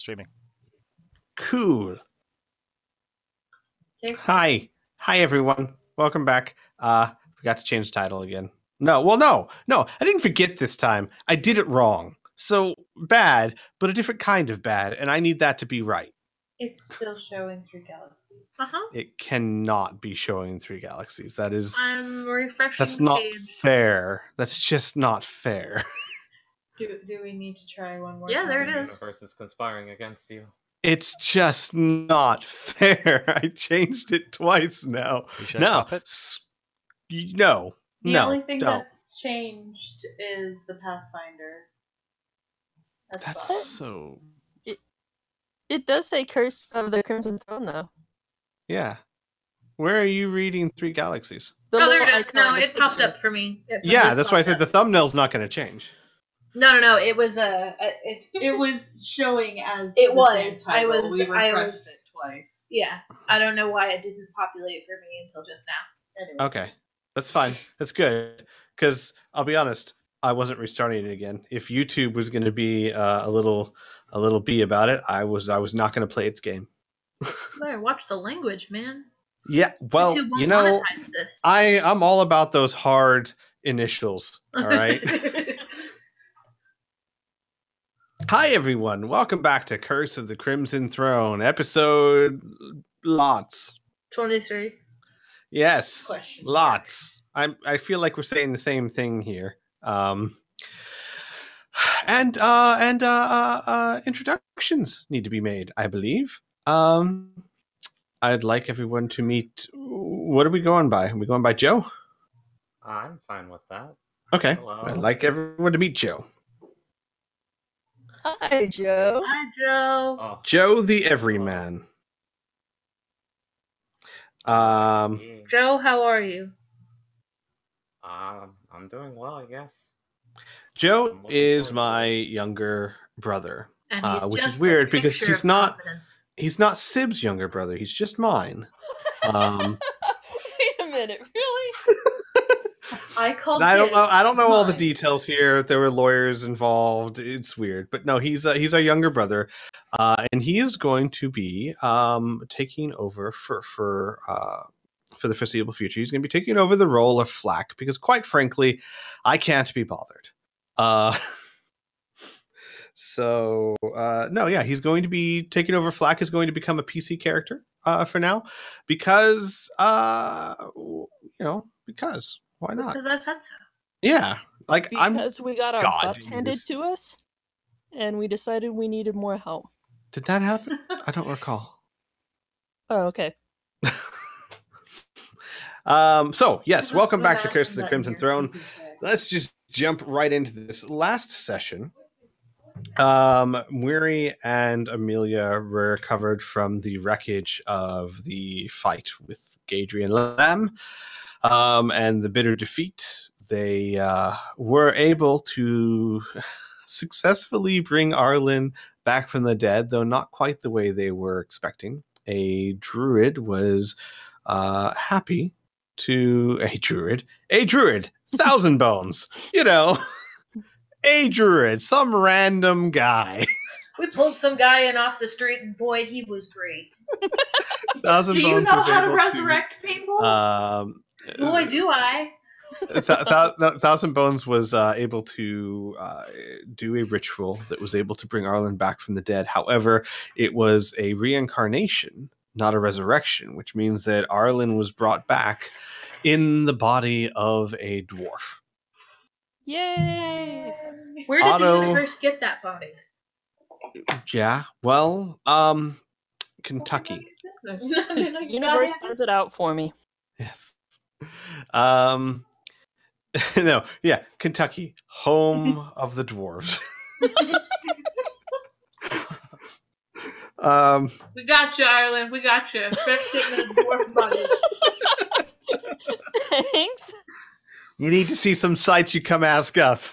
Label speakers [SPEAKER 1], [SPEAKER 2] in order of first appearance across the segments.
[SPEAKER 1] Streaming.
[SPEAKER 2] Cool. Hi, everyone. Welcome back. Forgot to change the title again. No. I didn't forget this time. I did it wrong. So bad, but a different kind of bad, and I need that to be right.
[SPEAKER 3] It's still showing 3 galaxies.
[SPEAKER 2] It cannot be showing 3 galaxies. That is.
[SPEAKER 3] I'm refreshing.
[SPEAKER 2] That's not fair. That's just not fair.
[SPEAKER 3] Do we need to try one more?
[SPEAKER 4] Yeah, there it is. The universe is conspiring against you.
[SPEAKER 2] It's just not fair. I changed it twice now.
[SPEAKER 1] No.
[SPEAKER 3] The only thing that's changed is the Pathfinder.
[SPEAKER 2] That's so...
[SPEAKER 5] It does say Curse of the Crimson Throne, though.
[SPEAKER 2] Yeah. Where are you reading 3 galaxies?
[SPEAKER 3] There it is. No, it popped up for me.
[SPEAKER 2] Yeah, that's why I said the thumbnail's not going to change.
[SPEAKER 3] No. It was it was showing as
[SPEAKER 4] it
[SPEAKER 3] was.
[SPEAKER 4] I
[SPEAKER 3] refreshed
[SPEAKER 4] it twice.
[SPEAKER 3] Yeah, I don't know why it didn't populate for me until just now. Anyway.
[SPEAKER 2] Okay, that's fine. That's good because I'll be honest, I wasn't restarting it again. If YouTube was going to be a little bee about it, I was not going to play its game.
[SPEAKER 3] Better watch the language, man.
[SPEAKER 2] Yeah, well, you know, I'm all about those hard initials. All right. Hi, everyone. Welcome back to Curse of the Crimson Throne, episode lots.
[SPEAKER 3] 23.
[SPEAKER 2] Yes, lots. I feel like we're saying the same thing here. And introductions need to be made, I believe. I'd like everyone to meet. What are we going by? Are we going by Joe?
[SPEAKER 4] I'm fine with that.
[SPEAKER 2] Okay.
[SPEAKER 4] Hello.
[SPEAKER 2] I'd like everyone to meet Joe.
[SPEAKER 5] Hi, Joe.
[SPEAKER 3] Hi, Joe.
[SPEAKER 4] Oh.
[SPEAKER 2] Joe the Everyman.
[SPEAKER 3] Joe, how are you?
[SPEAKER 4] I'm doing well, I guess.
[SPEAKER 2] Joe is my younger brother, which is weird because he's not Sib's younger brother. He's just mine.
[SPEAKER 5] Wait a minute, really?
[SPEAKER 3] I
[SPEAKER 2] don't know all the details here. There were lawyers involved. It's weird, but no, he's our younger brother, and he is going to be taking over for the foreseeable future. He's going to be taking over the role of Flack because, quite frankly, I can't be bothered. He's going to be taking over. Flack is going to become a PC character for now because because why not?
[SPEAKER 3] Because I said so.
[SPEAKER 2] Yeah,
[SPEAKER 5] because we got our butts handed to us, and we decided we needed more help.
[SPEAKER 2] Did that happen? I don't recall.
[SPEAKER 5] Oh, okay.
[SPEAKER 2] Yes, welcome back to Curse of the Crimson Throne. Let's just jump right into this. Last session, Muiri and Amelia recovered from the wreckage of the fight with Gadri and Lam, and the bitter defeat. They were able to successfully bring Arlen back from the dead, though not quite the way they were expecting. A druid was happy to a druid, Thousand Bones, a druid, some random guy.
[SPEAKER 3] We pulled some guy in off the street, and boy, he was great.
[SPEAKER 2] Thousand
[SPEAKER 3] Do you
[SPEAKER 2] Bones
[SPEAKER 3] know
[SPEAKER 2] was
[SPEAKER 3] how to
[SPEAKER 2] able
[SPEAKER 3] resurrect people? Boy, do I.
[SPEAKER 2] Thousand Bones was able to do a ritual that was able to bring Arlen back from the dead. However, it was a reincarnation, not a resurrection, which means that Arlen was brought back in the body of a dwarf.
[SPEAKER 5] Yay!
[SPEAKER 3] Where did the universe get that body?
[SPEAKER 2] Yeah, well, Kentucky.
[SPEAKER 5] The universe has it out for me.
[SPEAKER 2] Yes. Kentucky, home of the dwarves.
[SPEAKER 3] We got you, Ireland. We got you. Fresh shipment of dwarf bodies.
[SPEAKER 5] Thanks.
[SPEAKER 2] You need to see some sights, you come ask us.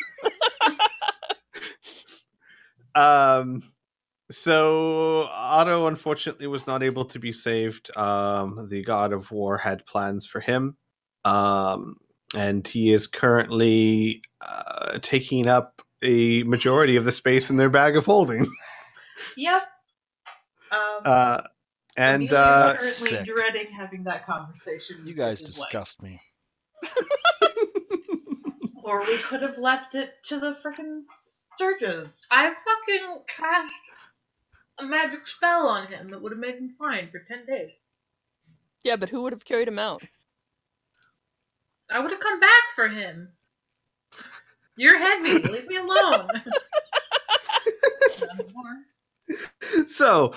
[SPEAKER 2] So Otto unfortunately was not able to be saved. The God of War had plans for him. And he is currently taking up a majority of the space in their bag of holding.
[SPEAKER 3] Yep.
[SPEAKER 2] And
[SPEAKER 3] Amelia's currently
[SPEAKER 1] sick.
[SPEAKER 3] dreading having that conversation with
[SPEAKER 1] You guys
[SPEAKER 3] Chris's wife.
[SPEAKER 1] disgust me.
[SPEAKER 3] Or we could have left it to the frickin' Sturges.
[SPEAKER 6] I fucking cast a magic spell on him that would have made him fine for 10 days.
[SPEAKER 5] Yeah, but who would have carried him out?
[SPEAKER 6] I would have come back for him. You're heavy. Leave me alone.
[SPEAKER 2] So,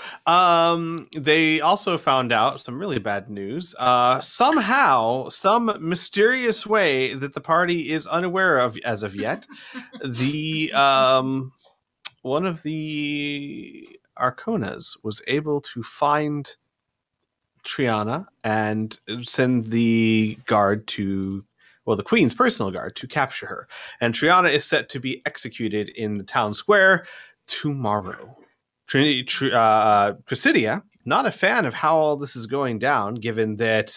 [SPEAKER 2] they also found out some really bad news. Somehow, some mysterious way that the party is unaware of as of yet, the one of the Arconas was able to find Triana and send the guard to, well, the Queen's personal guard to capture her. And Triana is set to be executed in the town square tomorrow. Cressidia, not a fan of how all this is going down, given that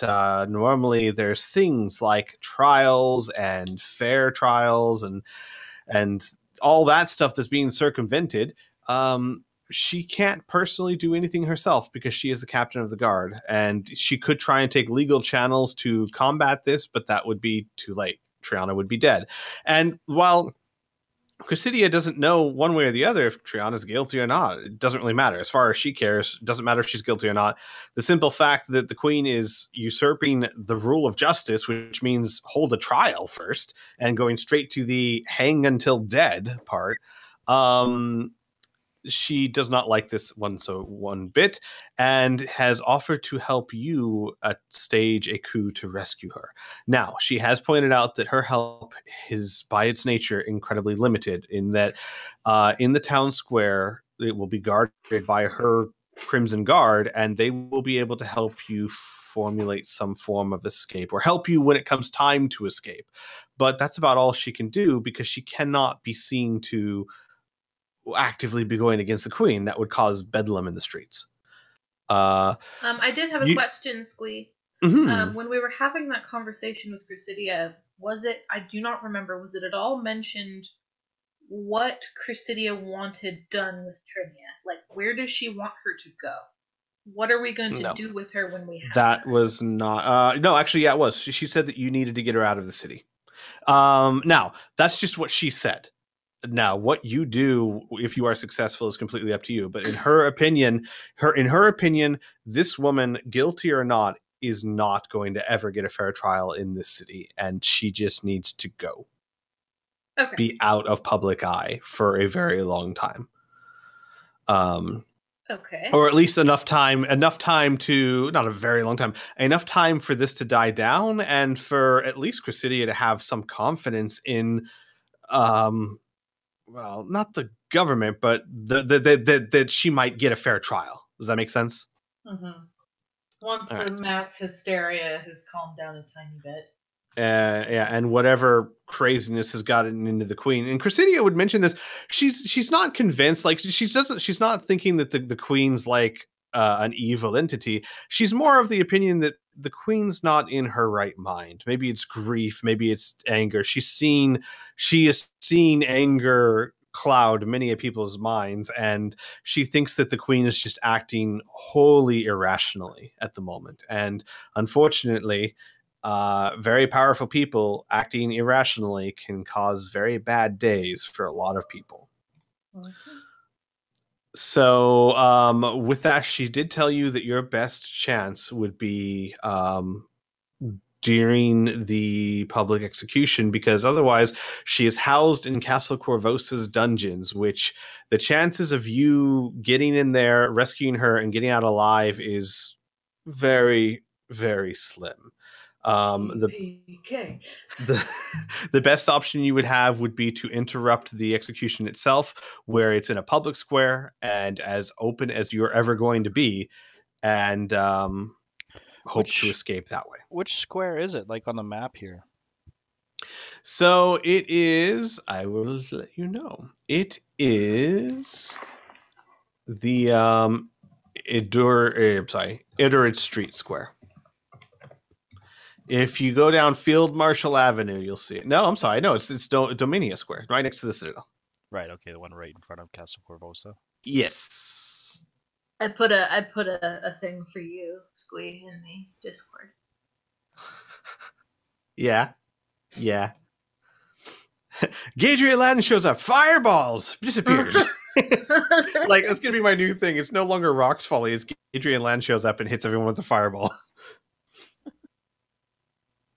[SPEAKER 2] normally there's things like trials and fair trials and all that stuff that's being circumvented. She can't personally do anything herself because she is the captain of the guard, and she could try and take legal channels to combat this, but that would be too late. Triana would be dead. And while Cressidia doesn't know one way or the other if Triana's guilty or not, it doesn't really matter. As far as she cares, it doesn't matter if she's guilty or not. The simple fact that the Queen is usurping the rule of justice, which means hold a trial first, and going straight to the hang until dead part, she does not like this one bit, and has offered to help you stage a coup to rescue her. Now, she has pointed out that her help is, by its nature, incredibly limited, in that in the town square, it will be guarded by her Crimson Guard, and they will be able to help you formulate some form of escape, or help you when it comes time to escape. But that's about all she can do, because she cannot be seen to actively be going against the Queen. That would cause bedlam in the streets.
[SPEAKER 6] I did have a question, Squee.
[SPEAKER 2] Mm-hmm.
[SPEAKER 6] When we were having that conversation with Cressidia, was it, I do not remember, was it at all mentioned what Cressidia wanted done with Trinia? Like, where does she want her to go? What are we going to do with her when we have
[SPEAKER 2] that
[SPEAKER 6] her?
[SPEAKER 2] Was not... no, actually, yeah, it was. She said that you needed to get her out of the city. Now, that's just what she said. Now, what you do if you are successful is completely up to you. But in her opinion, this woman, guilty or not, is not going to ever get a fair trial in this city, and she just needs to go.
[SPEAKER 6] Okay.
[SPEAKER 2] Be out of public eye for a very long time.
[SPEAKER 6] Okay.
[SPEAKER 2] Or at least enough time to, not a very long time, enough time for this to die down, and for at least Cressidia to have some confidence in well, not the government, but that she might get a fair trial. Does that make sense?
[SPEAKER 3] Mm-hmm. Once
[SPEAKER 2] All
[SPEAKER 3] the
[SPEAKER 2] right.
[SPEAKER 3] mass hysteria has calmed down a tiny bit.
[SPEAKER 2] Yeah, and whatever craziness has gotten into the Queen. And Cressidia would mention this. She's not convinced. Like, she's not thinking that the Queen's like an evil entity. She's more of the opinion that the Queen's not in her right mind. Maybe it's grief, maybe it's anger. She has seen anger cloud many of people's minds, and she thinks that the Queen is just acting wholly irrationally at the moment. And unfortunately, very powerful people acting irrationally can cause very bad days for a lot of people.
[SPEAKER 3] Mm-hmm.
[SPEAKER 2] So with that, she did tell you that your best chance would be during the public execution, because otherwise she is housed in Castle Corvosa's dungeons, which the chances of you getting in there, rescuing her, and getting out alive is very, very slim.
[SPEAKER 3] TPK.
[SPEAKER 2] The best option you would have would be to interrupt the execution itself, where it's in a public square and as open as you're ever going to be, and hope to escape that way.
[SPEAKER 1] Which square is it, like on the map here?
[SPEAKER 2] So it is, I will let you know, it is the Idurid Street Square. If you go down Field Marshal Avenue, you'll see it. No, I'm sorry. No, it's Dominia Square, right next to the Citadel.
[SPEAKER 1] Right, okay, the one right in front of Castle Corvosa.
[SPEAKER 2] Yes.
[SPEAKER 6] I put a thing for you, Squee, in the Discord.
[SPEAKER 2] Yeah. Gadriel Aladdin shows up. Fireballs disappears. Like, that's gonna be my new thing. It's no longer Rock's Folly. It's Gadriel Aladdin shows up and hits everyone with a fireball.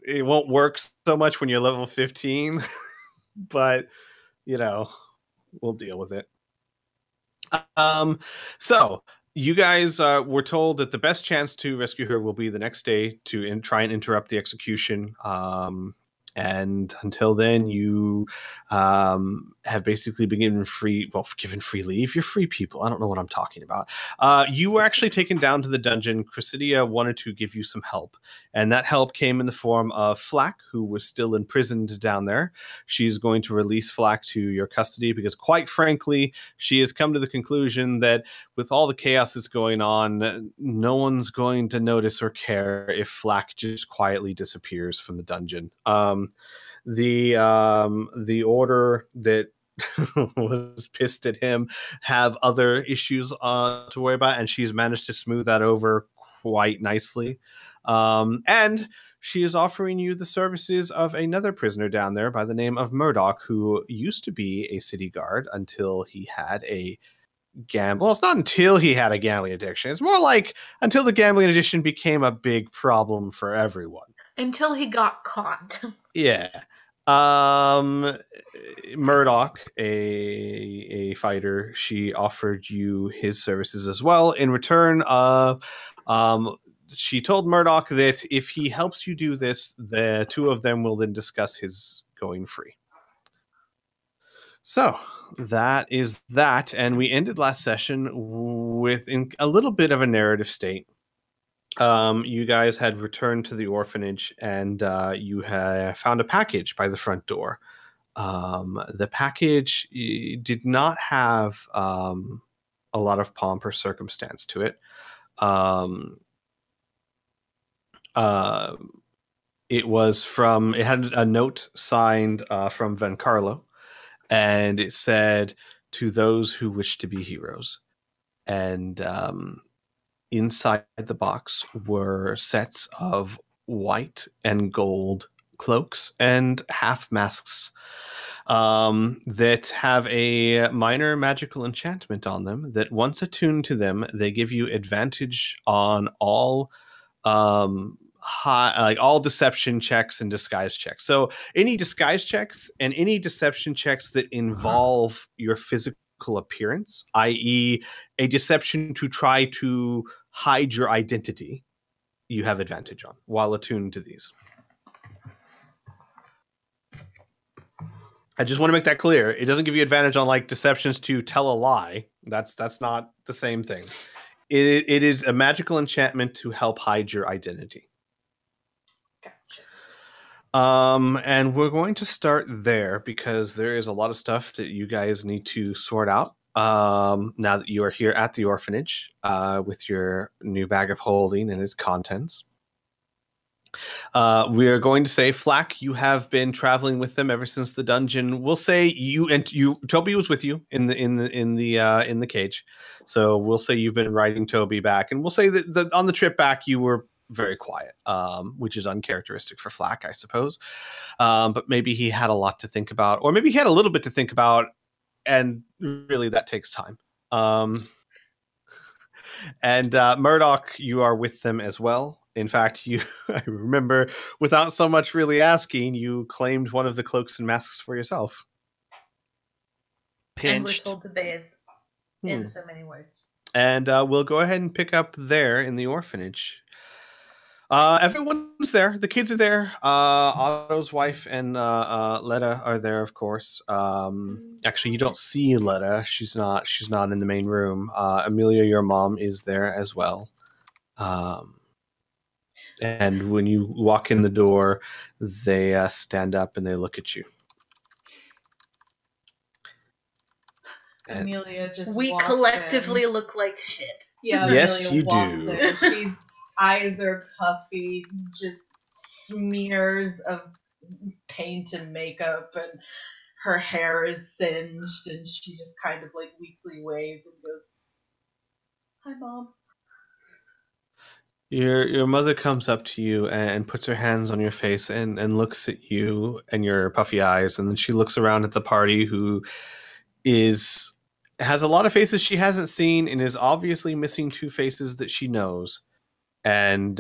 [SPEAKER 2] It won't work so much when you're level 15, but we'll deal with it. So you guys were told that the best chance to rescue her will be the next day to try and interrupt the execution. And until then, you have basically been given free leave. You're free people. I don't know what I'm talking about. You were actually taken down to the dungeon. Chrysidia wanted to give you some help, and that help came in the form of Flack, who was still imprisoned down there. She's going to release Flack to your custody because, quite frankly, she has come to the conclusion that with all the chaos that's going on, no one's going to notice or care if Flack just quietly disappears from the dungeon. The order that was pissed at him have other issues to worry about, and she's managed to smooth that over quite nicely. And she is offering you the services of another prisoner down there by the name of Murdoch, who used to be a city guard until he had a well, it's not until he had a gambling addiction. It's more like until the gambling addiction became a big problem for everyone.
[SPEAKER 6] Until he got caught.
[SPEAKER 2] Yeah. Murdoch, a fighter, she offered you his services as well. In return of, she told Murdoch that if he helps you do this, the two of them will then discuss his going free. So that is that, and we ended last session with a little bit of a narrative state. You guys had returned to the orphanage, and you had found a package by the front door. The package did not have a lot of pomp or circumstance to it. It had a note signed from Vencarlo, and it said, "To those who wish to be heroes." And inside the box were sets of white and gold cloaks and half masks that have a minor magical enchantment on them that once attuned to them, they give you advantage on all all deception checks and disguise checks. So any disguise checks and any deception checks that involve your physical appearance, i.e. a deception to try to hide your identity, you have advantage on while attuned to these. I just want to make that clear. It doesn't give you advantage on like deceptions to tell a lie. That's not the same thing. It is a magical enchantment to help hide your identity. And we're going to start there because there is a lot of stuff that you guys need to sort out. Now that you are here at the orphanage with your new bag of holding and its contents. We are going to say, Flack, you have been traveling with them ever since the dungeon. We'll say Toby was with you in the cage. So we'll say you've been riding Toby back, and we'll say that on the trip back you were very quiet, which is uncharacteristic for Flack, I suppose. But maybe he had a lot to think about, or maybe he had a little bit to think about, and really that takes time. And Murdoch, you are with them as well. In fact, I remember, without so much really asking, you claimed one of the cloaks and masks for yourself.
[SPEAKER 6] Pinched. And we're told to bathe in so many words.
[SPEAKER 2] And we'll go ahead and pick up there in the orphanage. Everyone's there. The kids are there. Otto's wife and Letta are there, of course. Actually, you don't see Letta. She's not in the main room. Amelia, your mom, is there as well. And when you walk in the door, they stand up and they look at you.
[SPEAKER 3] Amelia just
[SPEAKER 6] we
[SPEAKER 3] walks
[SPEAKER 6] collectively
[SPEAKER 3] in.
[SPEAKER 6] look like shit.
[SPEAKER 3] Yeah,
[SPEAKER 2] yes,
[SPEAKER 3] Amelia
[SPEAKER 2] you
[SPEAKER 3] walks
[SPEAKER 2] do.
[SPEAKER 3] in. She's eyes are puffy, just smears of paint and makeup, and her hair is singed, and she just kind of like weakly waves and goes, "I'm Mom.
[SPEAKER 2] Your mother comes up to you and puts her hands on your face and looks at you and your puffy eyes, and then she looks around at the party, who has a lot of faces she hasn't seen and is obviously missing two faces that she knows. And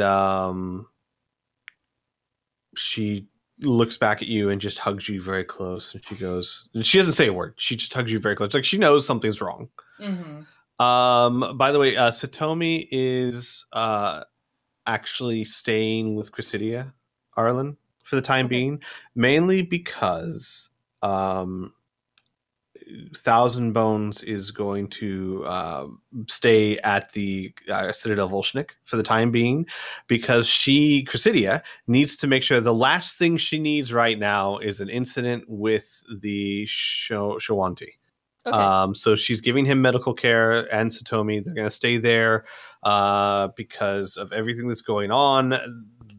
[SPEAKER 2] she looks back at you and just hugs you very close, and she doesn't say a word. She just hugs you very close, like she knows something's wrong. By the way, Satomi is actually staying with Chrysidia, Arlen, for the time being, mainly because Thousand Bones is going to stay at the Citadel Volshnik for the time being, because Chrysidia, needs to make sure the last thing she needs right now is an incident with the Shawanti.
[SPEAKER 5] Okay.
[SPEAKER 2] So she's giving him medical care, and Satomi. They're going to stay there because of everything that's going on.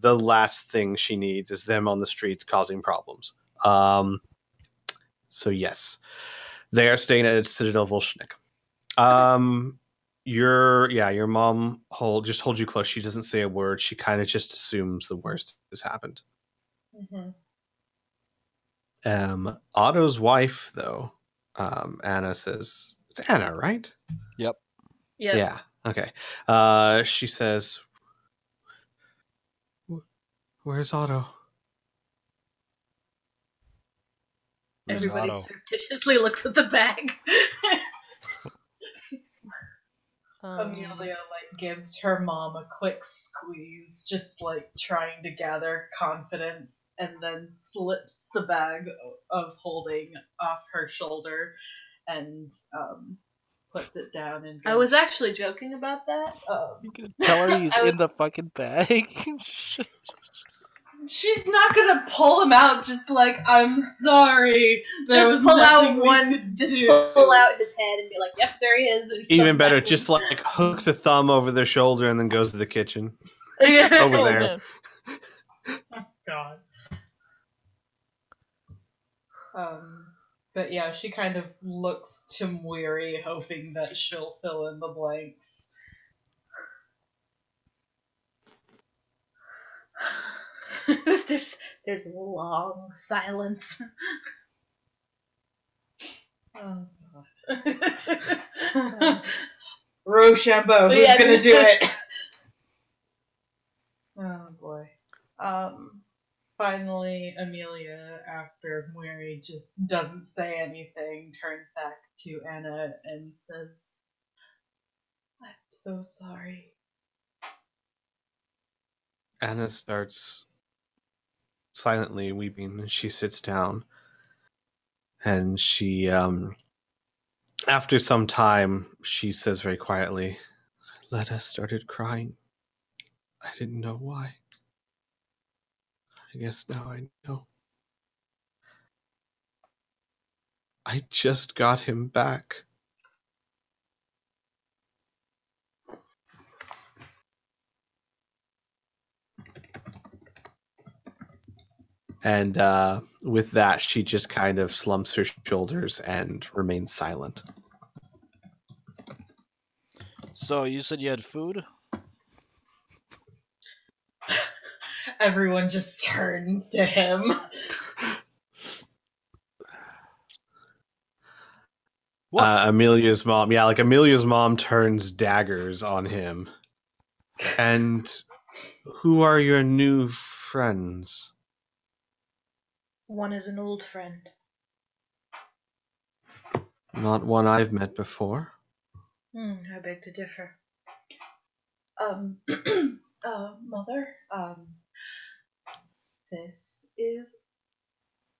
[SPEAKER 2] The last thing she needs is them on the streets causing problems. So yes, they are staying at Citadel Volshnik. Your mom just holds you close. She doesn't say a word. She kind of just assumes the worst has happened. Otto's wife, though, Anna says, it's Anna, right?
[SPEAKER 1] Yep.
[SPEAKER 2] Yeah. Okay. She says, where's Otto?
[SPEAKER 6] Everybody
[SPEAKER 1] Otto?
[SPEAKER 6] surreptitiously looks at the bag.
[SPEAKER 3] Amelia gives her mom a quick squeeze, just trying to gather confidence, and then slips the bag of holding off her shoulder and puts it down. And
[SPEAKER 6] I was actually joking about that.
[SPEAKER 1] You can tell her he's in the fucking bag.
[SPEAKER 3] She's not gonna pull him out just like, I'm sorry.
[SPEAKER 6] Just pull out pull out his head and be like, yep, there he is.
[SPEAKER 2] Even better, just hooks a thumb over their shoulder and then goes to the kitchen. Over there.
[SPEAKER 3] Oh, God. But yeah, she kind of looks to Mwiri, hoping that she'll fill in the blanks.
[SPEAKER 6] There's a long silence.
[SPEAKER 3] Oh, God. Rochambeau, who's gonna do it? Oh, boy. Finally, Amelia, after Mwiri just doesn't say anything, turns back to Anna and says, I'm so sorry.
[SPEAKER 2] Anna starts silently weeping. She sits down, and she, after some time, she says very quietly, Letta started crying. I didn't know why. I guess now I know. I just got him back. And with that, she just kind of slumps her shoulders and remains silent.
[SPEAKER 1] So you said you had food?
[SPEAKER 3] Everyone just turns to him.
[SPEAKER 1] What?
[SPEAKER 2] Amelia's mom, Amelia's mom turns daggers on him. And who are your new friends?
[SPEAKER 6] One is an old friend.
[SPEAKER 2] Not one I've met before.
[SPEAKER 6] I beg to differ.
[SPEAKER 3] Mother, this is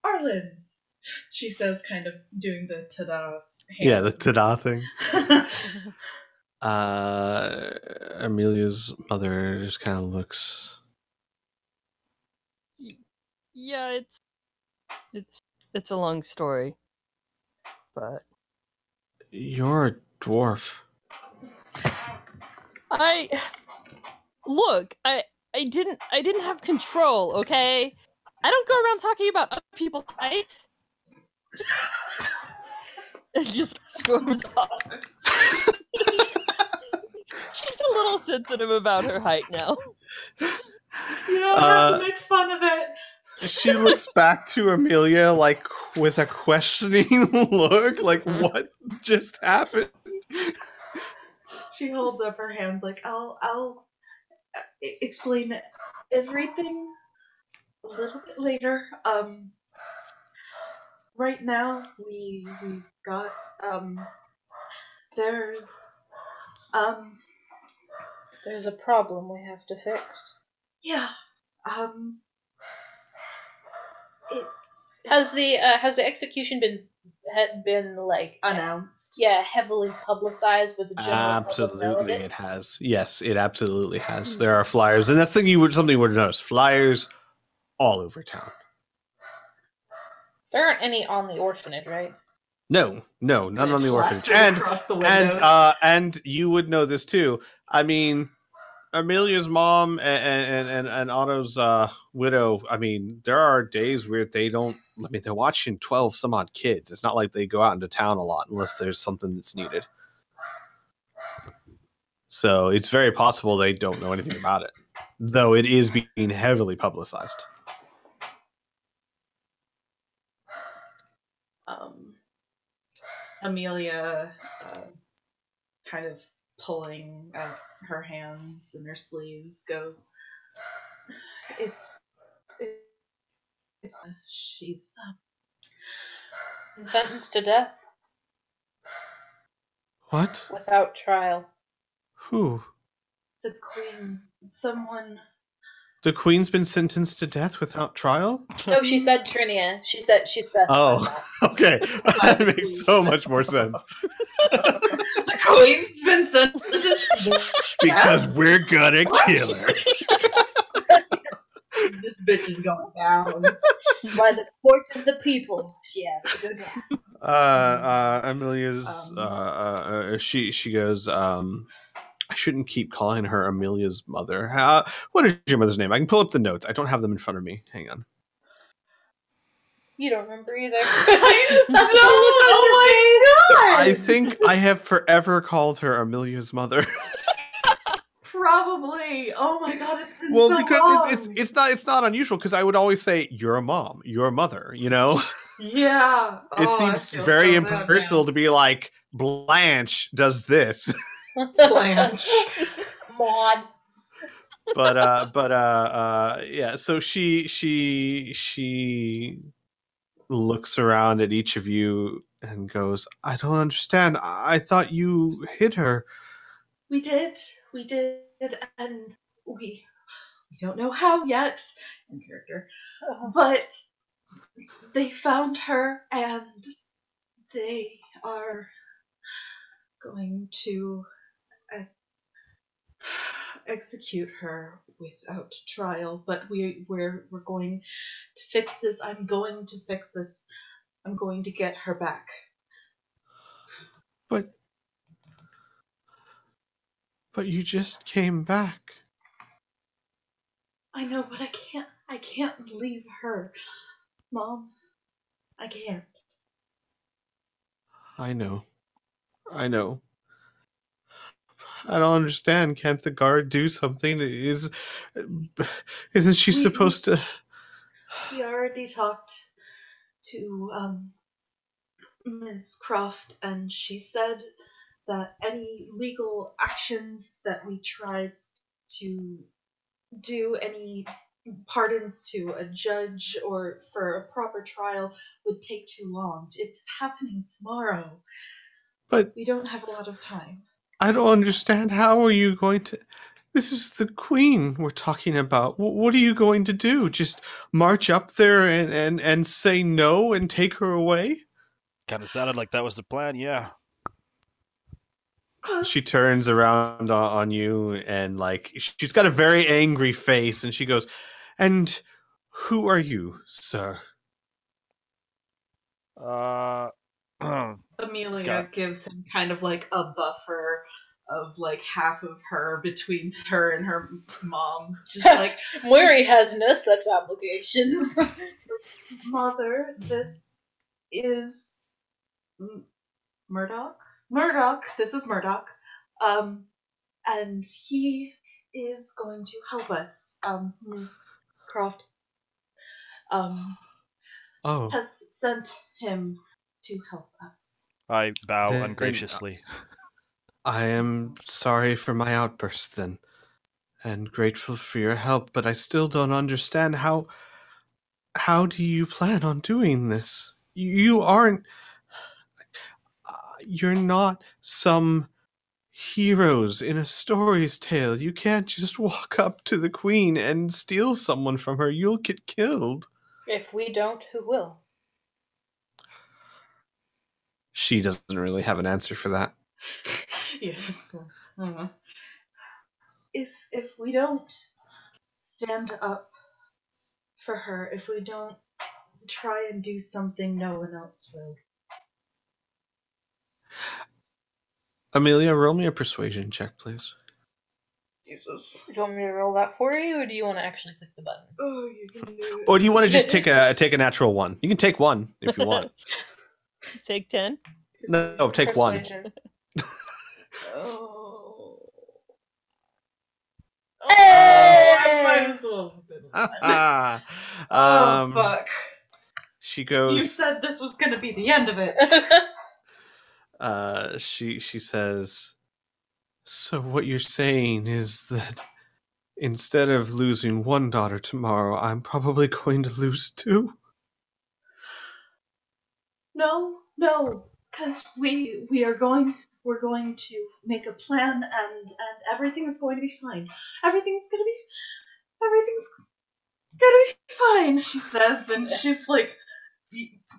[SPEAKER 3] Arlen, she says, kind of doing the ta-da hand.
[SPEAKER 2] Yeah, the ta-da thing. Amelia's mother just kind of looks.
[SPEAKER 5] Yeah, it's a long story, but
[SPEAKER 2] You're a dwarf.
[SPEAKER 5] I didn't have control, okay? I don't go around talking about other people's heights. Just storms off. all sensitive about her height now.
[SPEAKER 3] You don't have to make fun of it.
[SPEAKER 2] She looks back to Amelia, like, with a questioning look, like, what just happened?
[SPEAKER 3] She holds up her hand, like, I'll explain everything a little bit later. Right now, we've got, there's
[SPEAKER 6] a problem we have to fix.
[SPEAKER 3] Yeah, it's
[SPEAKER 6] Has the execution been like
[SPEAKER 3] announced.
[SPEAKER 6] Yeah, heavily publicized with the general public know of
[SPEAKER 2] Absolutely,
[SPEAKER 6] it?
[SPEAKER 2] it has. Yes, it absolutely has. There are flyers, and that's something you would notice. Flyers all over town.
[SPEAKER 6] There aren't any on the orphanage, right?
[SPEAKER 2] No, none on the orphanage.
[SPEAKER 3] Plastered across the windows.
[SPEAKER 2] And you would know this too. I mean, Amelia's mom and Otto's widow, I mean, there are days where they're watching 12 some odd kids. It's not like they go out into town a lot unless there's something that's needed. So it's very possible they don't know anything about it, though it is being heavily publicized.
[SPEAKER 3] Amelia, kind of pulling out her hands and her sleeves, goes, she's
[SPEAKER 6] sentenced to death.
[SPEAKER 2] What?
[SPEAKER 6] Without trial.
[SPEAKER 2] Who?
[SPEAKER 3] The Queen. Someone.
[SPEAKER 2] The Queen's been sentenced to death without trial?
[SPEAKER 6] No, she said Trinia. She said she's best.
[SPEAKER 2] Oh, okay. That makes so much more sense.
[SPEAKER 3] The Queen's been sentenced to death.
[SPEAKER 2] Because we're gonna kill her.
[SPEAKER 3] This bitch is going down.
[SPEAKER 6] By the court of the people, she has to go down.
[SPEAKER 2] Amelia's she goes, I shouldn't keep calling her Amelia's mother. What is your mother's name? I can pull up the notes. I don't have them in front of me. Hang on.
[SPEAKER 6] You don't remember either.
[SPEAKER 3] Oh my god!
[SPEAKER 2] I think I have forever called her Amelia's mother.
[SPEAKER 3] Probably. Oh my god, it's been
[SPEAKER 2] Well,
[SPEAKER 3] so
[SPEAKER 2] because
[SPEAKER 3] long.
[SPEAKER 2] it's not unusual because I would always say you're a mom, you're a mother, you know?
[SPEAKER 3] Yeah.
[SPEAKER 2] It seems very
[SPEAKER 3] so bad,
[SPEAKER 2] impersonal to be like Blanche does this.
[SPEAKER 3] Blanche.
[SPEAKER 6] Maud.
[SPEAKER 2] But yeah, so she looks around at each of you and goes, I don't understand. I thought you hid her.
[SPEAKER 3] We did, and we don't know how yet, in character, but they found her, and they are going to execute her without trial. But we're going to fix this. I'm going to fix this. I'm going to get her back.
[SPEAKER 2] But you just came back.
[SPEAKER 3] I know, but I can't leave her. Mom, I can't.
[SPEAKER 2] I know. I don't understand. Can't the guard do something? Isn't she supposed to?
[SPEAKER 3] We already talked to Ms. Croft, and she said that any legal actions that we tried to do, any pardons to a judge or for a proper trial, would take too long. It's happening tomorrow.
[SPEAKER 2] But
[SPEAKER 3] we don't have a lot of time.
[SPEAKER 2] I don't understand. How are you going to... This is the Queen we're talking about. What are you going to do? Just march up there and say no and take her away?
[SPEAKER 1] Kind of sounded like that was the plan, yeah.
[SPEAKER 2] She turns around on you and, like, she's got a very angry face, and she goes, and who are you, sir?
[SPEAKER 3] Amelia gives him kind of like a buffer of like half of her between her and her mom. Just like,
[SPEAKER 6] Mary has no such obligations.
[SPEAKER 3] Mother, this is Murdoch. This is Murdoch. and he is going to help us. Miss Croft
[SPEAKER 2] Oh,
[SPEAKER 3] has sent him to help us.
[SPEAKER 1] I bow
[SPEAKER 2] then
[SPEAKER 1] ungraciously.
[SPEAKER 2] I am sorry for my outburst then, and grateful for your help, but I still don't understand how do you plan on doing this? You aren't you're not some heroes in a story's tale. You can't just walk up to the queen and steal someone from her. You'll get killed.
[SPEAKER 6] If we don't, who will?
[SPEAKER 2] She doesn't really have an answer for that.
[SPEAKER 3] Yes. If we don't stand up for her, if we don't try and do something no one else will.
[SPEAKER 2] Amelia, roll me a persuasion check, please.
[SPEAKER 3] Jesus.
[SPEAKER 6] Do you want me to roll that for you, or do you want to actually click the button?
[SPEAKER 3] Oh, you can do it.
[SPEAKER 2] Or do you want to just take a natural one? You can take one if you want.
[SPEAKER 5] Take 10.
[SPEAKER 2] No, take one.
[SPEAKER 6] Persuasion.
[SPEAKER 3] Oh.
[SPEAKER 6] Hey!
[SPEAKER 3] I might as well have been one. Oh, fuck.
[SPEAKER 2] She
[SPEAKER 3] You
[SPEAKER 2] goes.
[SPEAKER 3] said this was gonna be the end of it.
[SPEAKER 2] She says. So what you're saying is that instead of losing one daughter tomorrow, I'm probably going to lose two?
[SPEAKER 3] No, because we're going to make a plan and everything's going to be fine. Everything's gonna be fine, she says, and she's like,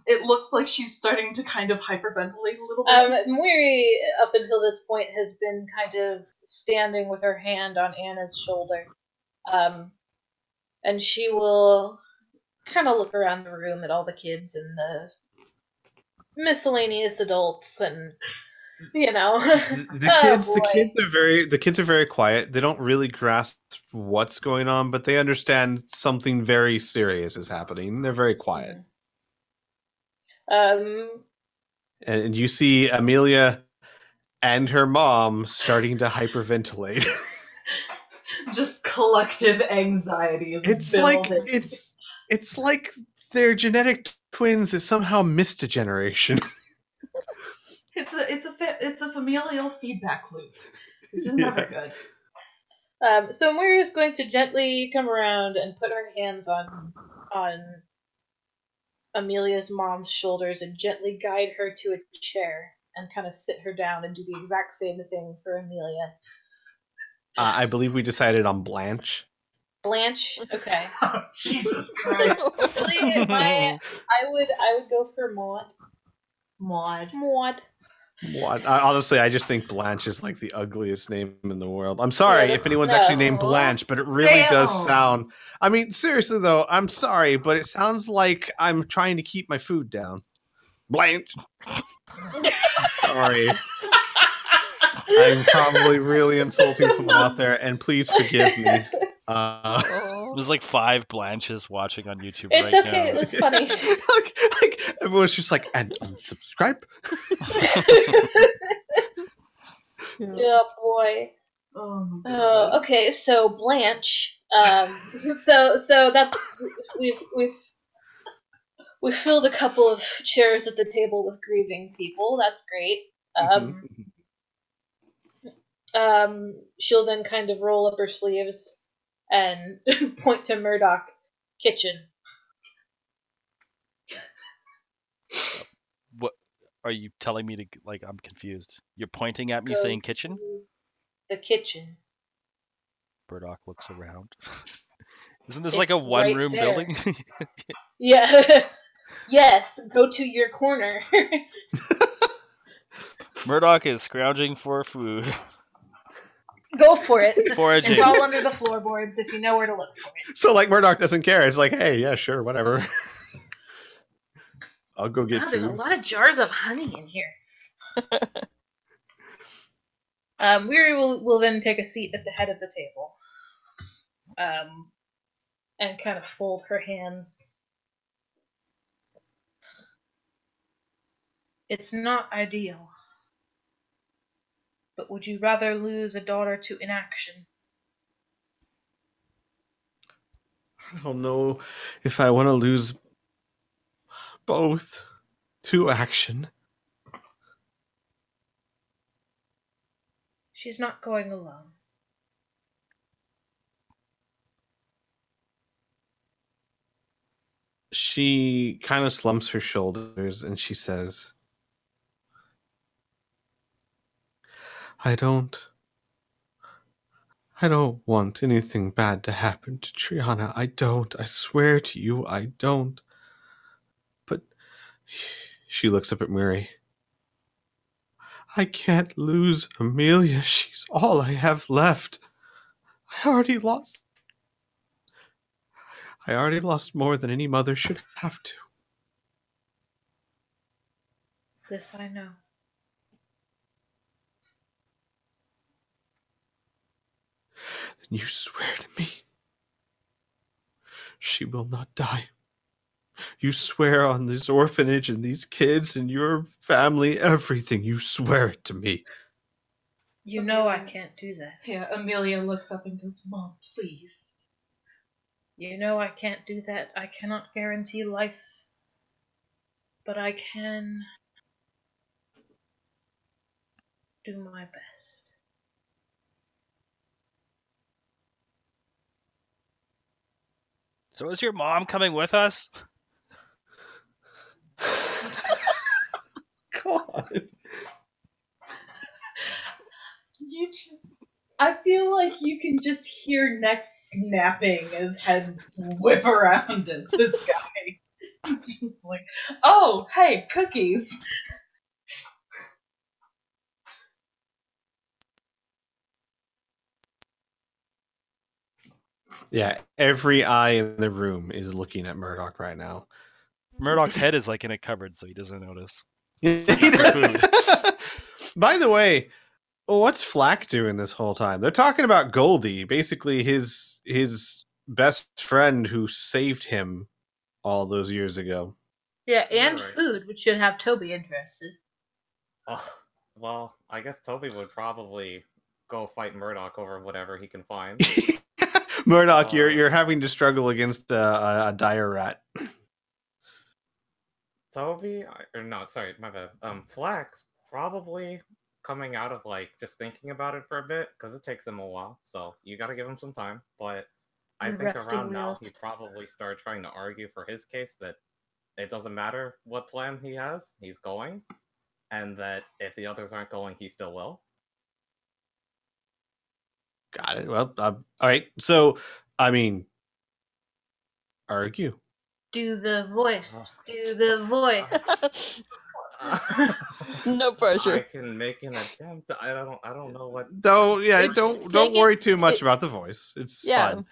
[SPEAKER 3] it looks like she's starting to kind of hyperventilate a little bit.
[SPEAKER 6] Muiri, up until this point, has been kind of standing with her hand on Anna's shoulder. And she will kind of look around the room at all the kids and the miscellaneous adults and, you know.
[SPEAKER 2] The kids are very quiet. They don't really grasp what's going on, but they understand something very serious is happening. They're very quiet. And you see Amelia and her mom starting to hyperventilate.
[SPEAKER 3] Just collective anxiety is building.
[SPEAKER 2] It's like they're genetic twins that somehow missed a generation.
[SPEAKER 3] It's a familial feedback loop, which is never good.
[SPEAKER 6] So Muiri is going to gently come around and put her hands on Amelia's mom's shoulders and gently guide her to a chair and kind of sit her down and do the exact same thing for Amelia.
[SPEAKER 2] I believe we decided on Blanche.
[SPEAKER 6] Blanche? Okay.
[SPEAKER 3] Oh, Jesus Christ.
[SPEAKER 6] Really? I would go for Maud.
[SPEAKER 2] Honestly, I just think Blanche is like the ugliest name in the world. I'm sorry if anyone's actually named Blanche, but it really does sound... I mean, seriously though, I'm sorry, but it sounds like I'm trying to keep my food down. Blanche! Sorry. I'm probably really insulting someone out there, and please forgive me.
[SPEAKER 1] There's like 5 Blanches watching on YouTube
[SPEAKER 6] it's
[SPEAKER 1] right
[SPEAKER 6] okay,
[SPEAKER 1] now.
[SPEAKER 6] it was funny.
[SPEAKER 2] like everyone's just like, and unsubscribe.
[SPEAKER 6] Oh boy.
[SPEAKER 3] Oh,
[SPEAKER 6] okay, so Blanche. So that's we've filled a couple of chairs at the table with grieving people. That's great. She'll then kind of roll up her sleeves and point to Murdoch kitchen.
[SPEAKER 1] What are you telling me to, like, I'm confused. You're pointing at me
[SPEAKER 6] Go
[SPEAKER 1] saying kitchen?
[SPEAKER 6] to the kitchen.
[SPEAKER 1] Murdoch looks around. Isn't this
[SPEAKER 6] It's
[SPEAKER 1] like a one-room
[SPEAKER 6] right there.
[SPEAKER 1] building?
[SPEAKER 6] Yeah. Yes, go to your corner.
[SPEAKER 1] Murdoch is scrounging for food.
[SPEAKER 6] Go for it.
[SPEAKER 1] Foraging.
[SPEAKER 6] It's all under the floorboards if you know where to look for it.
[SPEAKER 2] So like Murdoch doesn't care. It's like, hey, yeah, sure, whatever. I'll go get
[SPEAKER 6] There's a
[SPEAKER 2] food.
[SPEAKER 6] lot of jars of honey in here. Weary will then take a seat at the head of the table. And kind of fold her hands. It's not ideal. But would you rather lose a daughter to inaction?
[SPEAKER 2] I don't know if I want to lose both to action.
[SPEAKER 6] She's not going alone.
[SPEAKER 2] She kind of slumps her shoulders and she says, I don't want anything bad to happen to Triana. I don't. I swear to you, I don't. But she looks up at Mary. I can't lose Amelia. She's all I have left. I already lost more than any mother should have to.
[SPEAKER 6] This I know.
[SPEAKER 2] Then you swear to me she will not die. You swear on this orphanage and these kids and your family, everything. You swear it to me.
[SPEAKER 6] You know I can't do that.
[SPEAKER 3] Yeah, Amelia looks up and goes, Mom, please.
[SPEAKER 6] You know I can't do that. I cannot guarantee life. But I can do my best.
[SPEAKER 1] So is your mom coming with us?
[SPEAKER 2] God.
[SPEAKER 3] I feel like you can just hear necks snapping as heads whip around at this guy. He's just like, oh, hey, cookies.
[SPEAKER 2] Yeah, every eye in the room is looking at Murdoch right now.
[SPEAKER 1] Murdoch's head is like in a cupboard, so he doesn't notice.
[SPEAKER 2] By the way, what's Flack doing this whole time? They're talking about Goldie, basically his best friend who saved him all those years ago.
[SPEAKER 6] Yeah, and
[SPEAKER 4] Right.
[SPEAKER 6] food, which should have Toby interested.
[SPEAKER 4] Oh, well, I guess Toby would probably go fight Murdoch over whatever he can find.
[SPEAKER 2] Murdoch, you're having to struggle against a dire rat.
[SPEAKER 4] Toby, or no, sorry, my bad. Flax probably coming out of like just thinking about it for a bit because it takes him a while. So you got to give him some time. But I think
[SPEAKER 6] Resting
[SPEAKER 4] around now
[SPEAKER 6] wheels.
[SPEAKER 4] he probably started trying to argue for his case that it doesn't matter what plan he has, he's going, and that if the others aren't going, he still will.
[SPEAKER 2] Got it. Well, all right. So, I mean, argue.
[SPEAKER 6] Do the voice. Do the voice.
[SPEAKER 5] No
[SPEAKER 4] I
[SPEAKER 5] pressure.
[SPEAKER 4] can make an attempt. I don't know what.
[SPEAKER 2] Don't
[SPEAKER 5] It's-
[SPEAKER 2] don't
[SPEAKER 5] take
[SPEAKER 2] worry
[SPEAKER 5] it-
[SPEAKER 2] too much
[SPEAKER 5] it-
[SPEAKER 2] about the voice. It's
[SPEAKER 5] Yeah.
[SPEAKER 2] fun.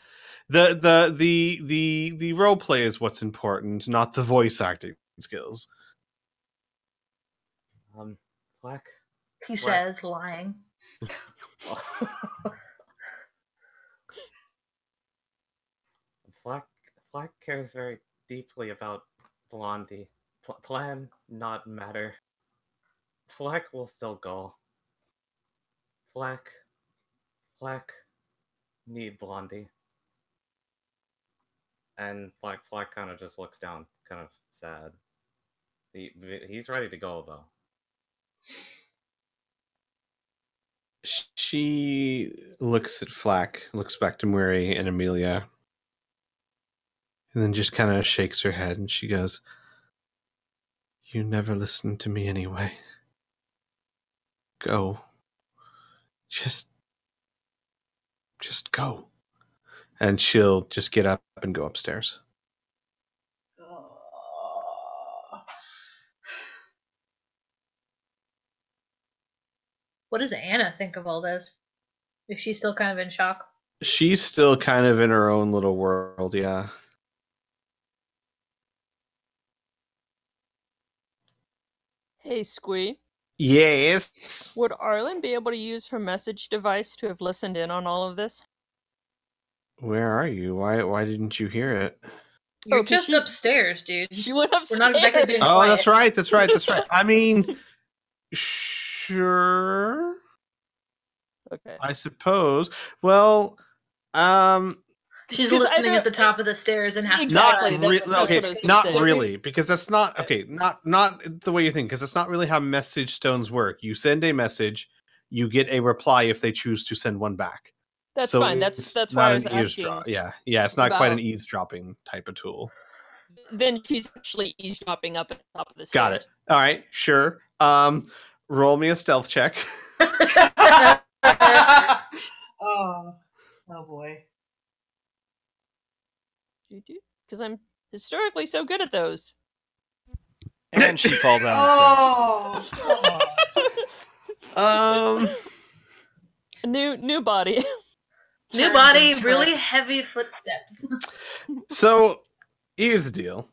[SPEAKER 2] The role play is what's important, not the voice acting skills.
[SPEAKER 4] Black.
[SPEAKER 6] He says, lying.
[SPEAKER 4] Flack cares very deeply about Blondie. Plan not matter. Flack will still go. Flack need Blondie. And Flack kind of just looks down, kind of sad. He's ready to go though.
[SPEAKER 2] She looks at Flack, looks back to Murray and Amelia, and then just kind of shakes her head and she goes, "You never listened to me anyway. Go. Just go." And she'll just get up and go upstairs.
[SPEAKER 6] What does Anna think of all this? Is she still kind of in shock?
[SPEAKER 2] She's still kind of in her own little world, yeah.
[SPEAKER 5] Hey, Squee.
[SPEAKER 2] Yes.
[SPEAKER 5] Would Arlen be able to use her message device to have listened in on all of this?
[SPEAKER 2] Where are you? Why didn't you hear it?
[SPEAKER 6] You're
[SPEAKER 5] 'cause
[SPEAKER 6] just upstairs, dude.
[SPEAKER 5] She went upstairs.
[SPEAKER 6] We're not exactly being
[SPEAKER 2] Oh,
[SPEAKER 6] quiet.
[SPEAKER 2] that's right. I mean, sure.
[SPEAKER 5] Okay.
[SPEAKER 2] I suppose. Well,
[SPEAKER 6] She's
[SPEAKER 5] 'Cause I
[SPEAKER 6] listening
[SPEAKER 5] don't-
[SPEAKER 6] at the top of the stairs and has
[SPEAKER 5] Exactly,
[SPEAKER 6] to
[SPEAKER 5] that's what I was gonna
[SPEAKER 2] not
[SPEAKER 5] say.
[SPEAKER 2] really, because that's not okay. Not the way you think, because that's not really how message stones work. You send a message, you get a reply if they choose to send one back.
[SPEAKER 5] That's
[SPEAKER 2] So
[SPEAKER 5] fine.
[SPEAKER 2] it's
[SPEAKER 5] That's
[SPEAKER 2] not
[SPEAKER 5] why I
[SPEAKER 2] an
[SPEAKER 5] was
[SPEAKER 2] eavesdrop.
[SPEAKER 5] asking.
[SPEAKER 2] Yeah, it's not quite an
[SPEAKER 5] about-
[SPEAKER 2] eavesdropping type of tool.
[SPEAKER 5] Then she's actually eavesdropping up at the top of the
[SPEAKER 2] Got
[SPEAKER 5] stairs.
[SPEAKER 2] it. All right, sure. Roll me a stealth check.
[SPEAKER 3] Oh boy.
[SPEAKER 5] Because I'm historically so good at those.
[SPEAKER 1] And she falls down the stairs.
[SPEAKER 3] Oh, come on.
[SPEAKER 5] New body.
[SPEAKER 6] New body, really heavy footsteps.
[SPEAKER 2] So here's the deal.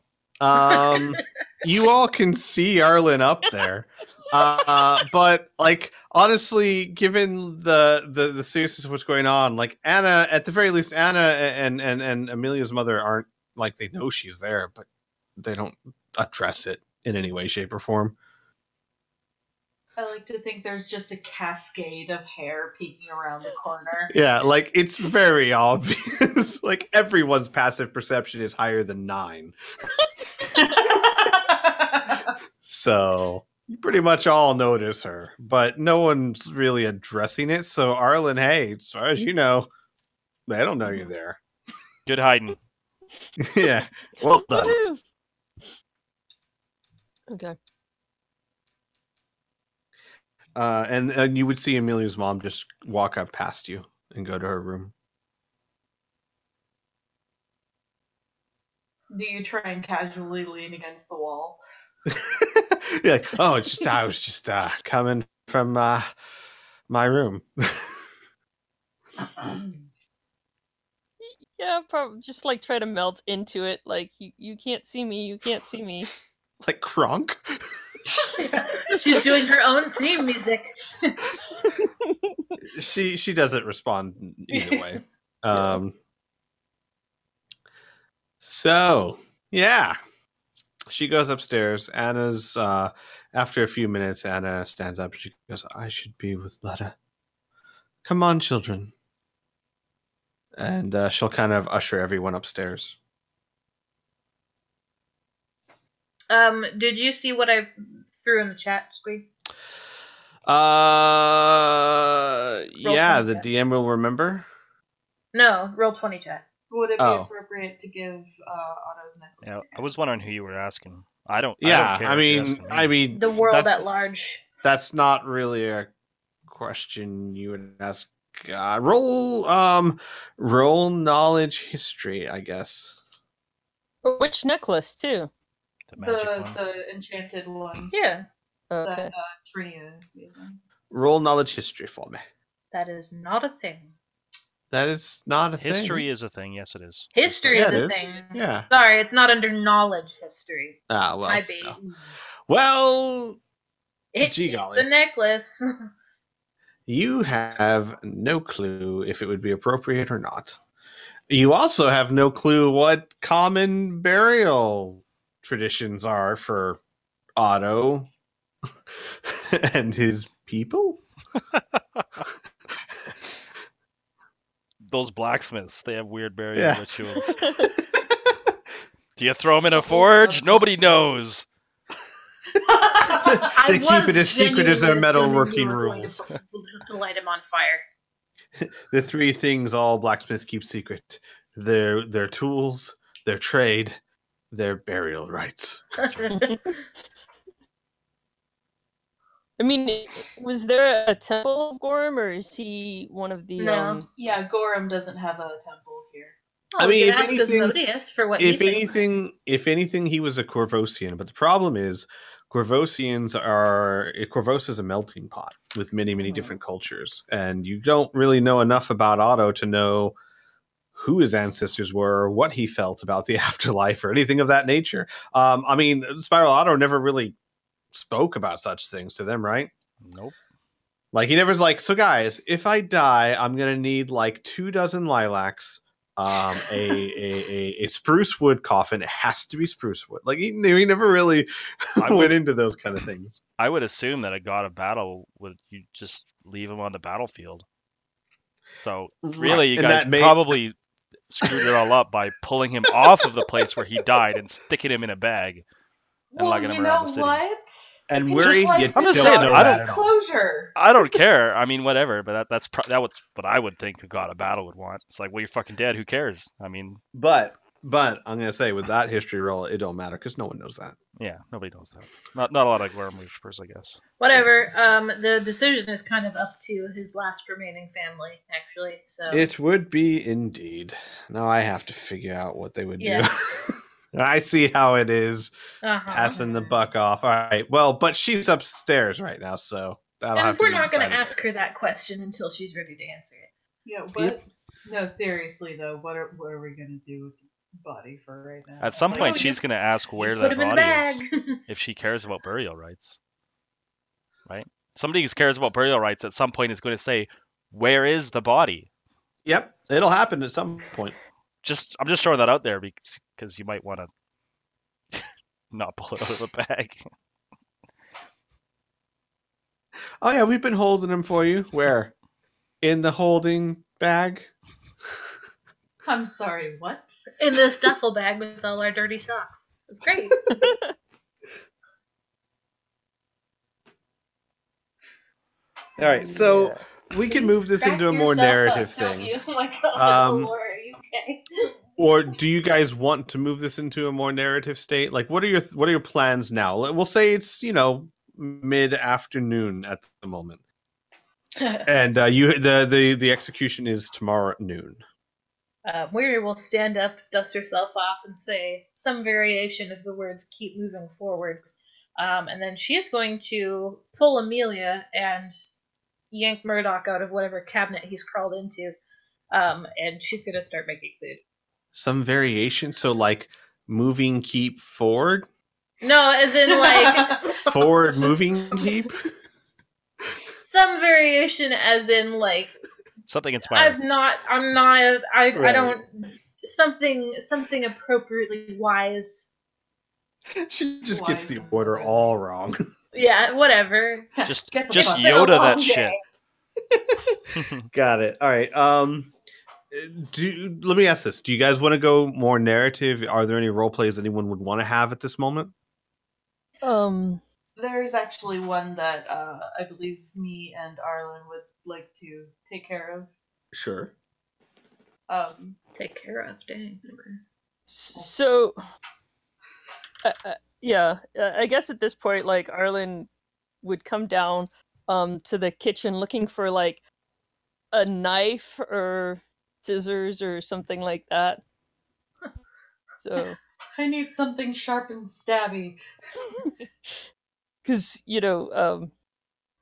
[SPEAKER 2] You all can see Arlen up there. But like honestly, given the seriousness of what's going on, like Anna, at the very least, Anna and Amelia's mother aren't like, they know she's there, but they don't address it in any way, shape, or form.
[SPEAKER 3] I like to think there's just a cascade of hair peeking around the corner.
[SPEAKER 2] Yeah, like it's very obvious. Like everyone's passive perception is higher than 9. So you pretty much all notice her, but no one's really addressing it. So Arlen, hey, as far as you know, they don't know you're there.
[SPEAKER 1] Good hiding.
[SPEAKER 2] Yeah, well done.
[SPEAKER 5] Woohoo! Okay.
[SPEAKER 2] And you would see Amelia's mom just walk up past you and go to her room.
[SPEAKER 3] Do you try and casually lean against the wall?
[SPEAKER 2] You're like, oh, I was just coming from my room.
[SPEAKER 5] Yeah, probably just like try to melt into it. Like you can't see me. You can't see me.
[SPEAKER 2] Like Kronk.
[SPEAKER 6] She's doing her own theme music.
[SPEAKER 2] She doesn't respond either way. So yeah, she goes upstairs. Anna's after a few minutes, Anna stands up and she goes, I should be with Letta. Come on, children. And she'll kind of usher everyone upstairs.
[SPEAKER 6] Did you see what I threw in the chat, Squeak?
[SPEAKER 2] Yeah, the
[SPEAKER 6] chat.
[SPEAKER 2] DM will remember.
[SPEAKER 6] No, roll 20 chat.
[SPEAKER 3] Would it be
[SPEAKER 2] Oh.
[SPEAKER 3] appropriate to give Otto's necklace?
[SPEAKER 1] Yeah,
[SPEAKER 3] to
[SPEAKER 1] I was wondering who you were asking. I don't.
[SPEAKER 2] Yeah,
[SPEAKER 1] I don't care if you're asking
[SPEAKER 2] I
[SPEAKER 1] me.
[SPEAKER 2] mean,
[SPEAKER 6] The world
[SPEAKER 2] that's,
[SPEAKER 6] at large.
[SPEAKER 2] that's not really a question you would ask. Roll knowledge history, I guess.
[SPEAKER 5] Which necklace too?
[SPEAKER 1] The magic
[SPEAKER 3] the
[SPEAKER 1] one.
[SPEAKER 3] the enchanted one
[SPEAKER 6] Yeah,
[SPEAKER 5] Okay.
[SPEAKER 3] that Trinia gave them.
[SPEAKER 2] Roll knowledge history for me.
[SPEAKER 6] that is not a thing.
[SPEAKER 2] That is not a
[SPEAKER 1] History
[SPEAKER 2] thing.
[SPEAKER 1] is a thing. Yes, it is.
[SPEAKER 6] History
[SPEAKER 2] Yeah,
[SPEAKER 6] is
[SPEAKER 2] it
[SPEAKER 6] a
[SPEAKER 2] is.
[SPEAKER 6] thing.
[SPEAKER 2] Yeah.
[SPEAKER 6] Sorry, it's not under knowledge history.
[SPEAKER 2] Ah, well,
[SPEAKER 6] My
[SPEAKER 2] still.
[SPEAKER 6] baby.
[SPEAKER 2] Well,
[SPEAKER 6] It's
[SPEAKER 2] gee golly.
[SPEAKER 6] a necklace.
[SPEAKER 2] You have no clue if it would be appropriate or not. You also have no clue what common burial traditions are for Otto and his people.
[SPEAKER 1] Those blacksmiths, they have weird burial
[SPEAKER 2] Yeah.
[SPEAKER 1] rituals. Do you throw them in a forge? Nobody knows.
[SPEAKER 2] They keep it as secret as their metalworking rules.
[SPEAKER 6] To light him on fire.
[SPEAKER 2] The 3 things all blacksmiths keep secret: their tools, their trade, their burial rites.
[SPEAKER 5] I mean, was there a temple of Gorham, or is he one of the?
[SPEAKER 6] No.
[SPEAKER 3] Yeah, Gorham doesn't have a temple here.
[SPEAKER 6] Oh,
[SPEAKER 2] I mean,
[SPEAKER 6] we
[SPEAKER 2] if
[SPEAKER 6] can ask
[SPEAKER 2] anything-
[SPEAKER 6] Asmodeus for what he
[SPEAKER 2] If
[SPEAKER 6] thinks.
[SPEAKER 2] anything, he was a Corvosian. But the problem is, Corvos is a melting pot with many, many different cultures, and you don't really know enough about Otto to know who his ancestors were, what he felt about the afterlife, or anything of that nature. I mean, Spiral Otto never really spoke about such things to them, right?
[SPEAKER 1] Nope.
[SPEAKER 2] Like, he never was like, so guys, if I die, I'm gonna need like 24 lilacs, a spruce wood coffin. It has to be spruce wood. Like, he never really went into those kind of things.
[SPEAKER 1] I would assume that a god of battle would you just leave him on the battlefield. So really, you
[SPEAKER 2] and
[SPEAKER 1] guys
[SPEAKER 2] that may-
[SPEAKER 1] probably screwed it all up by pulling him off of the place where he died and sticking him in a bag and
[SPEAKER 3] Well,
[SPEAKER 1] lugging
[SPEAKER 3] you
[SPEAKER 1] him around
[SPEAKER 3] know
[SPEAKER 1] the city.
[SPEAKER 3] what?
[SPEAKER 2] And
[SPEAKER 3] You
[SPEAKER 2] worry,
[SPEAKER 3] just,
[SPEAKER 2] you
[SPEAKER 1] I'm just
[SPEAKER 2] don't
[SPEAKER 1] saying,
[SPEAKER 2] know
[SPEAKER 1] I
[SPEAKER 2] that
[SPEAKER 1] don't-
[SPEAKER 2] at all.
[SPEAKER 3] closure.
[SPEAKER 1] I don't care. I mean, whatever. But that's what I would think a god of battle would want. It's like, well, you're fucking dead. Who cares? I mean,
[SPEAKER 2] But I'm gonna say with that history roll, it don't matter because no one knows that.
[SPEAKER 1] yeah, nobody knows that. Not a lot of Wormers, I guess.
[SPEAKER 6] Whatever. The decision is kind of up to his last remaining family, actually. So
[SPEAKER 2] It would be indeed. Now I have to figure out what they would
[SPEAKER 6] Yeah.
[SPEAKER 2] do. I see how it is.
[SPEAKER 6] uh-huh.
[SPEAKER 2] Passing the buck off. All right. Well, but she's upstairs right now, so that'll have
[SPEAKER 6] And
[SPEAKER 2] to
[SPEAKER 6] we're
[SPEAKER 2] be
[SPEAKER 6] not going to
[SPEAKER 2] decided
[SPEAKER 6] ask her that question until she's ready to answer it.
[SPEAKER 3] Yeah, what?
[SPEAKER 2] Yep.
[SPEAKER 3] No, seriously though, what are we gonna do with the body for right now?
[SPEAKER 1] At some
[SPEAKER 3] Like,
[SPEAKER 1] point,
[SPEAKER 6] you-
[SPEAKER 1] she's going to ask where
[SPEAKER 6] Put
[SPEAKER 1] that
[SPEAKER 6] him in the
[SPEAKER 1] body
[SPEAKER 6] bag.
[SPEAKER 1] is, if she cares about burial rights. Right? Somebody who cares about burial rights at some point is going to say, "Where is the body?"
[SPEAKER 2] Yep, it'll happen at some point.
[SPEAKER 1] I'm just throwing that out there because you might want to not pull it out of the bag.
[SPEAKER 2] Oh yeah, we've been holding him for you. Where? In the holding bag?
[SPEAKER 3] I'm sorry, what?
[SPEAKER 6] In this duffel bag with all our dirty socks. It's great.
[SPEAKER 2] All right, so
[SPEAKER 5] Yeah.
[SPEAKER 2] we can move this
[SPEAKER 3] Crack
[SPEAKER 2] into a more
[SPEAKER 3] yourself
[SPEAKER 2] narrative
[SPEAKER 3] up, don't
[SPEAKER 2] thing.
[SPEAKER 3] you? Oh my god,
[SPEAKER 2] Um,
[SPEAKER 3] Laura, are you okay?
[SPEAKER 2] Or do you guys want to move this into a more narrative state? Like, what are your plans now? We'll say it's mid-afternoon at the moment, and the execution is tomorrow at noon.
[SPEAKER 6] Weary will stand up, dust herself off, and say some variation of the words "keep moving forward." And then she is going to pull Amelia and yank Murdoch out of whatever cabinet he's crawled into. And she's going to start making food.
[SPEAKER 2] Some variation, so like moving keep forward,
[SPEAKER 6] No, as in like
[SPEAKER 2] forward moving keep.
[SPEAKER 6] some variation, as in like
[SPEAKER 1] Something inspiring.
[SPEAKER 6] I
[SPEAKER 2] Right.
[SPEAKER 6] don't something appropriately wise.
[SPEAKER 2] She just
[SPEAKER 3] Why
[SPEAKER 2] gets the
[SPEAKER 3] is it
[SPEAKER 2] order
[SPEAKER 3] wrong?
[SPEAKER 2] all wrong.
[SPEAKER 6] Yeah, whatever.
[SPEAKER 1] Just
[SPEAKER 3] Get the
[SPEAKER 1] just
[SPEAKER 3] fuck-
[SPEAKER 1] Yoda that
[SPEAKER 6] long
[SPEAKER 1] shit.
[SPEAKER 2] Got it. All right. Let me ask this: do you guys want to go more narrative? Are there any role plays anyone would want to have at this moment?
[SPEAKER 3] There's actually one that I believe me and Arlen would like to take care of.
[SPEAKER 2] Sure.
[SPEAKER 6] Take care of, dang.
[SPEAKER 5] So, yeah, I guess at this point, like, Arlen would come down to the kitchen looking for like a knife or scissors or something like that. So,
[SPEAKER 3] I need something sharp and stabby.
[SPEAKER 5] because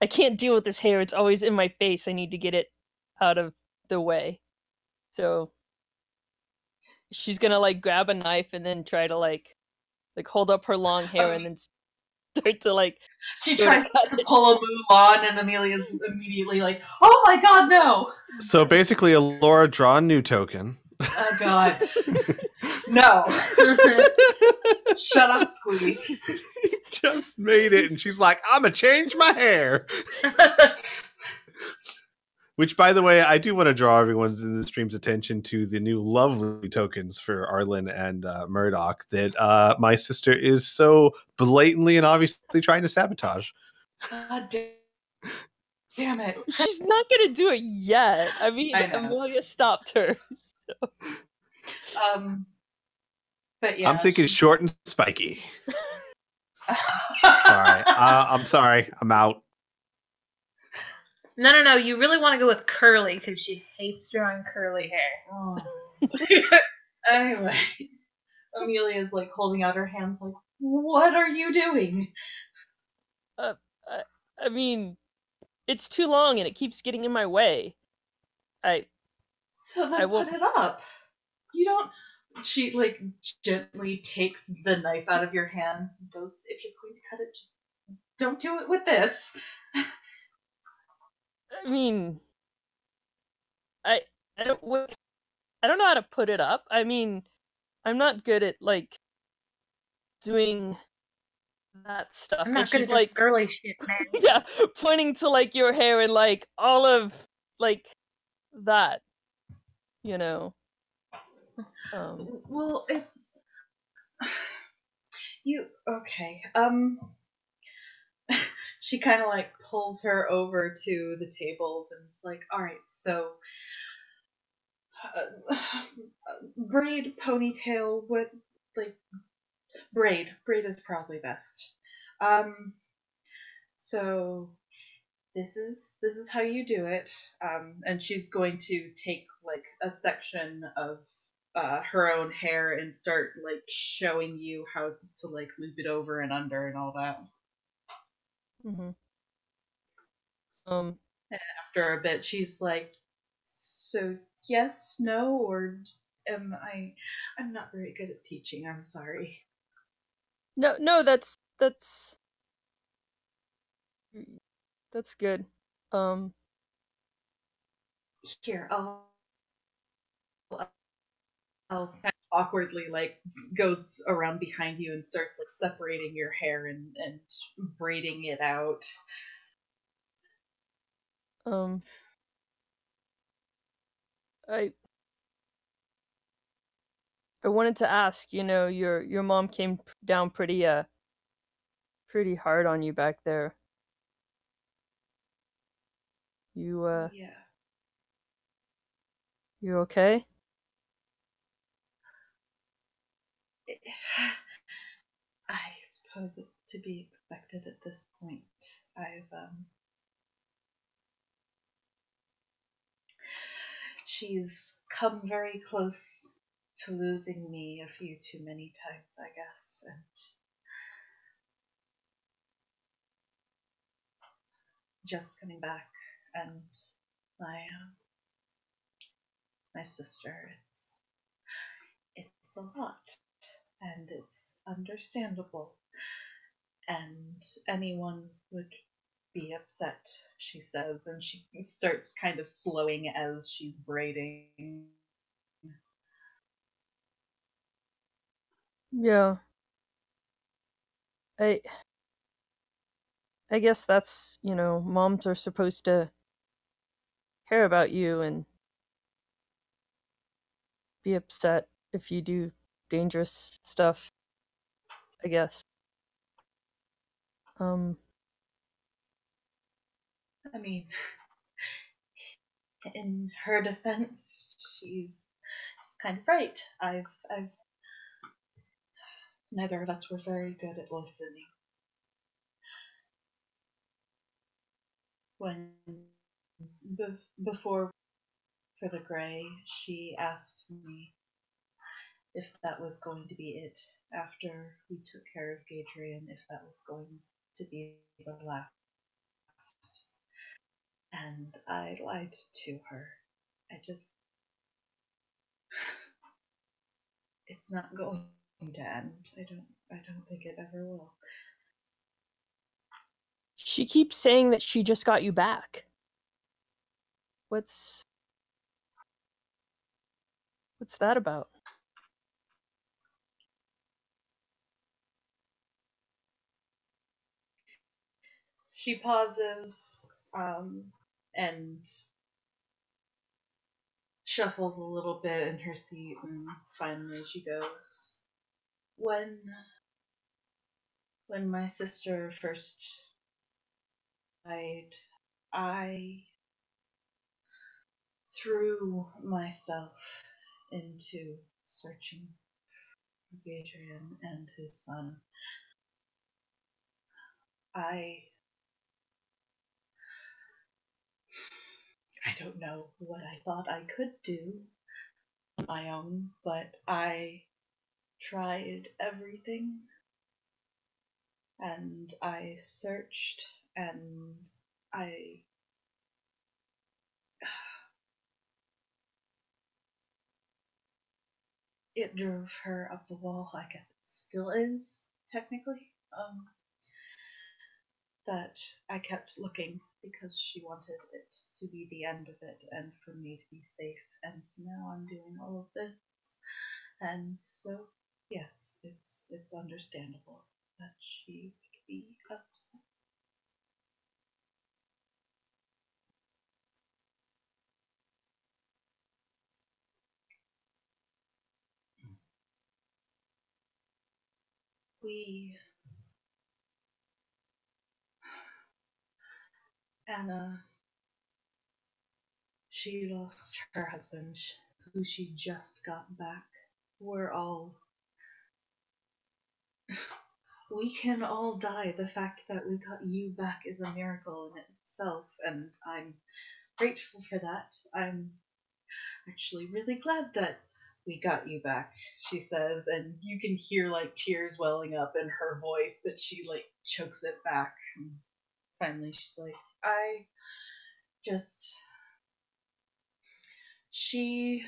[SPEAKER 5] I can't deal with this hair. It's always in my face. I need to get it out of the way. So she's gonna like grab a knife and then try to like hold up her long hair and then start to like.
[SPEAKER 3] She
[SPEAKER 5] Go to
[SPEAKER 3] tries
[SPEAKER 5] cut
[SPEAKER 3] to
[SPEAKER 5] it.
[SPEAKER 3] pull a Mulan, and Amelia's immediately like, "Oh my god, no!
[SPEAKER 2] So basically, Laura draw a new token.
[SPEAKER 3] Oh god, no! Shut up, Squeak."
[SPEAKER 2] Just made it, and she's like, "I'm gonna change my hair." Which, by the way, I do want to draw everyone's in the stream's attention to the new lovely tokens for Arlen and Murdoch that my sister is so blatantly and obviously trying to sabotage.
[SPEAKER 3] God damn it!
[SPEAKER 5] She's not gonna do it yet. I mean,
[SPEAKER 3] I know.
[SPEAKER 5] Amelia stopped her.
[SPEAKER 3] But yeah,
[SPEAKER 2] I'm thinking
[SPEAKER 3] she-
[SPEAKER 2] short and spiky. Sorry, I'm sorry. I'm out.
[SPEAKER 6] No. You really want to go with curly because she hates drawing curly hair.
[SPEAKER 3] Oh. Anyway, Amelia's like holding out her hands, like, "What are you doing?"
[SPEAKER 5] I mean, it's too long and it keeps getting in my way.
[SPEAKER 3] So then
[SPEAKER 5] I won't-
[SPEAKER 3] put it up. You don't. She like gently takes the knife out of your hands and goes, "If you're going to cut it, just don't do it with this."
[SPEAKER 5] I mean, I don't know how to put it up. I mean, I'm not good at like doing that stuff.
[SPEAKER 6] I'm not
[SPEAKER 5] And
[SPEAKER 6] good
[SPEAKER 5] she's
[SPEAKER 6] at
[SPEAKER 5] like,
[SPEAKER 6] this girly shit, man.
[SPEAKER 5] yeah, pointing to like your hair and like all of like that, you know.
[SPEAKER 3] Well, it's you okay. She kind of like pulls her over to the tables and is like, "All right, so braid, ponytail, what like braid? Braid is probably best. So this is how you do it." And she's going to take like a section of her own hair and start like showing you how to like loop it over and under and all that.
[SPEAKER 5] Mm-hmm.
[SPEAKER 3] And after a bit, she's like, "So yes, no, or am I? I'm not very good at teaching. I'm sorry."
[SPEAKER 5] No, that's good.
[SPEAKER 3] Here, I'll awkwardly like goes around behind you and starts like separating your hair and braiding it out.
[SPEAKER 5] I wanted to ask, your mom came down pretty hard on you back there. You
[SPEAKER 3] Yeah.
[SPEAKER 5] you okay?
[SPEAKER 3] I suppose it's to be expected at this point. She's come very close to losing me a few too many times, I guess, and just coming back, and my sister, it's a lot, and it's understandable, and anyone would be upset, she says, and she starts kind of slowing as she's braiding.
[SPEAKER 5] Yeah. I guess that's, moms are supposed to care about you and be upset if you do dangerous stuff, I guess.
[SPEAKER 3] I mean, in her defense, she's kind of right. I've neither of us were very good at listening. When before for the gray, she asked me if that was going to be it after we took care of Gadrian, if that was going to be the last. And I lied to her. It's not going to end. I don't think it ever will.
[SPEAKER 5] She keeps saying that she just got you back. What's that about?
[SPEAKER 3] She pauses, and shuffles a little bit in her seat, and finally she goes, When my sister first died, I threw myself into searching for Adrian and his son. I don't know what I thought I could do on my own, but I tried everything, and I searched, and I it drove her up the wall. I guess it still is, technically. That I kept looking because she wanted it to be the end of it and for me to be safe, and now I'm doing all of this. And so, yes, it's understandable that she would be upset. Anna, she lost her husband, who she just got back. We're all. We can all die. The fact that we got you back is a miracle in itself, and I'm grateful for that. I'm actually really glad that we got you back, she says, and you can hear like tears welling up in her voice, but she like chokes it back. And finally, she's like, I just. She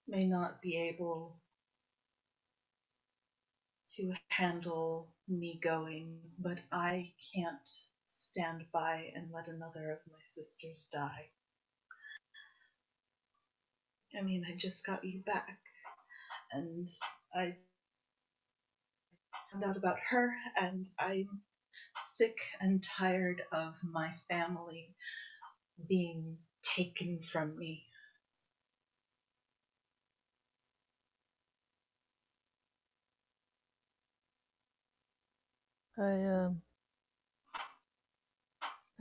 [SPEAKER 3] may not be able to handle me going, but I can't stand by and let another of my sisters die. I mean, I just got you back, and I found out about her, and I'm sick and tired of my family being taken from me.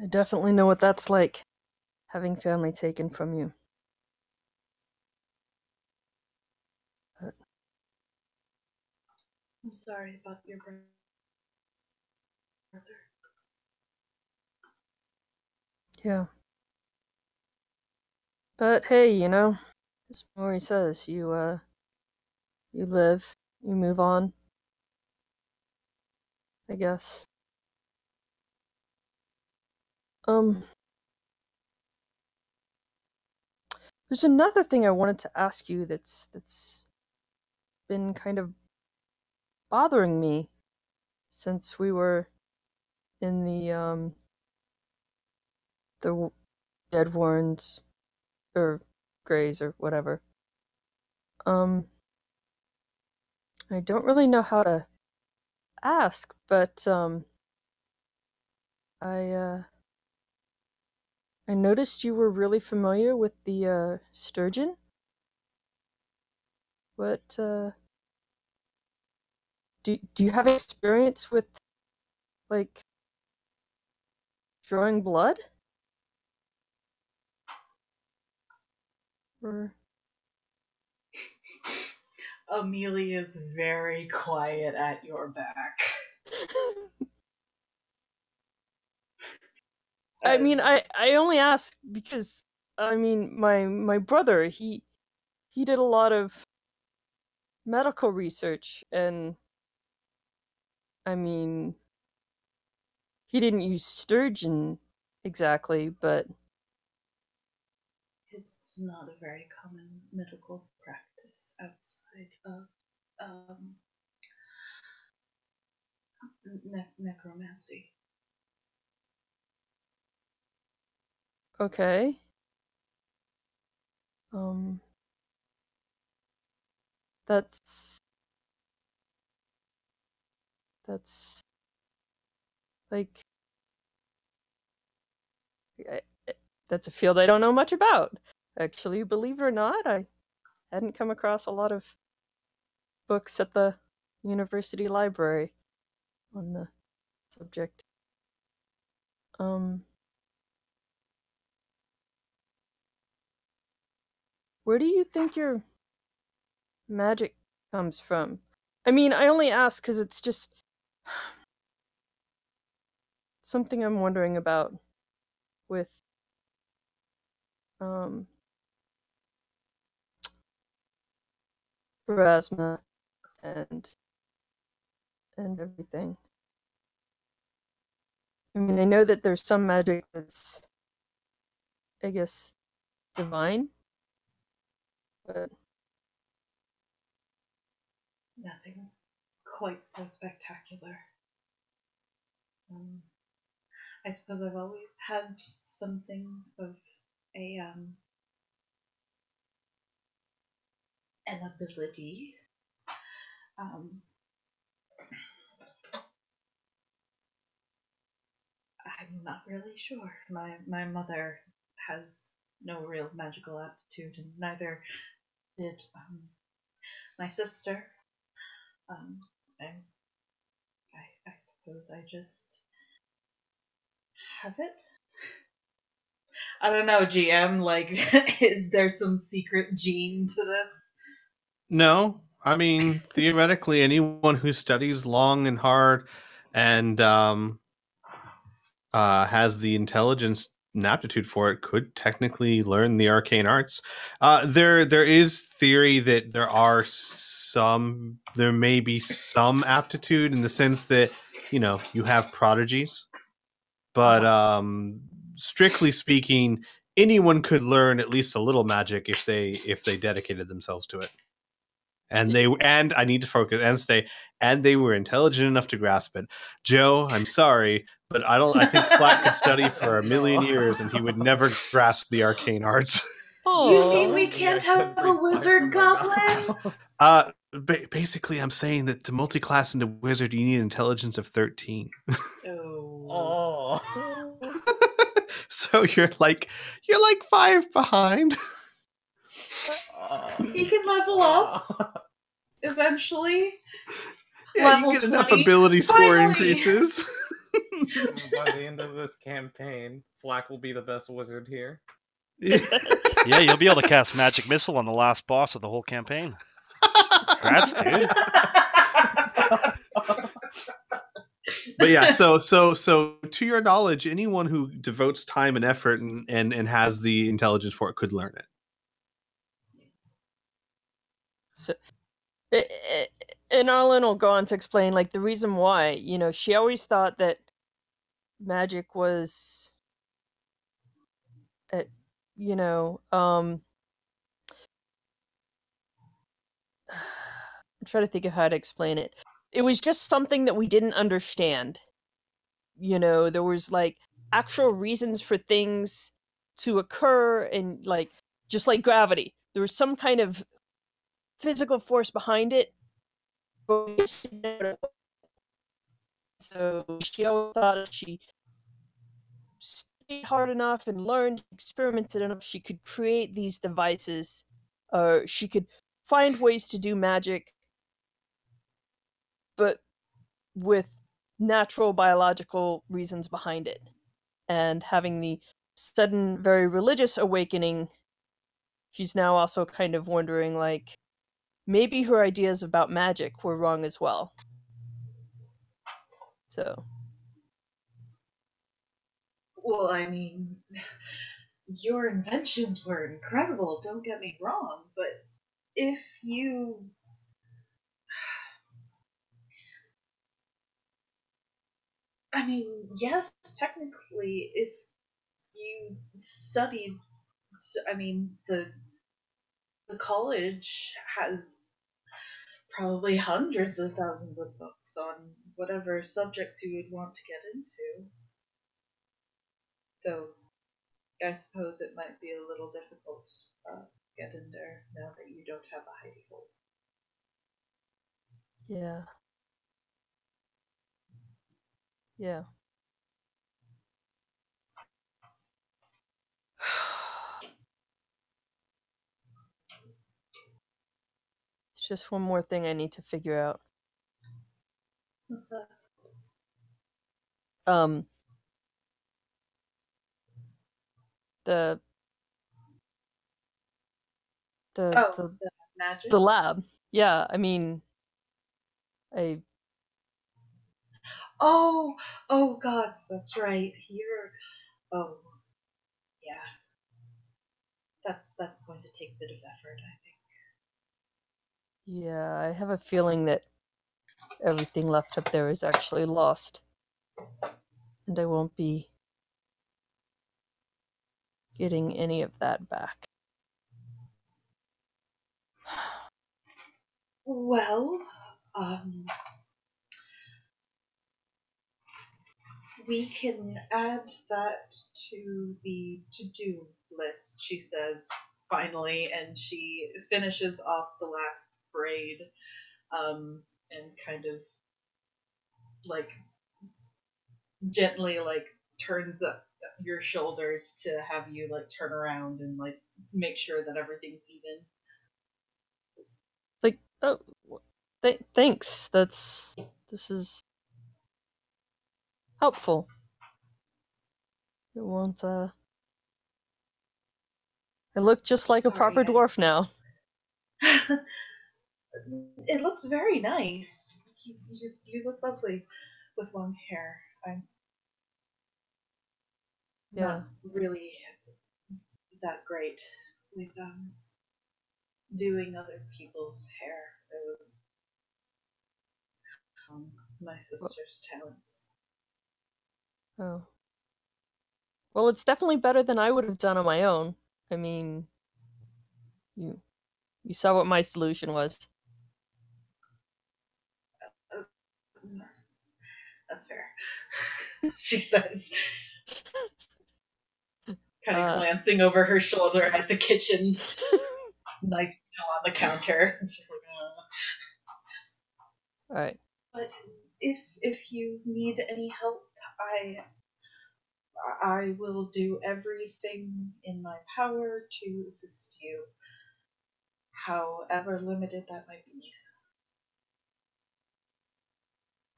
[SPEAKER 5] I definitely know what that's like, having family taken from you. But
[SPEAKER 3] I'm sorry about your brother.
[SPEAKER 5] yeah. But hey, you know, as Maury says, you live, you move on, I guess. There's another thing I wanted to ask you that's been kind of bothering me since we were in the Dead Warrens or Greys or whatever. I don't really know how to ask, but I noticed you were really familiar with the sturgeon. What do you have experience with, like, drawing blood? Or
[SPEAKER 3] Amelia's very quiet at your back.
[SPEAKER 5] I mean, I only ask because I mean my brother, he did a lot of medical research, and I mean he didn't use sturgeon exactly, but
[SPEAKER 3] It's not a very common medical practice outside of necromancy.
[SPEAKER 5] okay. That's like I, that's a field I don't know much about. Actually, believe it or not, I hadn't come across a lot of books at the university library on the subject. Where do you think your magic comes from? I mean, I only ask because it's just something I'm wondering about with Erasma and everything. I mean, I know that there's some magic that's, I guess, divine, but
[SPEAKER 3] Nothing quite so spectacular. I suppose I've always had something of a an ability. I'm not really sure. My mother has no real magical aptitude, and neither did my sister. And I suppose I just have it. I don't know, GM. Like, is there some secret gene to this?
[SPEAKER 2] No, I mean theoretically, anyone who studies long and hard and has the intelligence and aptitude for it could technically learn the arcane arts. There is theory that there may be some aptitude in the sense that you have prodigies, but strictly speaking, anyone could learn at least a little magic if they dedicated themselves to it. And I need to focus and stay, and they were intelligent enough to grasp it. Joe, I'm sorry, but I think Flack could study for a million years and he would never grasp the arcane arts.
[SPEAKER 3] You mean we
[SPEAKER 4] Yeah,
[SPEAKER 3] can't
[SPEAKER 4] I
[SPEAKER 3] have
[SPEAKER 4] could
[SPEAKER 3] a
[SPEAKER 4] breathe
[SPEAKER 3] wizard
[SPEAKER 4] fire from right
[SPEAKER 3] goblin?
[SPEAKER 4] now.
[SPEAKER 2] Basically, I'm saying that to multi-class into wizard, you need intelligence of 13.
[SPEAKER 3] Oh.
[SPEAKER 4] Oh.
[SPEAKER 2] So you're like 5 behind.
[SPEAKER 3] He can level up eventually.
[SPEAKER 2] Yeah,
[SPEAKER 3] Level
[SPEAKER 2] you get enough
[SPEAKER 3] 20.
[SPEAKER 2] ability score
[SPEAKER 3] Finally!
[SPEAKER 2] increases.
[SPEAKER 4] By the end of this campaign, Flack will be the best wizard here.
[SPEAKER 1] Yeah, you'll be able to cast Magic Missile on the last boss of the whole campaign. Congrats, dude.
[SPEAKER 2] But yeah, so to your knowledge, anyone who devotes time and effort and has the intelligence for it could learn it.
[SPEAKER 5] So, and Arlen will go on to explain, like, the reason why. She always thought that magic was, I'm trying to think of how to explain it. It was just something that we didn't understand. There was, like, actual reasons for things to occur, and, like, just like gravity. There was some kind of physical force behind it, but we just didn't know what it was. So she always thought if she studied hard enough and learned, experimented enough, she could create these devices. She could find ways to do magic, but with natural biological reasons behind it. And having the sudden, very religious awakening, she's now also kind of wondering, like, maybe her ideas about magic were wrong as well. So.
[SPEAKER 3] Well, I mean, your inventions were incredible, don't get me wrong, but if you... I mean, yes, technically, if you studied... I mean, the college has probably hundreds of thousands of books on whatever subjects you would want to get into. Though, I suppose it might be a little difficult to get in there now that you don't have a hidey hole.
[SPEAKER 5] Yeah. Yeah. It's just one more thing I need to figure out.
[SPEAKER 3] What's that?
[SPEAKER 5] The
[SPEAKER 3] The magic?
[SPEAKER 5] the lab. Yeah, I mean,
[SPEAKER 3] Oh God, that's right. Here, oh yeah, that's going to take a bit of effort, I think.
[SPEAKER 5] yeah, I have a feeling that everything left up there is actually lost, and I won't be getting any of that back.
[SPEAKER 3] Well, we can add that to the to-do list, she says finally, and she finishes off the last braid, and kind of like gently like turns up your shoulders to have you like turn around and like make sure that everything's even.
[SPEAKER 5] Like, oh, thanks. This is helpful. It won't, I look just like a proper
[SPEAKER 3] Sorry,
[SPEAKER 5] dwarf now.
[SPEAKER 3] It looks very nice. You look lovely with long hair. I'm
[SPEAKER 5] Yeah.
[SPEAKER 3] not really that great with doing other people's hair. It was my sister's talents.
[SPEAKER 5] Oh. Well, it's definitely better than I would have done on my own. I mean, you saw what my solution was.
[SPEAKER 3] That's fair. She says, kind of glancing over her shoulder at the kitchen knife still on the counter. She's like,
[SPEAKER 5] All right.
[SPEAKER 3] But if you need any help, I will do everything in my power to assist you, however limited that might be.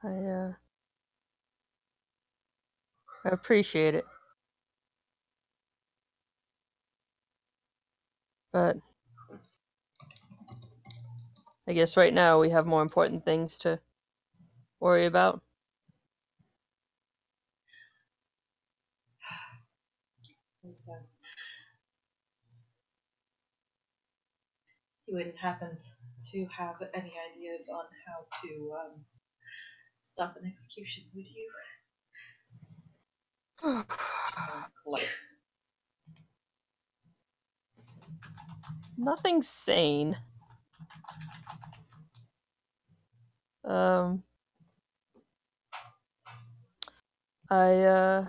[SPEAKER 5] I appreciate it. But I guess right now we have more important things to worry about.
[SPEAKER 3] So, you wouldn't happen to have any ideas on how to stop an execution, would you? Like,
[SPEAKER 5] Nothing sane. I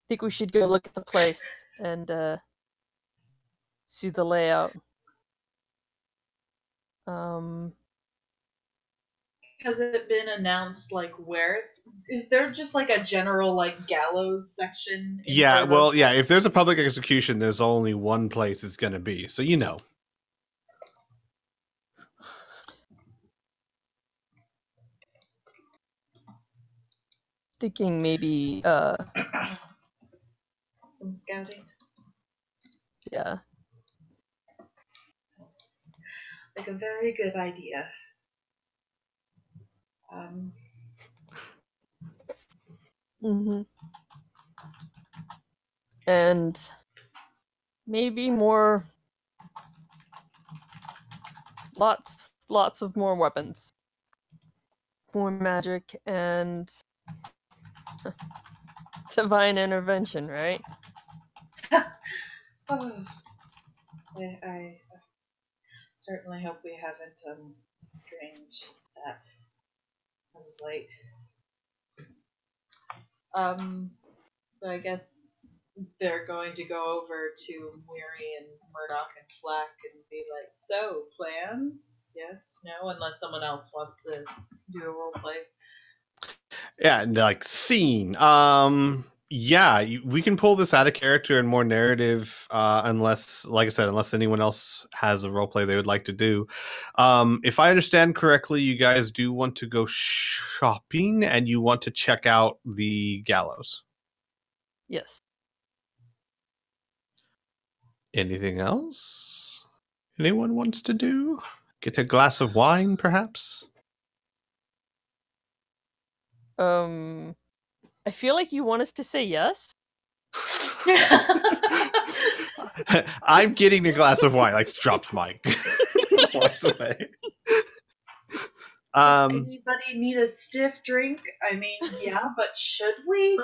[SPEAKER 5] think we should go look at the place and see the layout.
[SPEAKER 3] has it been announced, like, where it's... Is there just, like, a general, like, gallows section?
[SPEAKER 2] Yeah, well, yeah, if there's a public execution, there's only one place it's going to be. So, you know.
[SPEAKER 5] Thinking maybe,
[SPEAKER 3] some scouting?
[SPEAKER 5] Yeah.
[SPEAKER 3] Like a very good idea.
[SPEAKER 5] And maybe more, lots of more weapons, more magic, and divine intervention, right?
[SPEAKER 3] Oh, I certainly hope we haven't drained that as of late. So I guess they're going to go over to Weary and Murdoch and Flack and be like, so, plans? Yes? No? Unless someone else wants to do a role play.
[SPEAKER 2] Yeah, and like scene. Yeah, we can pull this out of character and more narrative, unless, like I said, unless anyone else has a roleplay they would like to do. If I understand correctly, you guys do want to go shopping and you want to check out the gallows.
[SPEAKER 5] Yes.
[SPEAKER 2] Anything else anyone wants to do? Get a glass of wine, perhaps?
[SPEAKER 5] I feel like you want us to say yes.
[SPEAKER 2] I'm getting a glass of wine. Like, drops Mike. Walks away.
[SPEAKER 3] Anybody need a stiff drink? I mean, yeah, but should we?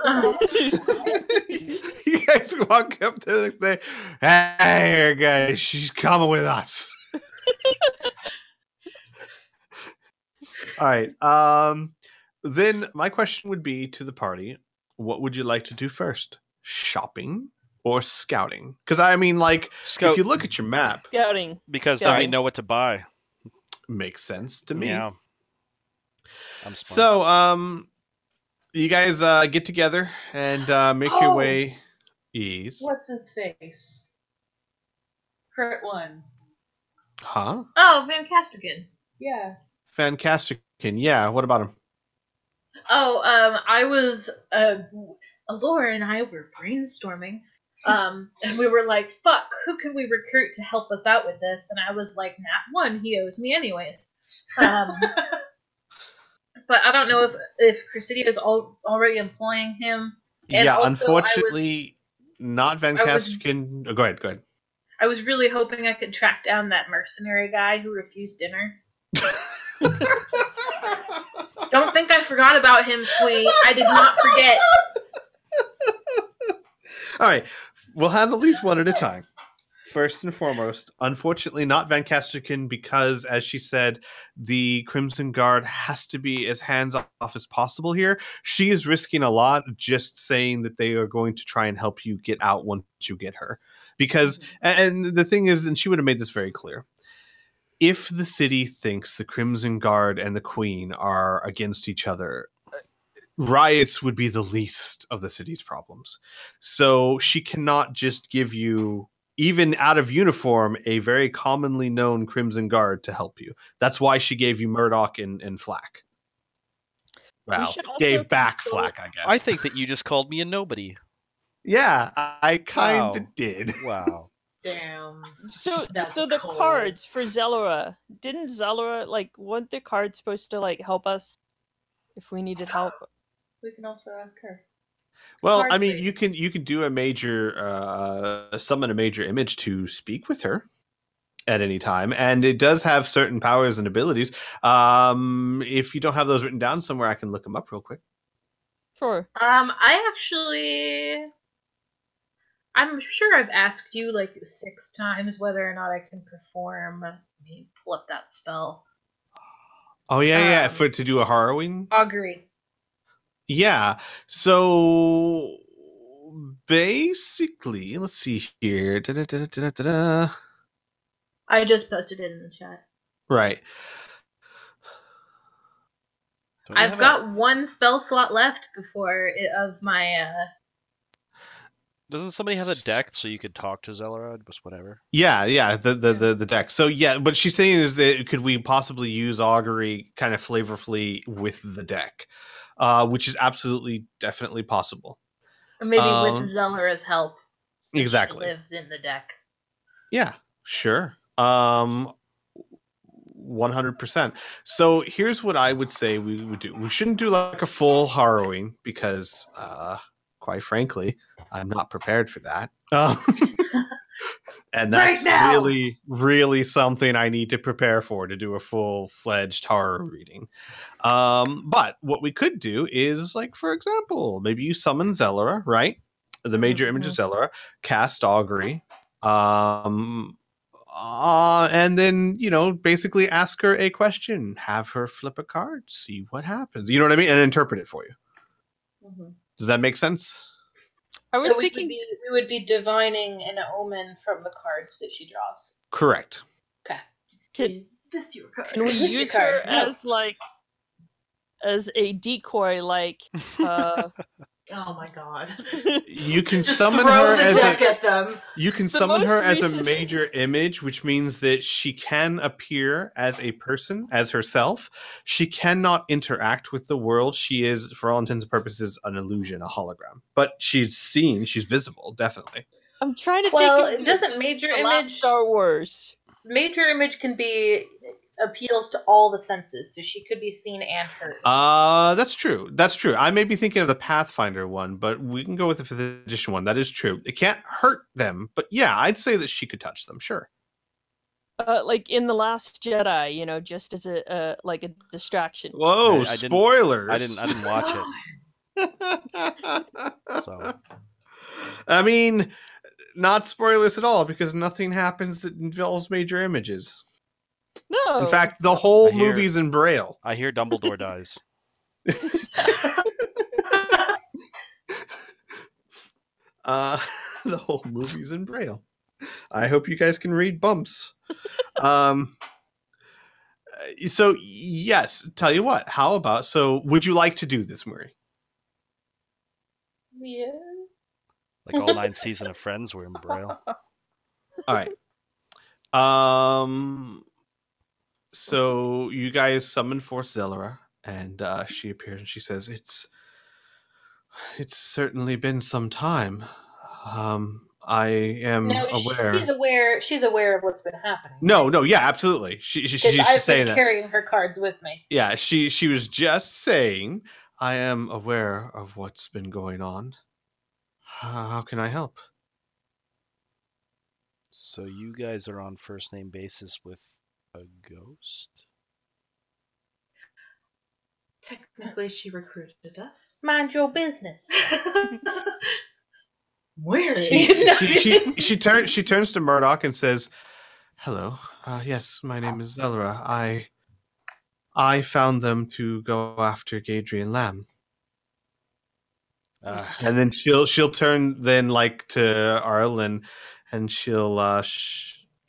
[SPEAKER 2] You guys walk up to the next day. Hey, guys, she's coming with us. All right. Then my question would be to the party: what would you like to do first? Shopping or scouting? Because I mean, like, if you look at your map,
[SPEAKER 5] Scouting.
[SPEAKER 1] Because then we know what to buy.
[SPEAKER 2] Makes sense to me.
[SPEAKER 1] Yeah. I'm smart.
[SPEAKER 2] So, you guys get together and make your way east.
[SPEAKER 3] What's his face? Crit one.
[SPEAKER 2] Huh?
[SPEAKER 6] Oh, Van Castrican.
[SPEAKER 3] Yeah.
[SPEAKER 2] Fantastic. Yeah, what about him?
[SPEAKER 6] I was Laura and I were brainstorming, and we were like, "Fuck, who can we recruit to help us out with this?" And I was like, "Nat one, he owes me anyways." But I don't know if Chrysidia is already employing him. And
[SPEAKER 2] Yeah,
[SPEAKER 6] also,
[SPEAKER 2] unfortunately, not Van
[SPEAKER 6] I was-
[SPEAKER 2] Kastelkin. Oh, go ahead. Go ahead.
[SPEAKER 6] I was really hoping I could track down that mercenary guy who refused dinner. Don't think I forgot about him, Squee. I did not forget.
[SPEAKER 2] All right, we'll handle these one at a time. First and foremost, unfortunately, not Van Kastelkin, because, as she said, the Crimson Guard has to be as hands-off as possible here. She is risking a lot just saying that they are going to try and help you get out once you get her. Because, and the thing is, and she would have made this very clear, if the city thinks the Crimson Guard and the Queen are against each other, riots would be the least of the city's problems. So she cannot just give you, even out of uniform, a very commonly known Crimson Guard to help you. That's why she gave you Murdoch and Flack. Well,
[SPEAKER 5] should also
[SPEAKER 2] gave back
[SPEAKER 5] control-
[SPEAKER 2] Flack, I guess.
[SPEAKER 1] I think that you just called me a nobody.
[SPEAKER 2] Yeah, I kind of
[SPEAKER 1] Wow.
[SPEAKER 2] did.
[SPEAKER 1] Wow.
[SPEAKER 3] Damn.
[SPEAKER 5] So
[SPEAKER 3] That's
[SPEAKER 5] the
[SPEAKER 3] cold.
[SPEAKER 5] cards for Zelora, didn't Zelora, like, weren't the cards supposed to, like, help us if we needed help?
[SPEAKER 3] We can also ask her.
[SPEAKER 2] Well,
[SPEAKER 3] Card
[SPEAKER 2] I mean,
[SPEAKER 3] reading.
[SPEAKER 2] you can do a major summon a major image to speak with her at any time, and it does have certain powers and abilities. If you don't have those written down somewhere, I can look them up real quick.
[SPEAKER 5] Sure.
[SPEAKER 6] I'm sure I've asked you like 6 times whether or not I can perform. Let me pull up that spell.
[SPEAKER 2] Oh yeah,
[SPEAKER 6] Um,
[SPEAKER 2] for to do a harrowing.
[SPEAKER 6] Augury.
[SPEAKER 2] Yeah. So basically, let's see here. Da-da-da-da-da-da.
[SPEAKER 6] I just posted it in the chat.
[SPEAKER 2] Right.
[SPEAKER 1] Don't you
[SPEAKER 6] I've
[SPEAKER 1] have
[SPEAKER 6] got 1 spell slot left before of my.
[SPEAKER 1] Doesn't somebody have a deck so you could talk to Zelrod? Just whatever.
[SPEAKER 2] Yeah, the deck. So yeah, what she's saying is that could we possibly use augury kind of flavorfully with the deck, which is absolutely definitely possible.
[SPEAKER 6] Maybe
[SPEAKER 2] Um,
[SPEAKER 6] with Zelra's help. Since
[SPEAKER 2] exactly.
[SPEAKER 6] She lives in the deck.
[SPEAKER 2] Yeah, sure. 100%. So here's what I would say we would do. We shouldn't do like a full harrowing because, quite frankly, I'm not prepared for that. And that's
[SPEAKER 6] Right now.
[SPEAKER 2] really, really something I need to prepare for, to do a full-fledged horror reading. But what we could do is, like, for example, maybe you summon Zelora, right? The major image of Zelora, cast augury, and then, basically ask her a question, have her flip a card, see what happens. You know what I mean? And interpret it for you.
[SPEAKER 6] Mm-hmm.
[SPEAKER 2] Does that make sense?
[SPEAKER 5] I was
[SPEAKER 6] we
[SPEAKER 5] thinking.
[SPEAKER 6] we would be divining an omen from the cards that she draws.
[SPEAKER 2] Correct.
[SPEAKER 6] Okay.
[SPEAKER 5] Can,
[SPEAKER 3] Is this your card?
[SPEAKER 5] can we
[SPEAKER 6] Is this your
[SPEAKER 5] use her
[SPEAKER 6] card? No.
[SPEAKER 5] as a decoy, like,
[SPEAKER 3] Oh my god.
[SPEAKER 2] You can
[SPEAKER 3] Just
[SPEAKER 2] summon
[SPEAKER 3] throw
[SPEAKER 2] her
[SPEAKER 3] the
[SPEAKER 2] as
[SPEAKER 3] deck
[SPEAKER 2] a
[SPEAKER 3] at them.
[SPEAKER 2] you can
[SPEAKER 5] The
[SPEAKER 2] summon
[SPEAKER 5] most
[SPEAKER 2] her as a
[SPEAKER 5] recent-
[SPEAKER 2] major image, which means that she can appear as a person, as herself. She cannot interact with the world. She is, for all intents and purposes, an illusion, a hologram. But she's visible, definitely.
[SPEAKER 5] I'm trying to
[SPEAKER 6] Well,
[SPEAKER 5] think of
[SPEAKER 6] doesn't major
[SPEAKER 5] the last
[SPEAKER 6] image
[SPEAKER 5] Star Wars.
[SPEAKER 6] major image can be appeals to all the senses, so she could be seen and heard.
[SPEAKER 2] That's true. That's true. I may be thinking of the Pathfinder one, but we can go with the 5th edition one. That is true. It can't hurt them, but yeah, I'd say that she could touch them. Sure.
[SPEAKER 5] Like in The Last Jedi, just as a like a distraction.
[SPEAKER 2] Whoa!
[SPEAKER 1] I didn't-
[SPEAKER 2] Spoilers.
[SPEAKER 1] I didn't watch it. So
[SPEAKER 2] I mean, not spoilers at all, because nothing happens that involves major images.
[SPEAKER 5] No.
[SPEAKER 2] In fact, the whole
[SPEAKER 1] I hear-
[SPEAKER 2] movie's in Braille.
[SPEAKER 1] I hear Dumbledore dies.
[SPEAKER 2] The whole movie's in Braille. I hope you guys can read bumps. So yes, tell you what. How about, so would you like to do this, Murray?
[SPEAKER 6] Yeah.
[SPEAKER 1] Like all 9 seasons of Friends were in Braille.
[SPEAKER 2] All right. So you guys summon forth Zelora. And she appears and she says, It's certainly been some time. I am
[SPEAKER 6] No,
[SPEAKER 2] aware.
[SPEAKER 6] She's aware of what's been happening.
[SPEAKER 2] No, yeah, absolutely. She's
[SPEAKER 6] Because
[SPEAKER 2] just
[SPEAKER 6] I've
[SPEAKER 2] saying
[SPEAKER 6] been
[SPEAKER 2] that.
[SPEAKER 6] carrying her cards with me.
[SPEAKER 2] Yeah, she was just saying, I am aware of what's been going on. How can I help?
[SPEAKER 1] So you guys are on first name basis with a ghost?
[SPEAKER 3] Technically, she recruited us.
[SPEAKER 6] Mind your business.
[SPEAKER 3] Where?
[SPEAKER 2] She turns to Murdoch and says, "Hello. Yes, my name is Zelra. I found them to go after Gadrian Lamb." And then she'll turn then like to Arl and she'll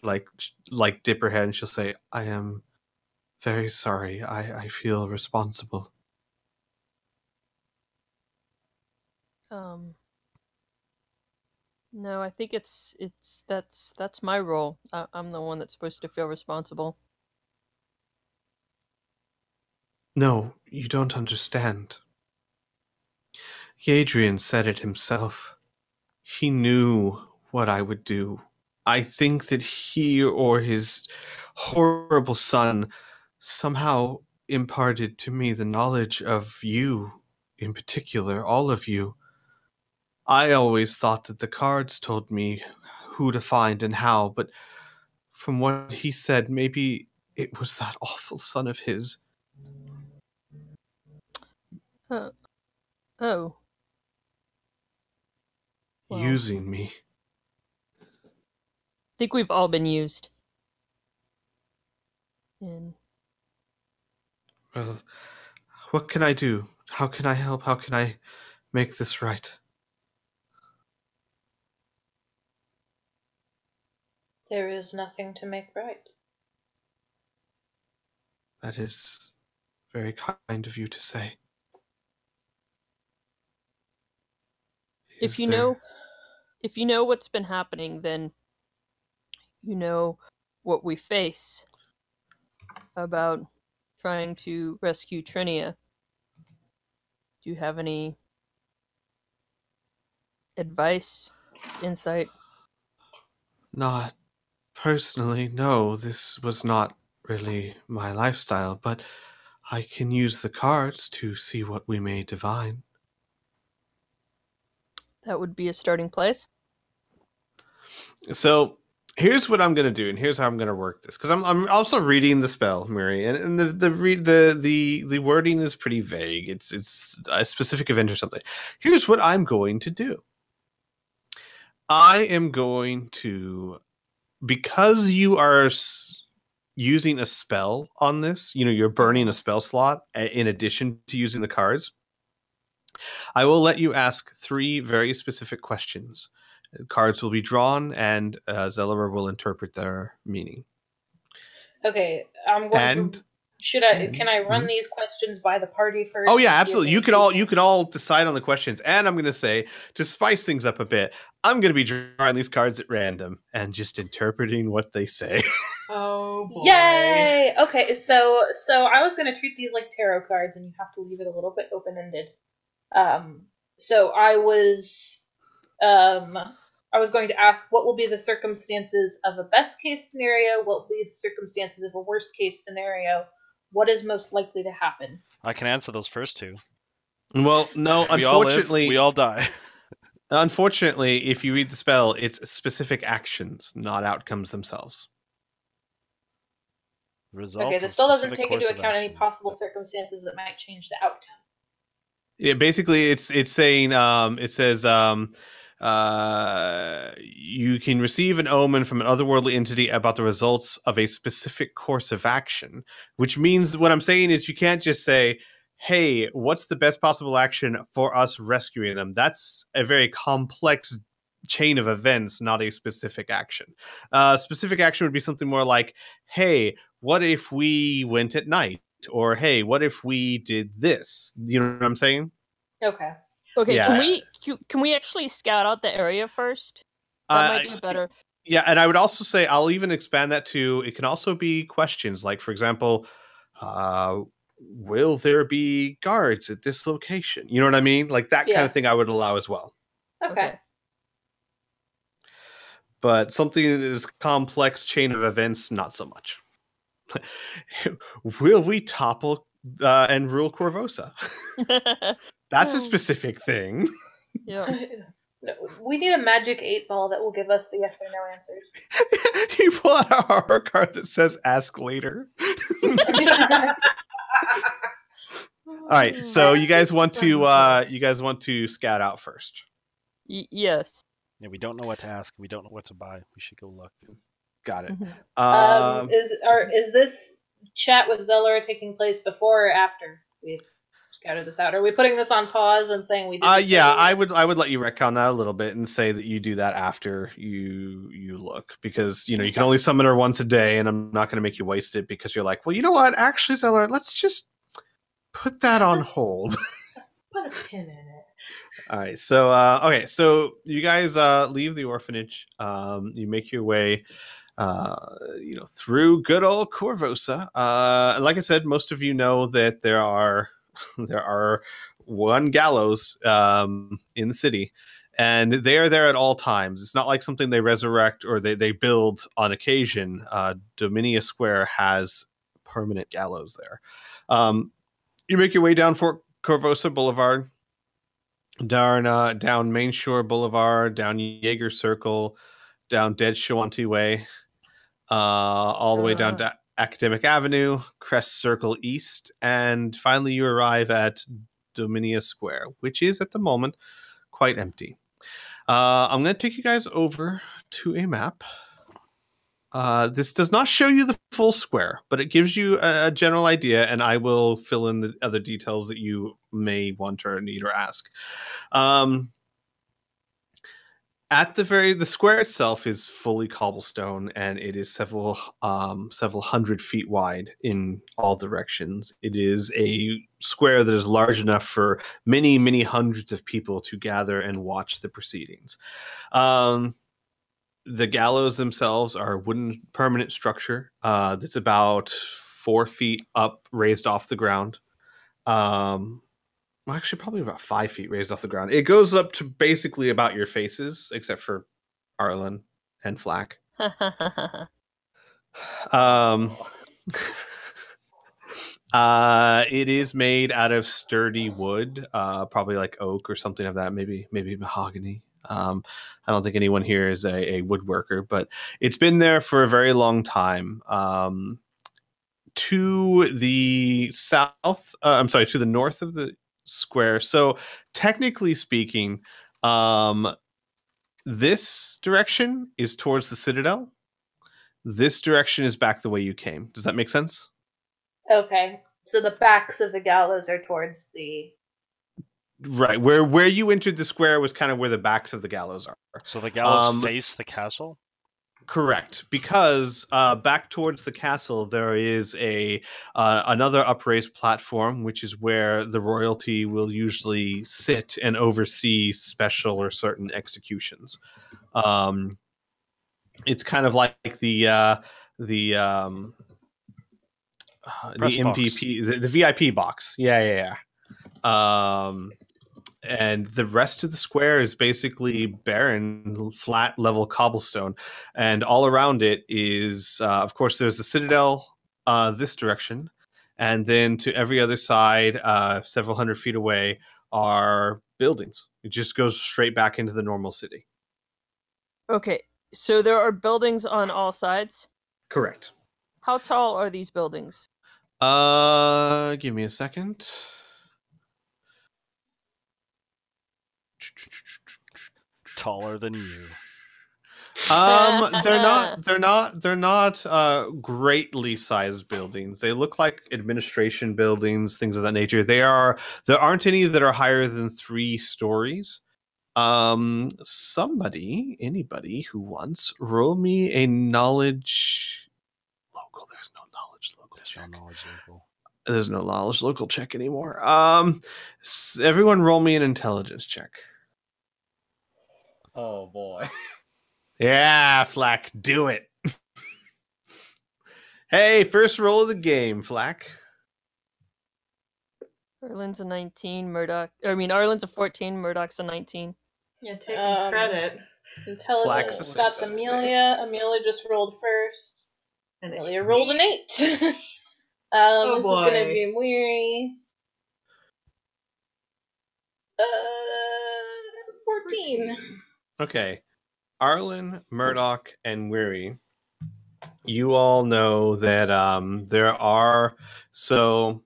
[SPEAKER 2] like dip her head and she'll say, "I am very sorry. I feel responsible."
[SPEAKER 5] No, I think that's my role. I'm the one that's supposed to feel responsible.
[SPEAKER 2] No, you don't understand. Gadrian said it himself. He knew what I would do. I think that he or his horrible son somehow imparted to me the knowledge of you, in particular, all of you. I always thought that the cards told me who to find and how, but from what he said, maybe it was that awful son of his.
[SPEAKER 5] Oh. Well,
[SPEAKER 2] Using me.
[SPEAKER 5] I think we've all been used. And
[SPEAKER 2] Well, what can I do? How can I help? How can I make this right?
[SPEAKER 6] There is nothing to make right.
[SPEAKER 2] That is very kind of you to say.
[SPEAKER 5] if you know what's been happening, then you know what we face about trying to rescue Trinia. Do you have any advice, insight?
[SPEAKER 2] Not personally, no. This was not really my lifestyle, but I can use the cards to see what we may divine.
[SPEAKER 5] That would be a starting place.
[SPEAKER 2] So here's what I'm gonna do, and here's how I'm gonna work this. Because I'm also reading the spell, Mary, and the wording is pretty vague. It's a specific event or something. Here's what I'm going to do. I am going to, because you are using a spell on this, you're burning a spell slot in addition to using the cards. I will let you ask 3 very specific questions. Cards will be drawn, and Zelra will interpret their meaning.
[SPEAKER 6] Okay, I'm going to. Can I run these questions by the party first?
[SPEAKER 2] Oh yeah, absolutely. You could all decide on the questions, and I'm going to say, to spice things up a bit, I'm going to be drawing these cards at random and just interpreting what they say.
[SPEAKER 3] Oh boy!
[SPEAKER 6] Yay! Okay, so I was going to treat these like tarot cards, and you have to leave it a little bit open ended. So I was going to ask, what will be the circumstances of a best case scenario? What will be the circumstances of a worst case scenario? What is most likely to happen?
[SPEAKER 1] I can answer those first 2.
[SPEAKER 2] Well, no, unfortunately,
[SPEAKER 1] we all die.
[SPEAKER 2] Unfortunately, if you read the spell, it's specific actions, not outcomes themselves.
[SPEAKER 6] Okay, the spell doesn't take into account any possible circumstances that might change the outcome.
[SPEAKER 2] Yeah, basically, it's saying it says you can receive an omen from an otherworldly entity about the results of a specific course of action, which means what I'm saying is you can't just say, hey, what's the best possible action for us rescuing them? That's a very complex chain of events, not a specific action. Specific action would be something more like, hey, what if we went at night? Or, hey, what if we did this? You know what I'm saying?
[SPEAKER 6] Okay.
[SPEAKER 5] Okay,
[SPEAKER 2] Yeah.
[SPEAKER 5] can we actually scout out the area first? That might be better.
[SPEAKER 2] Yeah, and I would also say, I'll even expand that to, it can also be questions. Like, for example, will there be guards at this location? You know what I mean? Like that kind
[SPEAKER 6] Yeah.
[SPEAKER 2] of thing I would allow as well.
[SPEAKER 6] Okay.
[SPEAKER 2] But something that is complex chain of events, not so much. Will we topple and rule Corvosa? That's a specific thing.
[SPEAKER 5] Yeah.
[SPEAKER 6] No, we need a magic 8-ball that will give us the yes or no answers.
[SPEAKER 2] You pull out a horror card that says "Ask later." All right, so you guys want to scout out first.
[SPEAKER 5] Yes.
[SPEAKER 1] Yeah, we don't know what to ask. We don't know what to buy. We should go look.
[SPEAKER 2] Got it.
[SPEAKER 6] Is this chat with Zeller taking place before or after we've scouted this out? Are we putting this on pause and saying we did this
[SPEAKER 2] Yeah,
[SPEAKER 6] earlier?
[SPEAKER 2] I would let you retcon that a little bit and say that you do that after you look, because you can only summon her once a day, and I'm not going to make you waste it because you're like, well, you know what? Actually, Zeller, let's just put that on hold.
[SPEAKER 6] Put a pin in it.
[SPEAKER 2] All right, so okay, so you guys leave the orphanage. You make your way, through good old Corvosa. Like I said, most of you know that there are one gallows in the city, and they are there at all times. It's not like something they resurrect or they build on occasion. Dominia Square has permanent gallows there. You make your way down Fort Corvosa Boulevard, down Main Shore Boulevard, down Jaeger Circle, down Dead Shawanti Way, all the way down to Academic Avenue, Crest Circle East, and finally you arrive at Dominia Square, which is at the moment quite empty. I'm going to take you guys over to a map. This does not show you the full square, but it gives you a general idea, and I will fill in the other details that you may want or need or ask. The square itself is fully cobblestone, and it is several hundred feet wide in all directions. It is a square that is large enough for many, many hundreds of people to gather and watch the proceedings. The gallows themselves are a wooden permanent structure that's about 4 feet up, raised off the ground. Well, actually, probably about 5 feet raised off the ground. It goes up to basically about your faces, except for Arlen and Flack. It is made out of sturdy wood, probably like oak or something of that, maybe mahogany. I don't think anyone here is a woodworker, but it's been there for a very long time. To the south, to the north of the square. So technically speaking, this direction is towards the Citadel. This direction is back the way you came. Does that make sense?
[SPEAKER 6] Okay, so the backs of the gallows are towards the...
[SPEAKER 2] Right, where you entered the square was kind of where the backs of the gallows are.
[SPEAKER 1] So the gallows face the castle?
[SPEAKER 2] Correct, because back towards the castle there is another upraised platform, which is where the royalty will usually sit and oversee special or certain executions. It's kind of like the MVP, the VIP box. Yeah. And the rest of the square is basically barren, flat, level cobblestone. And all around it is, of course, there's the Citadel this direction. And then to every other side, several hundred feet away, are buildings. It just goes straight back into the normal city.
[SPEAKER 5] Okay, so there are buildings on all sides?
[SPEAKER 2] Correct.
[SPEAKER 5] How tall are these buildings?
[SPEAKER 2] Give me a second.
[SPEAKER 1] Taller than you.
[SPEAKER 2] They're not greatly sized buildings. They look like administration buildings, things of that nature. There aren't any that are higher than 3 stories. Anybody who wants, roll me a knowledge local. There's no knowledge local check. There's no knowledge local check anymore. Everyone roll me an intelligence check.
[SPEAKER 4] Oh boy.
[SPEAKER 2] Yeah, Flack, do it. Hey, first roll of the game, Flack.
[SPEAKER 5] Arlen's a 19, Arlen's a 14, Murdoch's a 19.
[SPEAKER 3] Yeah, taking
[SPEAKER 6] Um,
[SPEAKER 3] credit.
[SPEAKER 2] Flax
[SPEAKER 6] Intelligence
[SPEAKER 2] a
[SPEAKER 6] got
[SPEAKER 2] six.
[SPEAKER 6] Amelia. Amelia just rolled first.
[SPEAKER 3] And
[SPEAKER 6] Amelia rolled an 8. This is
[SPEAKER 3] boy.
[SPEAKER 6] gonna be weary. 14.
[SPEAKER 2] Okay. Arlen, Murdoch, and Weary. You all know that there are... So,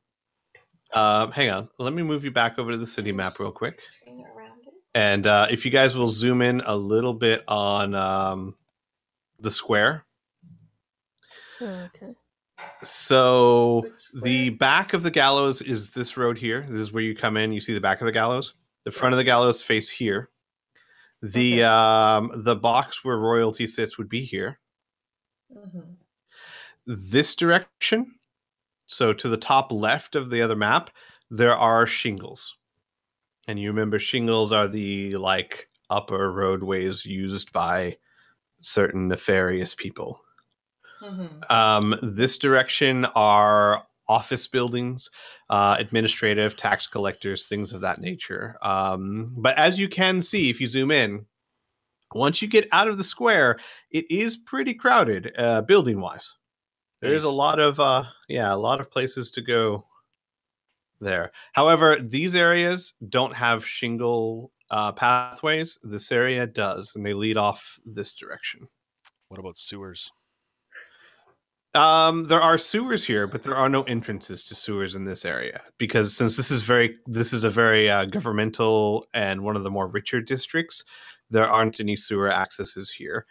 [SPEAKER 2] hang on. Let me move you back over to the city map real quick. And if you guys will zoom in a little bit on the square.
[SPEAKER 5] Okay.
[SPEAKER 2] So the back of the gallows is this road here. This is where you come in. You see the back of the gallows. The front of the gallows face here. The box where royalty sits would be here.
[SPEAKER 3] Mhm.
[SPEAKER 2] This direction, so to the top left of the other map, there are shingles. And you remember shingles are the like upper roadways used by certain nefarious people.
[SPEAKER 3] Mhm.
[SPEAKER 2] This direction are office buildings, administrative, tax collectors, things of that nature. But as you can see, if you zoom in, once you get out of the square, it is pretty crowded, building wise. There's a lot of places to go there. However, these areas don't have shingle pathways. This area does, and they lead off this direction.
[SPEAKER 1] What about sewers?
[SPEAKER 2] There are sewers here, but there are no entrances to sewers in this area because since this is a very governmental and one of the more richer districts, there aren't any sewer accesses here,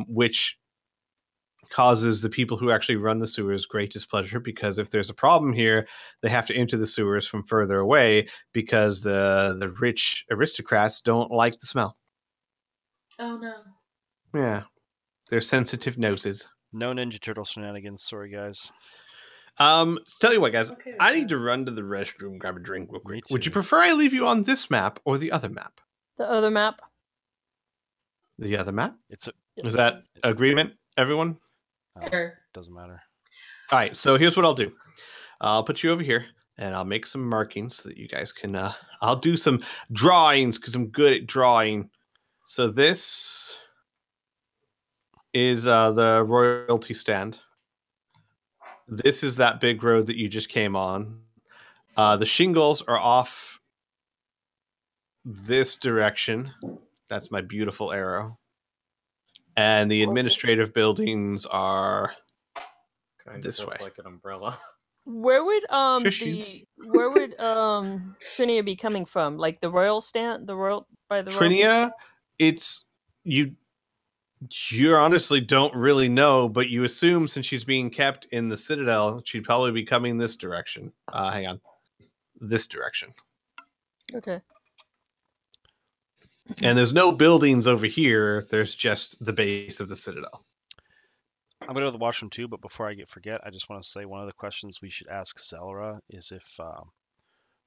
[SPEAKER 2] which causes the people who actually run the sewers great displeasure because if there's a problem here, they have to enter the sewers from further away because the rich aristocrats don't like the smell.
[SPEAKER 3] Oh no.
[SPEAKER 2] Yeah, they're sensitive noses.
[SPEAKER 1] No Ninja Turtle shenanigans. Sorry, guys.
[SPEAKER 2] Tell you what, guys,
[SPEAKER 3] Okay,
[SPEAKER 2] I need to run to the restroom, grab a drink real
[SPEAKER 1] Me
[SPEAKER 2] quick. Would you
[SPEAKER 1] too.
[SPEAKER 2] prefer I leave you on this map or the other map?
[SPEAKER 5] The other map.
[SPEAKER 2] The other map?
[SPEAKER 1] It's a,
[SPEAKER 2] Is that agreement, everyone?
[SPEAKER 3] Sure.
[SPEAKER 1] doesn't matter.
[SPEAKER 2] All right, so here's what I'll do. I'll put you over here, and I'll make some markings so that you guys can... I'll do some drawings, because I'm good at drawing. So this is the royalty stand. This is that big road that you just came on. The shingles are off this direction. That's my beautiful arrow. And the administrative buildings are
[SPEAKER 4] Kind
[SPEAKER 2] this
[SPEAKER 4] of
[SPEAKER 2] way.
[SPEAKER 4] looks like an umbrella.
[SPEAKER 5] Where would
[SPEAKER 2] Shush you.
[SPEAKER 5] Trinia be coming from? Like the royal stand, the royal by the royal
[SPEAKER 2] Trinia, it's you honestly don't really know, but you assume since she's being kept in the Citadel, she'd probably be coming this direction. Hang on. This direction.
[SPEAKER 5] Okay.
[SPEAKER 2] And there's no buildings over here. There's just the base of the Citadel.
[SPEAKER 1] I'm gonna go to the washroom too, but before I forget, I just want to say one of the questions we should ask Zelra is if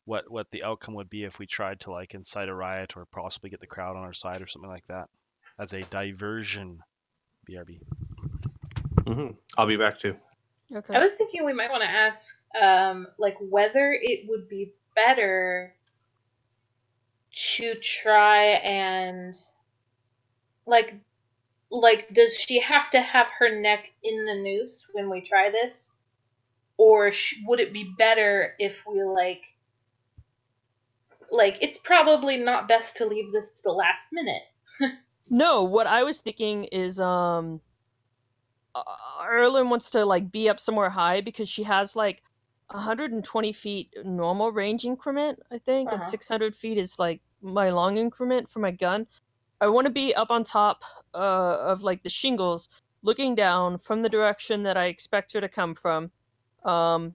[SPEAKER 1] what the outcome would be if we tried to like incite a riot or possibly get the crowd on our side or something like that as a diversion. BRB.
[SPEAKER 2] I'll be back too.
[SPEAKER 5] Okay.
[SPEAKER 6] I was thinking we might want to ask, like, whether it would be better to try and, like, does she have to have her neck in the noose when we try this? Or would it be better if we, like, it's probably not best to leave this to the last minute.
[SPEAKER 5] No, what I was thinking is Erlen wants to like be up somewhere high because she has like 120 feet normal range increment, I think, and 600 feet is like my long increment for my gun. I want to be up on top of like the shingles, looking down from the direction that I expect her to come from, and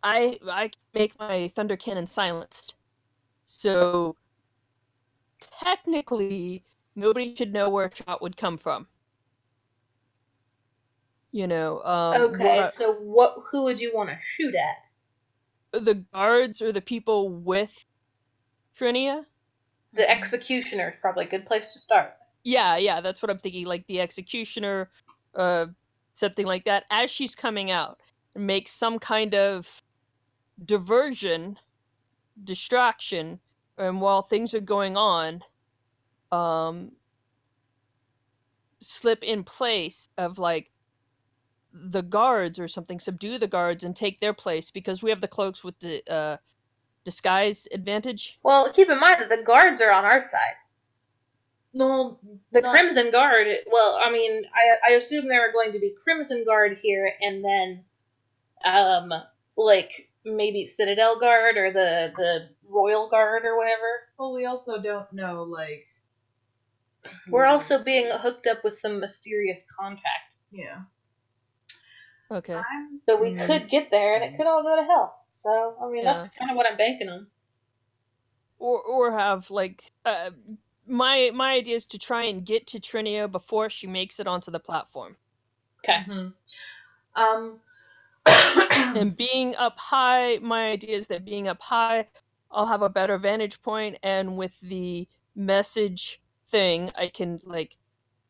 [SPEAKER 5] I make my thunder cannon silenced, so technically nobody should know where a shot would come from. You know.
[SPEAKER 6] Okay, so who would you want to shoot at?
[SPEAKER 5] The guards or the people with Trinia?
[SPEAKER 6] The executioner is probably a good place to start.
[SPEAKER 5] Yeah, that's what I'm thinking. Like the executioner, something like that, as she's coming out. make some kind of diversion, distraction, and while things are going on, slip in place of like the guards or something, subdue the guards and take their place because we have the cloaks with the disguise advantage.
[SPEAKER 6] Well, keep in mind that the guards are on our side.
[SPEAKER 3] No,
[SPEAKER 6] The
[SPEAKER 3] not-
[SPEAKER 6] Crimson Guard, well, I mean, I assume there are going to be Crimson Guard here, and then, like, maybe Citadel Guard, or the Royal Guard, or whatever.
[SPEAKER 3] Well, we also don't know, like...
[SPEAKER 6] We're also being hooked up with some mysterious contact.
[SPEAKER 3] Yeah.
[SPEAKER 5] Okay.
[SPEAKER 6] So we could get there, and it could all go to hell. So, I mean,
[SPEAKER 5] Yeah.
[SPEAKER 6] that's kind of what I'm banking on.
[SPEAKER 5] Or have like my idea is to try and get to Trinia before she makes it onto the platform.
[SPEAKER 6] Okay.
[SPEAKER 3] Mm-hmm.
[SPEAKER 5] And being up high, my idea is that being up high, I'll have a better vantage point, and with the message thing, I can like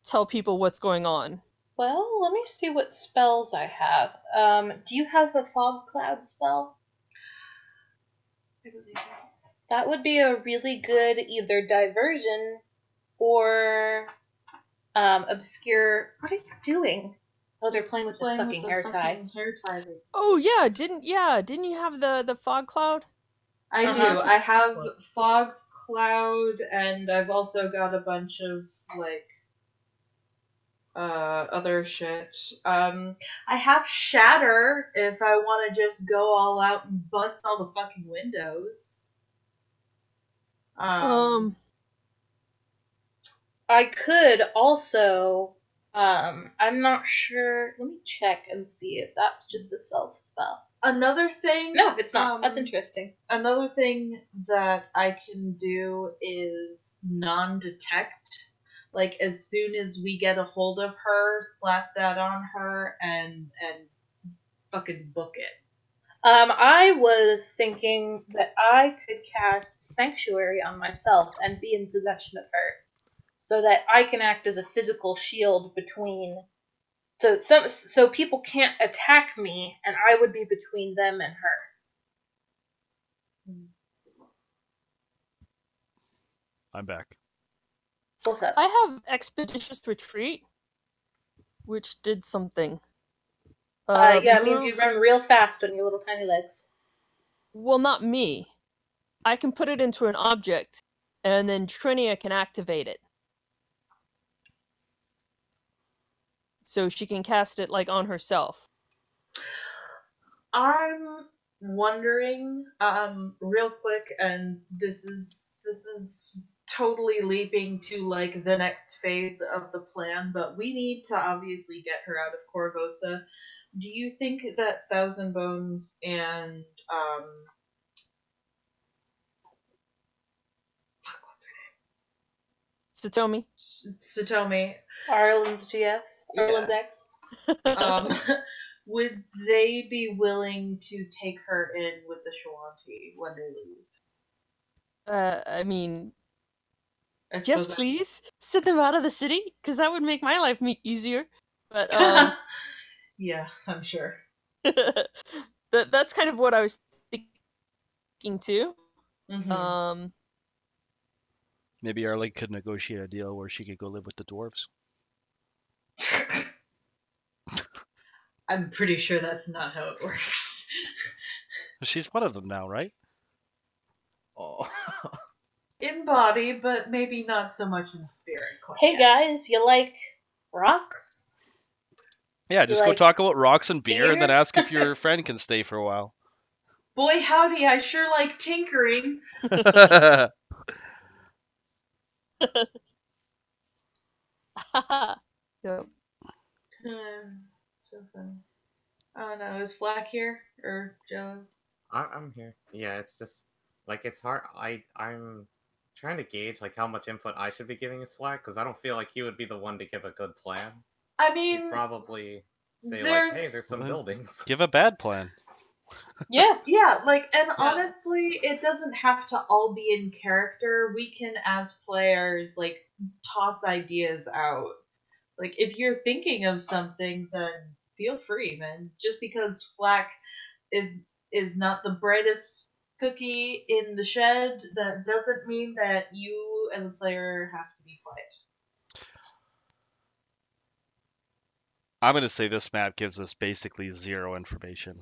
[SPEAKER 5] tell people what's going on.
[SPEAKER 6] Well, let me see what spells I have. Do you have a fog cloud spell? That would be a really good either diversion or obscure. What are you doing? Oh, they're playing with the fucking hair tie.
[SPEAKER 5] Oh yeah, didn't you have the fog cloud?
[SPEAKER 3] I do. I have fog cloud, and I've also got a bunch of like other shit. I have shatter if I want to just go all out and bust all the fucking windows.
[SPEAKER 6] I could also. I'm not sure. Let me check and see if that's just a self spell.
[SPEAKER 3] Another thing.
[SPEAKER 6] No, it's not. That's interesting.
[SPEAKER 3] Another thing that I can do is non-detect. Like, as soon as we get a hold of her, slap that on her and fucking book it.
[SPEAKER 6] I was thinking that I could cast Sanctuary on myself and be in possession of her, so that I can act as a physical shield between. So people can't attack me, and I would be between them and hers.
[SPEAKER 1] I'm back.
[SPEAKER 6] What's up?
[SPEAKER 5] I have Expeditious Retreat, which did something.
[SPEAKER 6] Yeah, it means you run real fast on your little tiny legs.
[SPEAKER 5] Well, not me. I can put it into an object, and then Trinia can activate it. So she can cast it, like, on herself.
[SPEAKER 3] I'm wondering, real quick, and this is totally leaping to, like, the next phase of the plan, but we need to obviously get her out of Corvosa. Do you think that Thousand Bones and,
[SPEAKER 5] Satomi?
[SPEAKER 3] Satomi,
[SPEAKER 6] Ireland's GF? Ireland's X?
[SPEAKER 3] would they be willing to take her in with the Shawanti when they leave?
[SPEAKER 5] I mean,
[SPEAKER 3] I
[SPEAKER 5] yes,
[SPEAKER 3] suppose that-
[SPEAKER 5] please. Send them out of the city, because that would make my life easier. But,
[SPEAKER 3] yeah, I'm sure.
[SPEAKER 5] that's kind of what I was thinking, too.
[SPEAKER 3] Mm-hmm.
[SPEAKER 1] Maybe Arlie could negotiate a deal where she could go live with the dwarves.
[SPEAKER 3] I'm pretty sure that's not how it works.
[SPEAKER 1] She's one of them now, right?
[SPEAKER 4] Oh.
[SPEAKER 3] In body, but maybe not so much in spirit. Quite
[SPEAKER 6] Hey
[SPEAKER 3] yet.
[SPEAKER 6] guys, you like rocks?
[SPEAKER 1] Yeah, just
[SPEAKER 6] You
[SPEAKER 1] go
[SPEAKER 6] like
[SPEAKER 1] talk about rocks and beer, and then
[SPEAKER 6] beer?
[SPEAKER 1] ask if your friend can stay for a while.
[SPEAKER 3] Boy, howdy, I sure like tinkering.
[SPEAKER 5] Yep.
[SPEAKER 3] So funny. Oh no, is Flack here? Or Joe?
[SPEAKER 4] I'm here. Yeah, it's just like it's hard. I'm trying to gauge like how much input I should be giving his Slack because I don't feel like he would be the one to give a good plan.
[SPEAKER 3] I
[SPEAKER 4] He'd
[SPEAKER 3] mean,
[SPEAKER 4] probably say
[SPEAKER 3] there's-
[SPEAKER 4] like, "Hey, there's some buildings."
[SPEAKER 1] Give a bad plan.
[SPEAKER 6] Yeah.
[SPEAKER 3] yeah, like, and honestly, it doesn't have to all be in character. We can, as players, like, toss ideas out. Like, if you're thinking of something, then feel free, man. Just because Flack is not the brightest cookie in the shed, that doesn't mean that you as a player have to be quiet.
[SPEAKER 1] I'm going to say this map gives us basically zero information.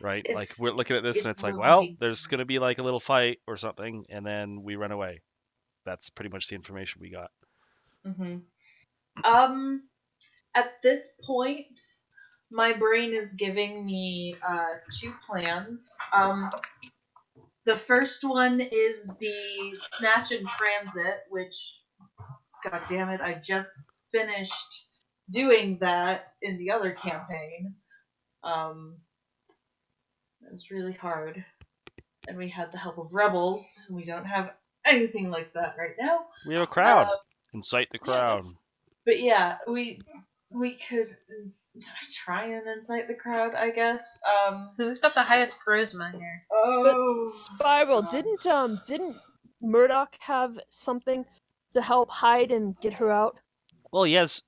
[SPEAKER 1] Right? Like, we're looking at this and it's like, well, there's going to be like a little fight or something, and then we run away. That's pretty much the information we got.
[SPEAKER 3] At this point, my brain is giving me 2 plans. The first one is the Snatch and Transit, which, god damn it, I just finished doing that in the other campaign. It was really hard. And we had the help of rebels, and we don't have anything like that right now.
[SPEAKER 1] We have a crowd. Incite the crowd.
[SPEAKER 3] But yeah, we could try and incite the crowd, I guess.
[SPEAKER 6] Who's got the highest charisma here?
[SPEAKER 5] But Spiral, didn't Murdoch have something to help hide and get her out?
[SPEAKER 1] Well, he has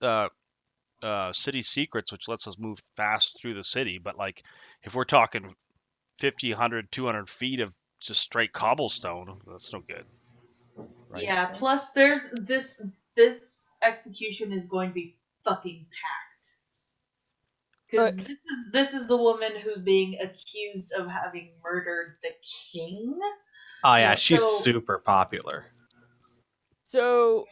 [SPEAKER 1] city secrets, which lets us move fast through the city. But like, if we're talking 50, 100, 200 feet of just straight cobblestone, that's no good. Right?
[SPEAKER 3] Yeah. Plus, there's this execution is going to be fucking packed. Because this is the woman who's being accused of having murdered the king.
[SPEAKER 2] Oh yeah, she's super popular.
[SPEAKER 5] So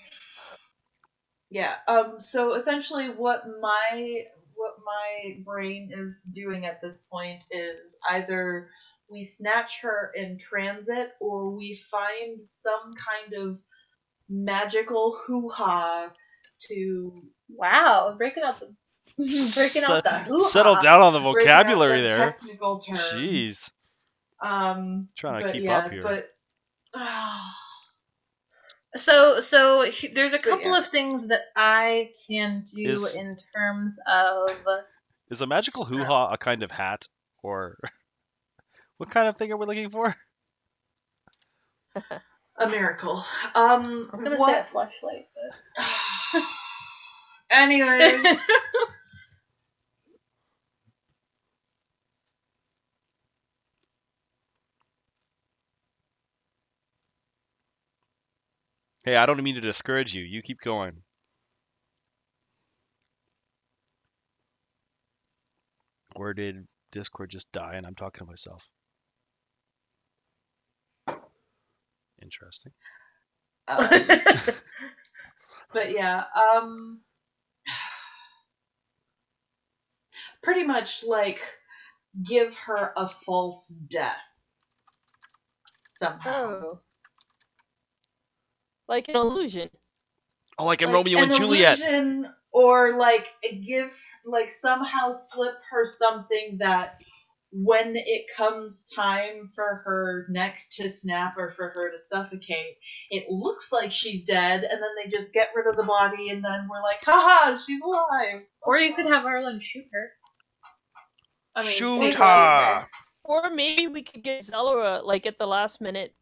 [SPEAKER 3] yeah. So essentially, what my brain is doing at this point is either we snatch her in transit, or we find some kind of magical hoo-ha to...
[SPEAKER 6] Wow, breaking out the hoo-ha.
[SPEAKER 1] Settle down on the vocabulary there.
[SPEAKER 3] Technical terms.
[SPEAKER 1] Jeez. Trying to keep up here.
[SPEAKER 3] But,
[SPEAKER 6] So there's a couple of things that I can do in terms of...
[SPEAKER 1] Is a magical hoo-ha a kind of hat? Or what kind of thing are we looking for?
[SPEAKER 3] A miracle.
[SPEAKER 6] I was going to say a fleshlight, but...
[SPEAKER 3] Anyways.
[SPEAKER 1] Hey, I don't mean to discourage you. You keep going. Or did Discord just die and I'm talking to myself? Interesting.
[SPEAKER 3] But yeah, pretty much like give her a false death somehow.
[SPEAKER 5] Oh. Like an illusion.
[SPEAKER 1] Oh, like in Romeo and Juliet.
[SPEAKER 3] Illusion, or like somehow slip her something that when it comes time for her neck to snap or for her to suffocate, it looks like she's dead, and then they just get rid of the body, and then we're like, haha, she's alive.
[SPEAKER 6] Or you could have Arlen shoot her.
[SPEAKER 3] I mean,
[SPEAKER 1] shoot her!
[SPEAKER 5] Or maybe we could get Zelora, like at the last minute,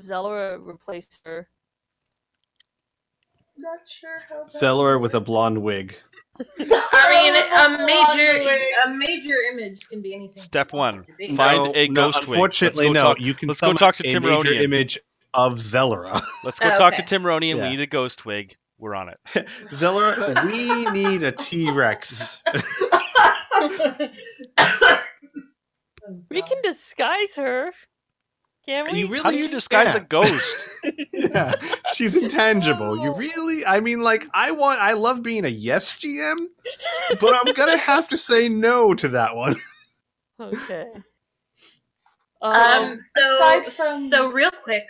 [SPEAKER 5] Zelora replace her.
[SPEAKER 3] Not sure how.
[SPEAKER 2] Zelora with a blonde wig.
[SPEAKER 6] I mean, a major image can be anything.
[SPEAKER 1] Step 1: find a ghost wig.
[SPEAKER 2] Unfortunately, you can.
[SPEAKER 1] Let's go talk to
[SPEAKER 2] a
[SPEAKER 1] Tim
[SPEAKER 2] major
[SPEAKER 1] Ronian.
[SPEAKER 2] Image of Zelora.
[SPEAKER 1] Let's go talk to Tim Ronian. We need a ghost wig. We're on it.
[SPEAKER 2] Zelora, we need a T-Rex.
[SPEAKER 5] We can disguise her. Can't we?
[SPEAKER 1] How do you disguise a ghost?
[SPEAKER 2] Yeah, she's intangible. You really? I mean, like, I love being a yes GM, but I'm gonna have to say no to that one.
[SPEAKER 5] Okay.
[SPEAKER 6] So real quick,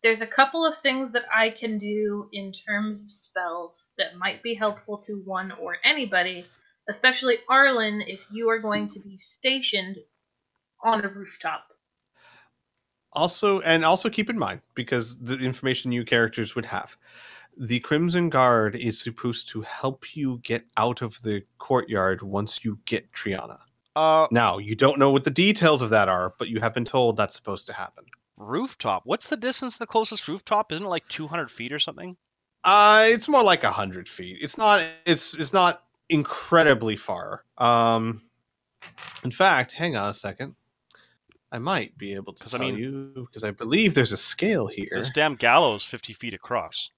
[SPEAKER 6] there's a couple of things that I can do in terms of spells that might be helpful to one or anybody, especially Arlen if you are going to be stationed on a rooftop.
[SPEAKER 2] Also keep in mind, because the information you characters would have, the Crimson Guard is supposed to help you get out of the courtyard once you get Triana. Now, you don't know what the details of that are, but you have been told that's supposed to happen.
[SPEAKER 1] Rooftop? What's the distance to the closest rooftop? Isn't it like 200 feet or something?
[SPEAKER 2] It's more like 100 feet. It's not. It's not incredibly far. In fact, hang on a second. I might be able to
[SPEAKER 1] 'Cause, I
[SPEAKER 2] tell
[SPEAKER 1] mean-
[SPEAKER 2] you because I believe there's a scale here.
[SPEAKER 1] This damn gallows 50 feet across.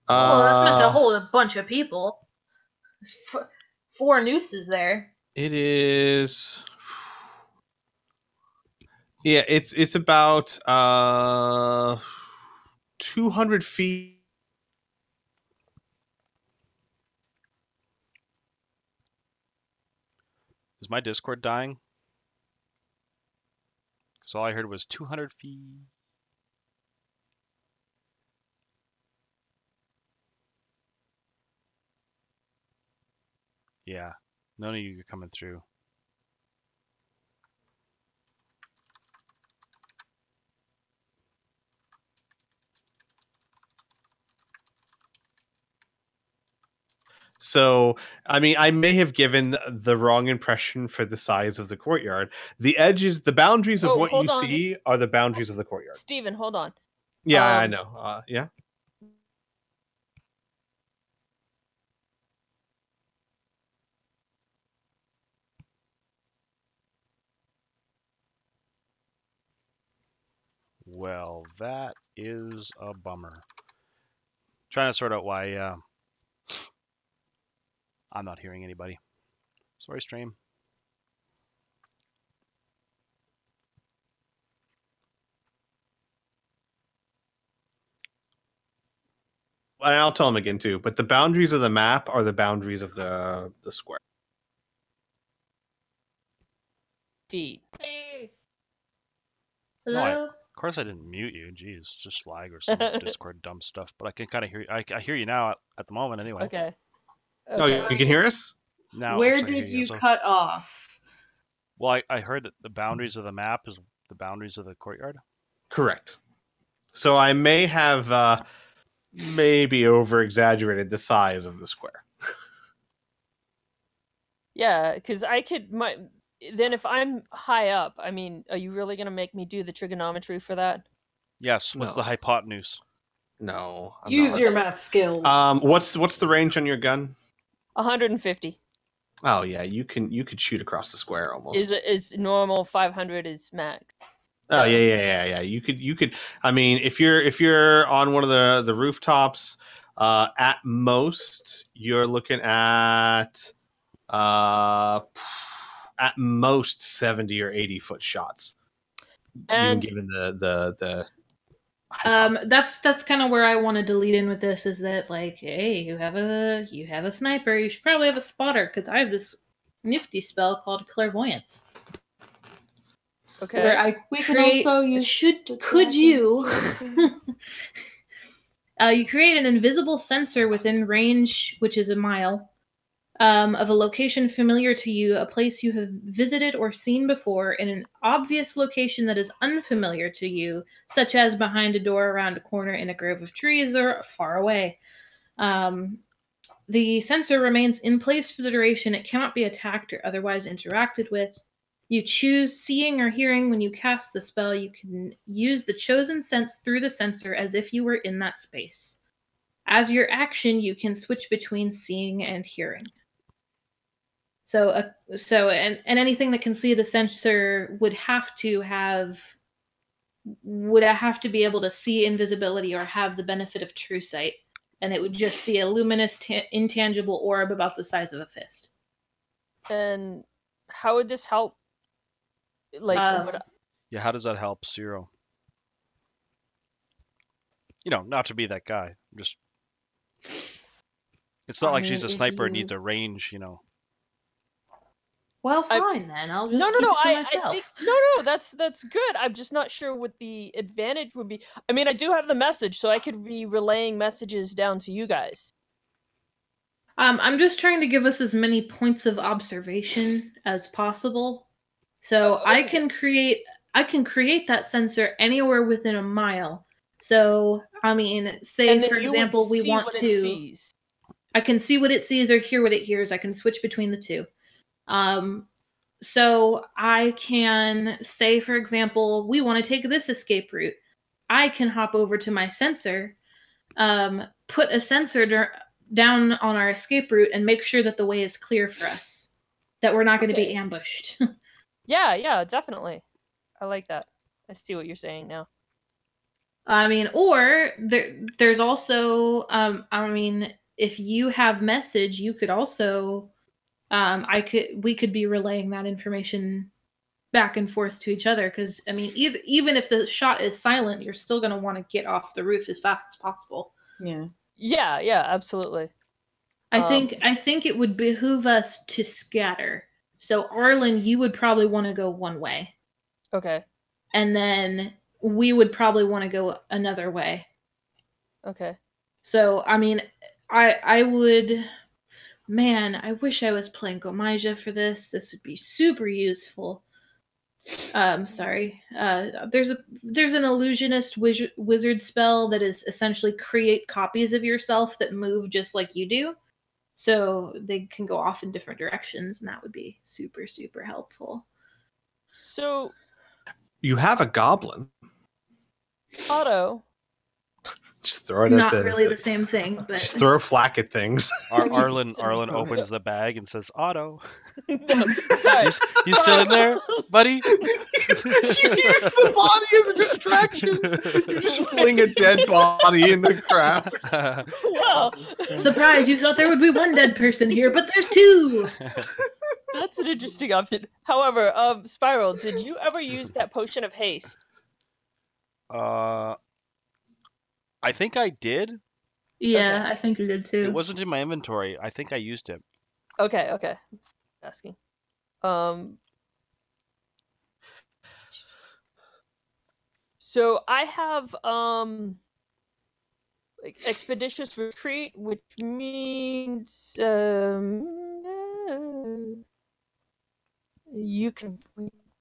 [SPEAKER 6] Well, that's meant to
[SPEAKER 2] Uh,
[SPEAKER 6] hold a bunch of people. There's 4 nooses there.
[SPEAKER 2] It is. Yeah, it's about 200 feet.
[SPEAKER 1] Is my Discord dying? Because all I heard was 200 feet. Yeah, none of you are coming through.
[SPEAKER 2] So, I mean, I may have given the wrong impression for the size of the courtyard. The edges, the boundaries of
[SPEAKER 5] Oh,
[SPEAKER 2] what you
[SPEAKER 5] hold on.
[SPEAKER 2] see are the boundaries of the courtyard.
[SPEAKER 5] Steven, hold on.
[SPEAKER 2] Yeah, I
[SPEAKER 5] Um,
[SPEAKER 2] know. Yeah.
[SPEAKER 1] Well, that is a bummer. Trying to sort out why I'm not hearing anybody. Sorry, stream.
[SPEAKER 2] And I'll tell them again too. But the boundaries of the map are the boundaries of the square.
[SPEAKER 5] feet.
[SPEAKER 6] Hey.
[SPEAKER 1] No,
[SPEAKER 6] Hello?
[SPEAKER 1] Of course I didn't mute you. Jeez, it's just lag or some Discord dumb stuff. But I can kind of hear you. I hear you now at the moment anyway.
[SPEAKER 5] Okay.
[SPEAKER 2] Oh, you can hear us?
[SPEAKER 1] Now
[SPEAKER 3] Where
[SPEAKER 1] actually I hear
[SPEAKER 3] did you
[SPEAKER 1] so-
[SPEAKER 3] cut off?
[SPEAKER 1] Well, I heard that the boundaries of the map is the boundaries of the courtyard.
[SPEAKER 2] Correct. So I may have maybe over exaggerated the size of the square.
[SPEAKER 5] Yeah, because I could then if I'm high up, I mean, are you really gonna make me do the trigonometry for that?
[SPEAKER 1] Yes. What's the
[SPEAKER 2] No.
[SPEAKER 1] hypotenuse?
[SPEAKER 2] No. I'm
[SPEAKER 3] Use
[SPEAKER 2] not.
[SPEAKER 3] your math skills.
[SPEAKER 2] What's the range on your gun?
[SPEAKER 5] 150
[SPEAKER 2] Oh yeah, you could shoot across the square almost.
[SPEAKER 5] is normal. 500 is max.
[SPEAKER 2] Oh yeah. You could. I mean, if you're on one of the rooftops, at most you're looking at most 70 or 80 foot shots.
[SPEAKER 5] And
[SPEAKER 2] Even given the
[SPEAKER 6] That's kind of where I wanted to lead in with this, is that, like, hey, you have a sniper, you should probably have a spotter, because I have this nifty spell called clairvoyance,
[SPEAKER 5] okay,
[SPEAKER 6] where I
[SPEAKER 3] We can
[SPEAKER 6] create.
[SPEAKER 3] also use
[SPEAKER 6] Could you?
[SPEAKER 3] tracking.
[SPEAKER 6] You create an invisible sensor within range, which is a mile, of a location familiar to you, a place you have visited or seen before, in an obvious location that is unfamiliar to you, such as behind a door, around a corner, in a grove of trees, or far away. The sensor remains in place for the duration. It cannot be attacked or otherwise interacted with. You choose seeing or hearing when you cast the spell. You can use the chosen sense through the sensor as if you were in that space. As your action, you can switch between seeing and hearing. So anything that can see the sensor would have to be able to see invisibility or have the benefit of true sight, and it would just see a luminous, intangible orb about the size of a fist.
[SPEAKER 5] and how would this help? Like,
[SPEAKER 1] Yeah, how does that help Zero? Not to be that guy. Just it's not
[SPEAKER 6] I
[SPEAKER 1] like she's
[SPEAKER 6] mean,
[SPEAKER 1] a
[SPEAKER 6] if
[SPEAKER 1] sniper and
[SPEAKER 6] you-
[SPEAKER 1] needs a range.
[SPEAKER 3] Well, fine then. I'll just
[SPEAKER 5] no,
[SPEAKER 3] keep it to
[SPEAKER 5] I
[SPEAKER 3] myself.
[SPEAKER 5] think no, that's good. I'm just not sure what the advantage would be. I mean, I do have the message, so I could be relaying messages down to you guys.
[SPEAKER 6] I'm just trying to give us as many points of observation as possible. So
[SPEAKER 5] Oh,
[SPEAKER 6] I
[SPEAKER 5] okay.
[SPEAKER 6] can create that sensor anywhere within a mile. So, I mean, say
[SPEAKER 5] And then
[SPEAKER 6] for
[SPEAKER 5] you
[SPEAKER 6] example,
[SPEAKER 5] would
[SPEAKER 6] we
[SPEAKER 5] see
[SPEAKER 6] want
[SPEAKER 5] what it
[SPEAKER 6] to.
[SPEAKER 5] sees.
[SPEAKER 6] I can see what it sees or hear what it hears. I can switch between the two. So I can say, for example, we want to take this escape route. I can hop over to my sensor, put a sensor down on our escape route and make sure that the way is clear for us, that we're not going to be ambushed.
[SPEAKER 5] Yeah, definitely. I like that. I see what you're saying now.
[SPEAKER 6] I mean, or there's also, I mean, if you have message, you could also, we could be relaying that information back and forth to each other. Because I mean, even if the shot is silent, you're still going to want to get off the roof as fast as possible.
[SPEAKER 5] Yeah, absolutely.
[SPEAKER 6] I think it would behoove us to scatter. So Arlen, you would probably want to go one way.
[SPEAKER 5] Okay.
[SPEAKER 6] And then we would probably want to go another way.
[SPEAKER 5] Okay.
[SPEAKER 6] So, I mean, I would... Man, I wish I was playing Gomaija for this. This would be super useful. Sorry. There's an illusionist wizard spell that is essentially create copies of yourself that move just like you do. So they can go off in different directions, and that would be super, super helpful.
[SPEAKER 5] So...
[SPEAKER 2] You have a goblin.
[SPEAKER 5] Otto.
[SPEAKER 2] Just throw it
[SPEAKER 6] Not
[SPEAKER 2] at
[SPEAKER 6] really the same thing, but...
[SPEAKER 2] Just throw flack at things.
[SPEAKER 1] Arlen opens the bag and says, Otto.
[SPEAKER 5] No, sorry.
[SPEAKER 1] You still in there, buddy?
[SPEAKER 2] You use the body as a distraction. You just fling a dead body in the crowd.
[SPEAKER 5] Well,
[SPEAKER 6] Surprise, you thought there would be one dead person here, but there's two!
[SPEAKER 5] that's an interesting option. However, Spiral, did you ever use that potion of haste?
[SPEAKER 1] I think I did.
[SPEAKER 6] Yeah,
[SPEAKER 5] Okay.
[SPEAKER 6] I think you did too.
[SPEAKER 1] It wasn't in my inventory. I think I used it.
[SPEAKER 5] Okay. Asking. So I have like expeditious retreat, which means you can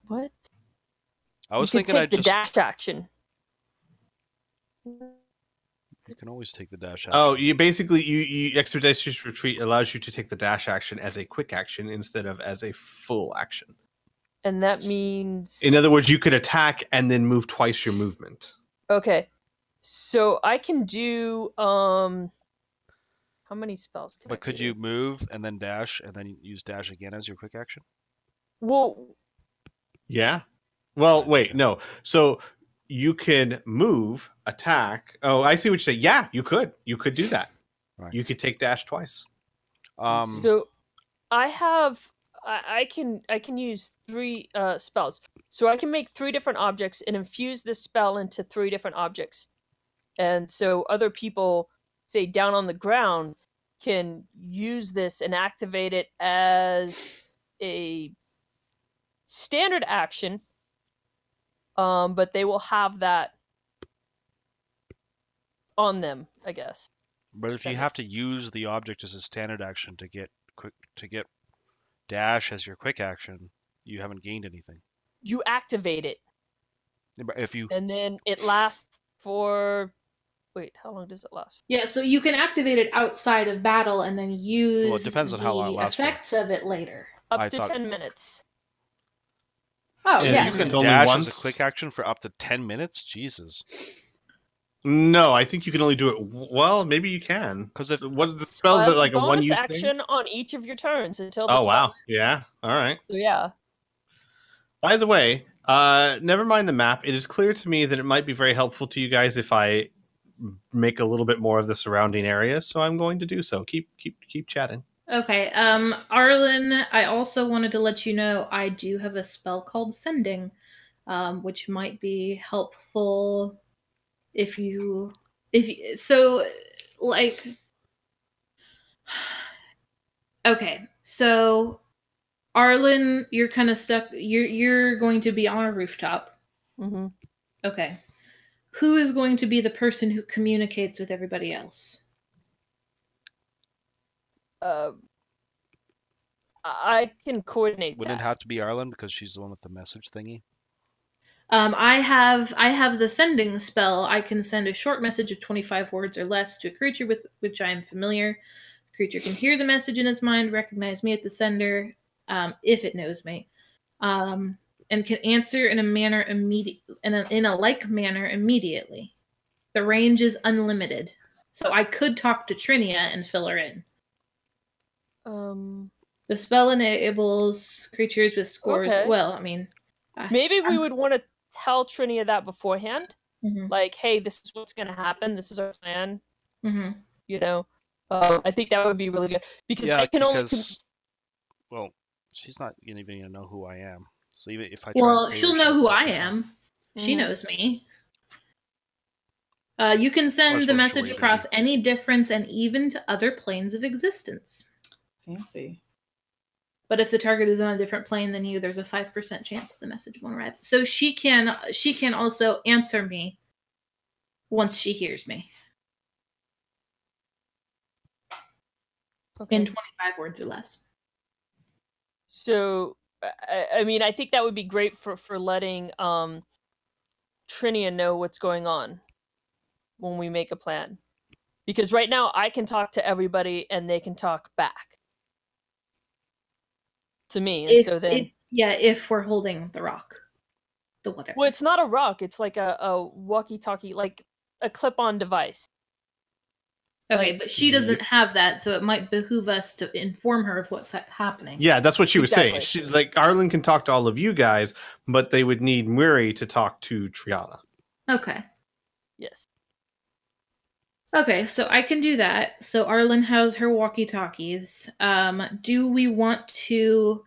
[SPEAKER 5] what?
[SPEAKER 1] I was
[SPEAKER 5] you
[SPEAKER 1] thinking
[SPEAKER 5] can
[SPEAKER 1] I'd
[SPEAKER 5] take the
[SPEAKER 1] just.
[SPEAKER 5] dash action.
[SPEAKER 1] You can always take the dash action.
[SPEAKER 2] Oh, you basically you expeditious retreat allows you to take the dash action as a quick action instead of as a full action.
[SPEAKER 5] And that means
[SPEAKER 2] In other words, you could attack and then move twice your movement.
[SPEAKER 5] okay. So I can do how many spells can I
[SPEAKER 1] But could
[SPEAKER 5] do?
[SPEAKER 1] you move and then dash and then use dash again as your quick action?
[SPEAKER 5] Well,
[SPEAKER 2] Yeah. Well, wait, no. So you can move, attack. Oh, I see what you're saying. Yeah, you could. You could do that.
[SPEAKER 1] Right.
[SPEAKER 2] You could take dash twice.
[SPEAKER 5] so I have I can use 3 spells. So I can make 3 different objects and infuse this spell into 3 different objects. And so other people, say down on the ground, can use this and activate it as a standard action. But they will have that on them, I guess.
[SPEAKER 1] But if you have to use the object as a standard action to get dash as your quick action, you haven't gained anything.
[SPEAKER 5] You activate it,
[SPEAKER 1] If you
[SPEAKER 5] and then it lasts for... Wait, how long does it last?
[SPEAKER 6] Yeah, so you can activate it outside of battle and then use
[SPEAKER 1] Well, it depends on how long it lasts for.
[SPEAKER 6] effects of it later.
[SPEAKER 5] Up
[SPEAKER 1] I
[SPEAKER 5] to
[SPEAKER 1] thought-
[SPEAKER 5] 10 minutes.
[SPEAKER 6] Oh,
[SPEAKER 2] Yeah,
[SPEAKER 6] yeah.
[SPEAKER 1] you can
[SPEAKER 2] It's only
[SPEAKER 1] dash
[SPEAKER 2] once.
[SPEAKER 1] as a quick action for up to 10 minutes? Jesus.
[SPEAKER 2] No, I think you can only do it. Well, maybe you can.
[SPEAKER 1] Because if
[SPEAKER 2] What the spell is
[SPEAKER 5] As
[SPEAKER 2] it like a
[SPEAKER 5] bonus
[SPEAKER 2] one-use
[SPEAKER 5] action
[SPEAKER 2] thing?
[SPEAKER 5] on each of your turns until the
[SPEAKER 2] Oh
[SPEAKER 5] 12th.
[SPEAKER 2] wow, yeah. All right.
[SPEAKER 5] So yeah.
[SPEAKER 2] By the way, never mind the map. It is clear to me that it might be very helpful to you guys if I make a little bit more of the surrounding areas. So I'm going to do so. Keep chatting.
[SPEAKER 6] Okay, Arlen, I also wanted to let you know I do have a spell called Sending, which might be helpful okay, so Arlen, you're kind of stuck. You're going to be on a rooftop.
[SPEAKER 5] Mm-hmm.
[SPEAKER 6] Okay, who is going to be the person who communicates with everybody else?
[SPEAKER 5] I can coordinate
[SPEAKER 1] wouldn't
[SPEAKER 5] that.
[SPEAKER 1] it have to be Arlen because she's the one with the message thingy?
[SPEAKER 6] I have the sending spell. I can send a short message of 25 words or less to a creature with which I am familiar. The creature can hear the message in its mind, recognize me as the sender, if it knows me, and can answer in a like manner immediately. The range is unlimited. So I could talk to Trinia and fill her in.
[SPEAKER 5] Um,
[SPEAKER 6] The spell enables creatures with scores.
[SPEAKER 5] Okay.
[SPEAKER 6] Well, I mean,
[SPEAKER 5] maybe we would want to tell Trinia that beforehand.
[SPEAKER 6] Mhm.
[SPEAKER 5] Like, hey, this is what's going to happen. This is our plan.
[SPEAKER 6] Mhm.
[SPEAKER 5] You know, I think that would be really good because
[SPEAKER 1] Yeah,
[SPEAKER 5] I can only.
[SPEAKER 1] because well, she's not even gonna know who I am. So even if I try
[SPEAKER 6] Well,
[SPEAKER 1] and save
[SPEAKER 6] she'll
[SPEAKER 1] her,
[SPEAKER 6] know who I
[SPEAKER 1] probably know.
[SPEAKER 6] am. She
[SPEAKER 5] Mhm.
[SPEAKER 6] knows me. You can
[SPEAKER 1] I
[SPEAKER 6] send
[SPEAKER 1] just
[SPEAKER 6] the
[SPEAKER 1] wasn't sure
[SPEAKER 6] message
[SPEAKER 1] what you
[SPEAKER 6] across
[SPEAKER 1] mean.
[SPEAKER 6] any difference and even to other planes of existence.
[SPEAKER 7] Fancy.
[SPEAKER 6] But if the target is on a different plane than you, there's a 5% chance that the message won't arrive. So she can also answer me once she hears me
[SPEAKER 5] Okay.
[SPEAKER 6] in 25 words or less.
[SPEAKER 5] So, I mean, I think that would be great for letting Trinia know what's going on when we make a plan. Because right now I can talk to everybody and they can talk back to me. And so then
[SPEAKER 6] If we're holding the rock. The whatever.
[SPEAKER 5] well, it's not a rock, it's like a walkie-talkie, like a clip-on device.
[SPEAKER 6] Okay,
[SPEAKER 5] like-
[SPEAKER 6] but she doesn't have that, so it might behoove us to inform her of what's happening.
[SPEAKER 2] Yeah, that's what she was saying.
[SPEAKER 5] Exactly.
[SPEAKER 2] She's like, Arlen can talk to all of you guys, but they would need Muri to talk to Triana.
[SPEAKER 6] Okay.
[SPEAKER 5] Yes.
[SPEAKER 6] Okay, so I can do that. So Arlen has her walkie-talkies. Do we want to...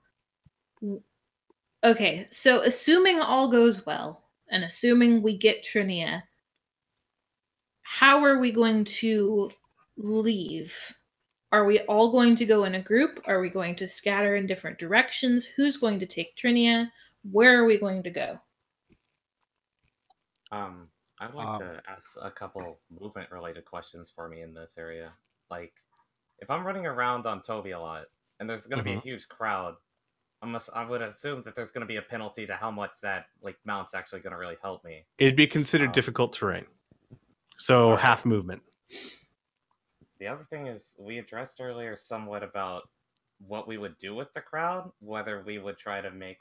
[SPEAKER 6] Okay, so assuming all goes well, and assuming we get Trinia, how are we going to leave? Are we all going to go in a group? Are we going to scatter in different directions? Who's going to take Trinia? Where are we going to go?
[SPEAKER 4] I'd like to ask a couple movement-related questions for me in this area. Like, if I'm running around on Toby a lot, and there's going to be a huge crowd, I would assume that there's going to be a penalty to how much that mount's actually going to really help me.
[SPEAKER 2] It'd be considered difficult terrain. So
[SPEAKER 4] Right.
[SPEAKER 2] half movement.
[SPEAKER 4] The other thing is, we addressed earlier somewhat about what we would do with the crowd, whether we would try to make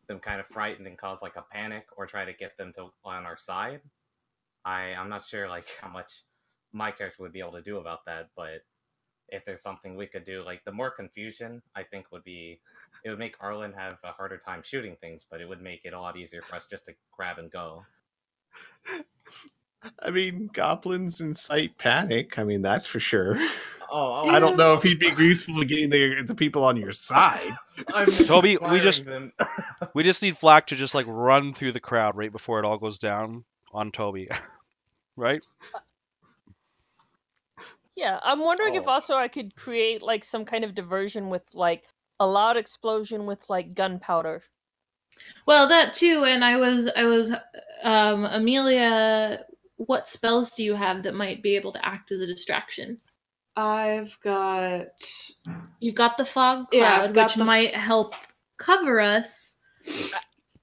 [SPEAKER 4] them kind of frightened and cause a panic, or try to get them to on our side. I'm not sure how much my character would be able to do about that, but if there's something we could do, the more confusion, I think it would make Arlen have a harder time shooting things, but it would make it a lot easier for us just to grab and go.
[SPEAKER 2] I mean, goblins incite panic. I mean, that's for sure.
[SPEAKER 4] Oh,
[SPEAKER 2] I don't know if he'd be useful to getting the people on your side.
[SPEAKER 1] Toby, we
[SPEAKER 4] them.
[SPEAKER 1] just need Flack to just run through the crowd right before it all goes down on Toby, right?
[SPEAKER 5] Yeah, I'm wondering if also I could create some kind of diversion with a loud explosion with gunpowder.
[SPEAKER 6] Well, that too, and I was Amelia, what spells do you have that might be able to act as a distraction?
[SPEAKER 7] I've got...
[SPEAKER 6] You've got the fog cloud,
[SPEAKER 7] Yeah, I've got
[SPEAKER 6] which
[SPEAKER 7] the
[SPEAKER 6] might help cover us.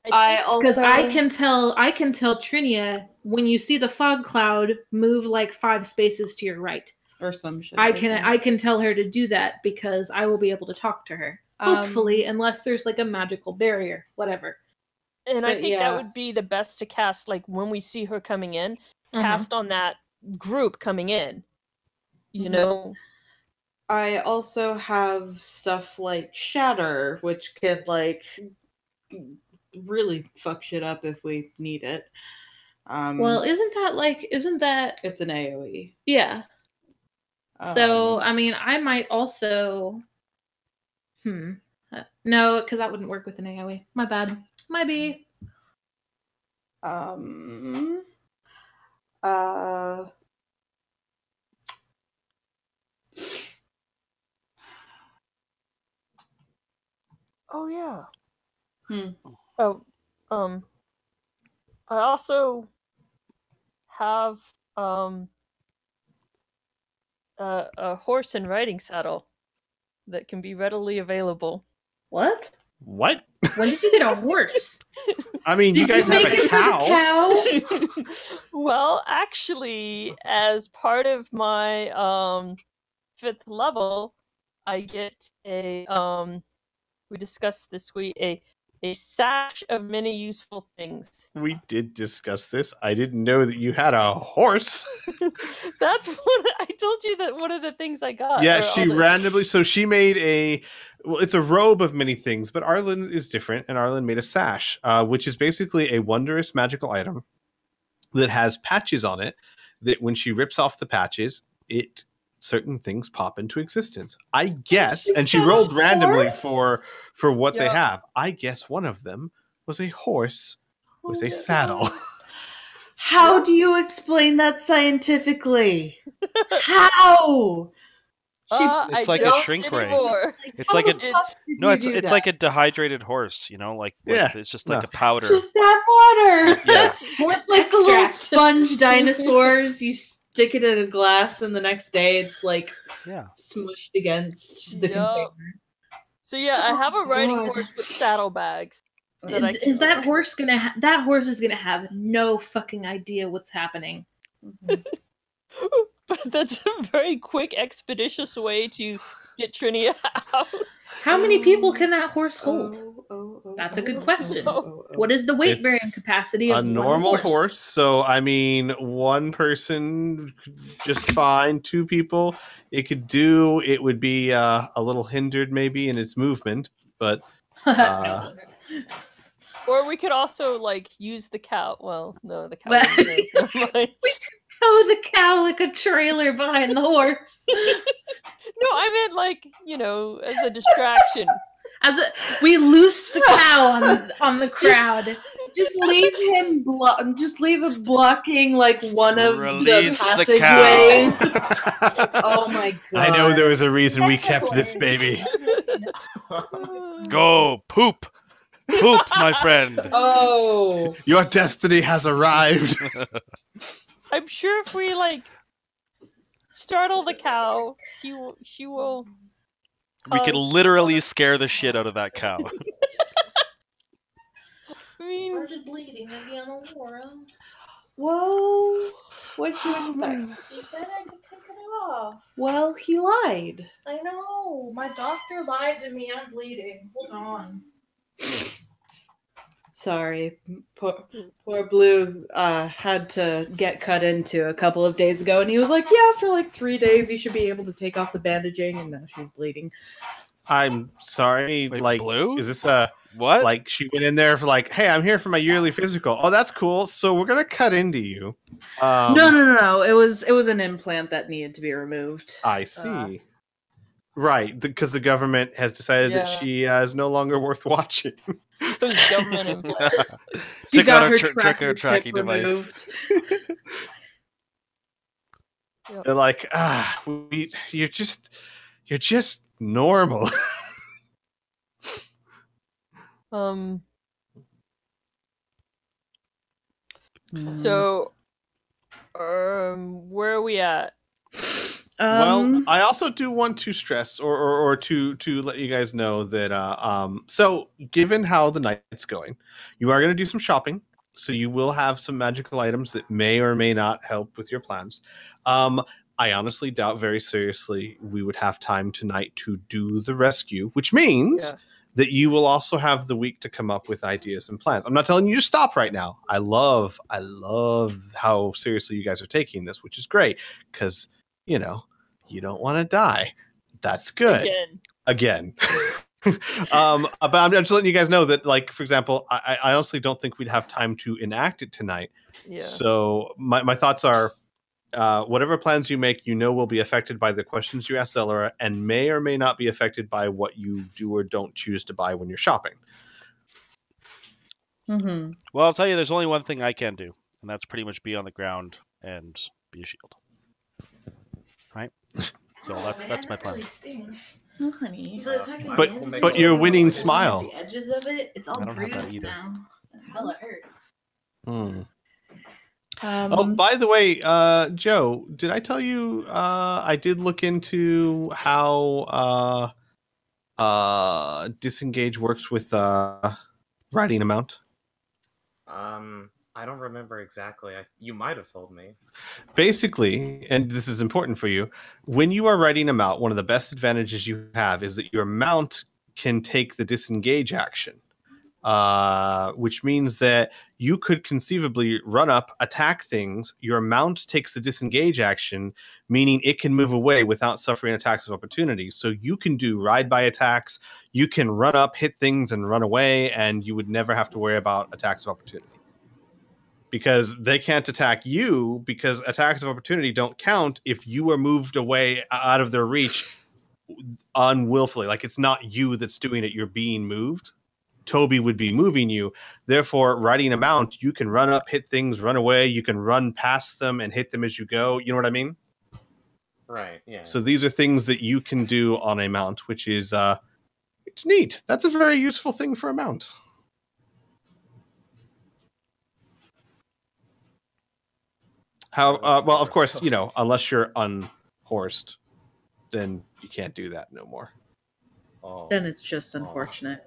[SPEAKER 7] Because
[SPEAKER 6] I can tell Trinia, when you see the fog cloud, move 5 spaces to your right.
[SPEAKER 7] Or some shit.
[SPEAKER 6] I can tell her to do that because I will be able to talk to her. Hopefully, unless there's a magical barrier, whatever.
[SPEAKER 5] And I
[SPEAKER 7] But
[SPEAKER 5] think
[SPEAKER 7] yeah.
[SPEAKER 5] that would be the best to cast when we see her coming in, cast on that group coming in. You know?
[SPEAKER 7] I also have stuff like Shatter, which can really fuck shit up if we need it.
[SPEAKER 6] Well, isn't that
[SPEAKER 7] it's an AoE.
[SPEAKER 6] Yeah. So, I mean, I might also... No, because that wouldn't work with an AoE. My bad. My B.
[SPEAKER 5] Oh, yeah.
[SPEAKER 7] Hmm.
[SPEAKER 5] Oh, I also have a horse and riding saddle that can be readily available.
[SPEAKER 6] What?
[SPEAKER 2] What?
[SPEAKER 6] When did you get a horse?
[SPEAKER 2] I mean, you guys have a cow.
[SPEAKER 5] Well, actually, as part of my 5th level, I get a we discussed this week a A sash of many useful things.
[SPEAKER 2] We did discuss this. I didn't know that you had a horse.
[SPEAKER 5] That's what I told you, that one of the things I got.
[SPEAKER 2] Yeah,
[SPEAKER 5] or
[SPEAKER 2] she
[SPEAKER 5] all the-
[SPEAKER 2] randomly. So she made a. Well, it's a robe of many things, but Arlen is different, and Arlen made a sash, which is basically a wondrous magical item that has patches on it. That when she rips off the patches, certain things pop into existence. I guess, and she rolled randomly for what they have. I guess one of them was a horse with a saddle.
[SPEAKER 7] How do you explain that scientifically? How?
[SPEAKER 1] It's like a
[SPEAKER 5] don't
[SPEAKER 1] shrink ray.
[SPEAKER 5] anymore.
[SPEAKER 1] It's like a
[SPEAKER 7] it's
[SPEAKER 1] it's like a dehydrated horse, you know, like
[SPEAKER 2] Yeah.
[SPEAKER 1] it's just
[SPEAKER 2] No.
[SPEAKER 1] like a powder.
[SPEAKER 7] just that water.
[SPEAKER 1] Yeah.
[SPEAKER 7] It's like the little
[SPEAKER 6] Extract.
[SPEAKER 7] sponge dinosaurs. You stick it in a glass, and the next day it's like
[SPEAKER 1] Yeah.
[SPEAKER 7] smushed against the
[SPEAKER 5] Yup.
[SPEAKER 7] container.
[SPEAKER 5] So yeah, I have a riding
[SPEAKER 7] God.
[SPEAKER 5] horse with saddlebags. that I can
[SPEAKER 6] Is that
[SPEAKER 5] ride.
[SPEAKER 6] horse gonna? That horse is gonna have no fucking idea what's happening.
[SPEAKER 5] But that's a very quick, expeditious way to get Trinia out.
[SPEAKER 6] How many people can that horse hold?
[SPEAKER 7] Oh,
[SPEAKER 6] That's a good question.
[SPEAKER 7] oh.
[SPEAKER 6] What is the weight bearing
[SPEAKER 2] It's
[SPEAKER 6] capacity
[SPEAKER 2] a
[SPEAKER 6] of one
[SPEAKER 2] normal horse. So I mean, one person just fine. Two people, it would be a little hindered maybe in its movement, but
[SPEAKER 6] No.
[SPEAKER 5] Or we could also like use the cow. Well, no, the cow.
[SPEAKER 6] Well-
[SPEAKER 5] Never mind.
[SPEAKER 6] Tow the cow like a trailer behind the horse.
[SPEAKER 5] No, I meant like, you know, as a distraction.
[SPEAKER 6] We loose the cow on the crowd.
[SPEAKER 7] Just leave him. Just leave it blocking like one of
[SPEAKER 1] Release
[SPEAKER 7] the
[SPEAKER 1] the cow.
[SPEAKER 7] passageways. Oh my god!
[SPEAKER 2] I know there was a reason we kept this baby.
[SPEAKER 1] Go poop, my friend.
[SPEAKER 7] Oh,
[SPEAKER 2] Your destiny has arrived.
[SPEAKER 5] I'm sure if we like startle the cow, she will.
[SPEAKER 1] We could
[SPEAKER 5] cause-
[SPEAKER 1] literally scare the shit out of that cow.
[SPEAKER 5] I mean,
[SPEAKER 6] bleeding again, Aurora.
[SPEAKER 7] whoa! What'd you expect?
[SPEAKER 6] He said I could take it off.
[SPEAKER 7] Well, he lied.
[SPEAKER 6] I know. My doctor lied to me. I'm bleeding. Hold on.
[SPEAKER 7] Sorry, poor Blue had to get cut into a couple of days ago, and he was like, "Yeah, after like 3 days, you should be able to take off the bandaging." And now she's bleeding.
[SPEAKER 2] I'm sorry.
[SPEAKER 1] Wait,
[SPEAKER 2] like,
[SPEAKER 1] Blue?
[SPEAKER 2] is this a
[SPEAKER 1] What?
[SPEAKER 2] like she went in there for like, hey, I'm here for my yearly physical. Oh, that's cool. So we're gonna cut into you.
[SPEAKER 7] No. It was an implant that needed to be removed.
[SPEAKER 2] I see. Right, because the government has decided that
[SPEAKER 5] Yeah.
[SPEAKER 2] she is no longer worth watching.
[SPEAKER 5] those government implants.
[SPEAKER 7] She
[SPEAKER 1] Check
[SPEAKER 7] got
[SPEAKER 1] out
[SPEAKER 7] her
[SPEAKER 1] her
[SPEAKER 7] tracker
[SPEAKER 1] tracking
[SPEAKER 7] chip
[SPEAKER 1] device.
[SPEAKER 7] removed.
[SPEAKER 2] They're like, you're just normal.
[SPEAKER 5] So, where are we at?
[SPEAKER 2] Well, I also do want to stress or to let you guys know that so given how the night's going, you are going to do some shopping, so you will have some magical items that may or may not help with your plans. I honestly doubt very seriously we would have time tonight to do the rescue, which means that you will also have the week to come up with ideas and plans. I'm not telling you to stop right now. I love how seriously you guys are taking this, which is great because you know, you don't want to die. That's good. Again. But I'm just letting you guys know that, like, for example, I honestly don't think we'd have time to enact it tonight.
[SPEAKER 5] Yeah.
[SPEAKER 2] So my thoughts are, whatever plans you make, will be affected by the questions you ask Zelera and may or may not be affected by what you do or don't choose to buy when you're shopping.
[SPEAKER 7] Mm-hmm.
[SPEAKER 1] Well, I'll tell you, there's only one thing I can do, and that's pretty much be on the ground and be a shield. Right? So that's my plan.
[SPEAKER 7] Oh, honey.
[SPEAKER 2] But your winning smile.
[SPEAKER 6] The edges of it, it's all
[SPEAKER 1] I don't have that
[SPEAKER 6] bruised
[SPEAKER 1] either.
[SPEAKER 6] now. Hell, it hurts.
[SPEAKER 2] Oh, by the way, Joe, did I tell you I did look into how disengage works with riding a mount?
[SPEAKER 4] I don't remember exactly. You might have told me.
[SPEAKER 2] Basically, and this is important for you, when you are riding a mount, one of the best advantages you have is that your mount can take the disengage action, which means that you could conceivably run up, attack things. Your mount takes the disengage action, meaning it can move away without suffering attacks of opportunity. So you can do ride-by attacks. You can run up, hit things, and run away, and you would never have to worry about attacks of opportunity. Because they can't attack you, because attacks of opportunity don't count if you are moved away out of their reach unwillfully. Like, it's not you that's doing it, you're being moved. Toby would be moving you. Therefore, riding a mount, you can run up, hit things, run away. You can run past them and hit them as you go. You know what I mean?
[SPEAKER 4] Right, yeah.
[SPEAKER 2] So these are things that you can do on a mount, which is it's neat. That's a very useful thing for a mount. How well, of course, you know, unless you're unhorsed, then you can't do that no more.
[SPEAKER 4] Oh.
[SPEAKER 7] Then it's just unfortunate.